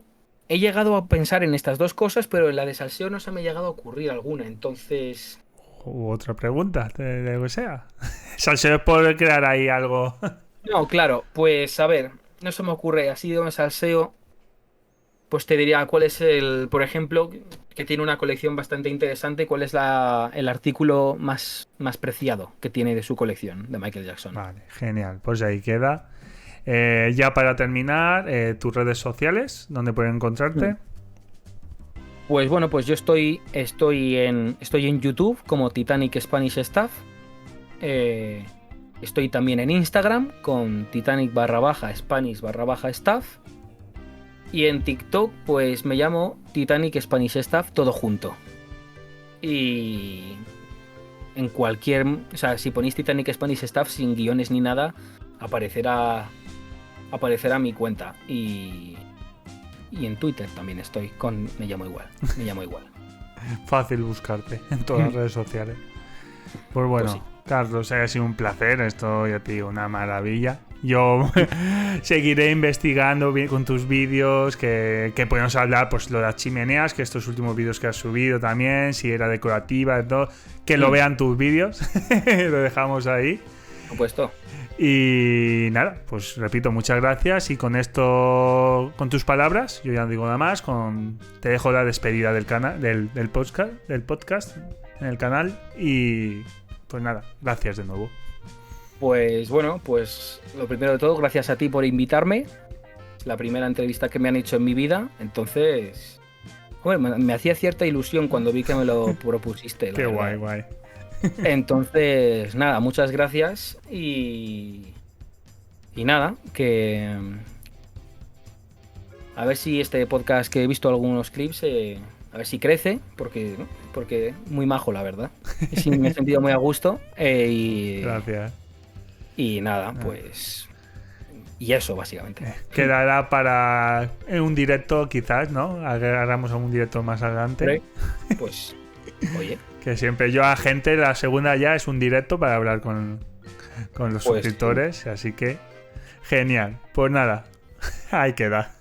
He llegado a pensar en estas dos cosas, pero en la de salseo no se me ha llegado a ocurrir alguna. Entonces. U otra pregunta, de lo que sea. Salseo es por crear ahí algo. No, claro, pues a ver, no se me ocurre así de un salseo. Pues te diría cuál es por ejemplo, que tiene una colección bastante interesante, cuál es el artículo más preciado que tiene de su colección de Michael Jackson. Vale, genial. Pues ahí queda. Ya para terminar, tus redes sociales, donde pueden Mm. encontrarte. Pues bueno, pues yo estoy en YouTube como Titanic Spanish Staff. Eh, Estoy también en Instagram con Titanic _Spanish _staff. Y en TikTok, pues me llamo Titanic Spanish Staff todo junto. Y en cualquier. O sea, si ponéis Titanic Spanish Staff sin guiones ni nada, aparecerá mi cuenta. Y en Twitter también estoy con. Me llamo igual. Me llamo igual. Fácil buscarte en todas las redes sociales. Pues Pues bueno, sí. Carlos, ha sido un placer. Esto, ya te digo, una maravilla. Yo seguiré investigando con tus vídeos, que podemos hablar, pues lo de las chimeneas, que estos últimos vídeos que has subido también, si era decorativa, todo, que lo vean tus vídeos. Lo dejamos ahí. Por supuesto. Y nada, pues repito, muchas gracias. Y con esto, con tus palabras, yo ya no digo nada más. Te dejo la despedida del canal, del podcast en el canal. Y pues nada, gracias de nuevo. Pues bueno, pues lo primero de todo, gracias a ti por invitarme. Es la primera entrevista que me han hecho en mi vida. Entonces, bueno, me hacía cierta ilusión cuando vi que me lo propusiste, la Qué verdad. guay, guay. Entonces, nada, muchas gracias y nada, que a ver si este podcast que he visto algunos clips, a ver si crece, porque muy majo, la verdad. Y sí, me he sentido muy a gusto Gracias. y nada, pues y eso básicamente. Quedará para en un directo, quizás, ¿no? Hagamos un directo más adelante. Pues, oye, Que siempre yo a gente, la segunda ya es un directo para hablar con los pues suscriptores. Así que, genial. Pues nada, ahí queda.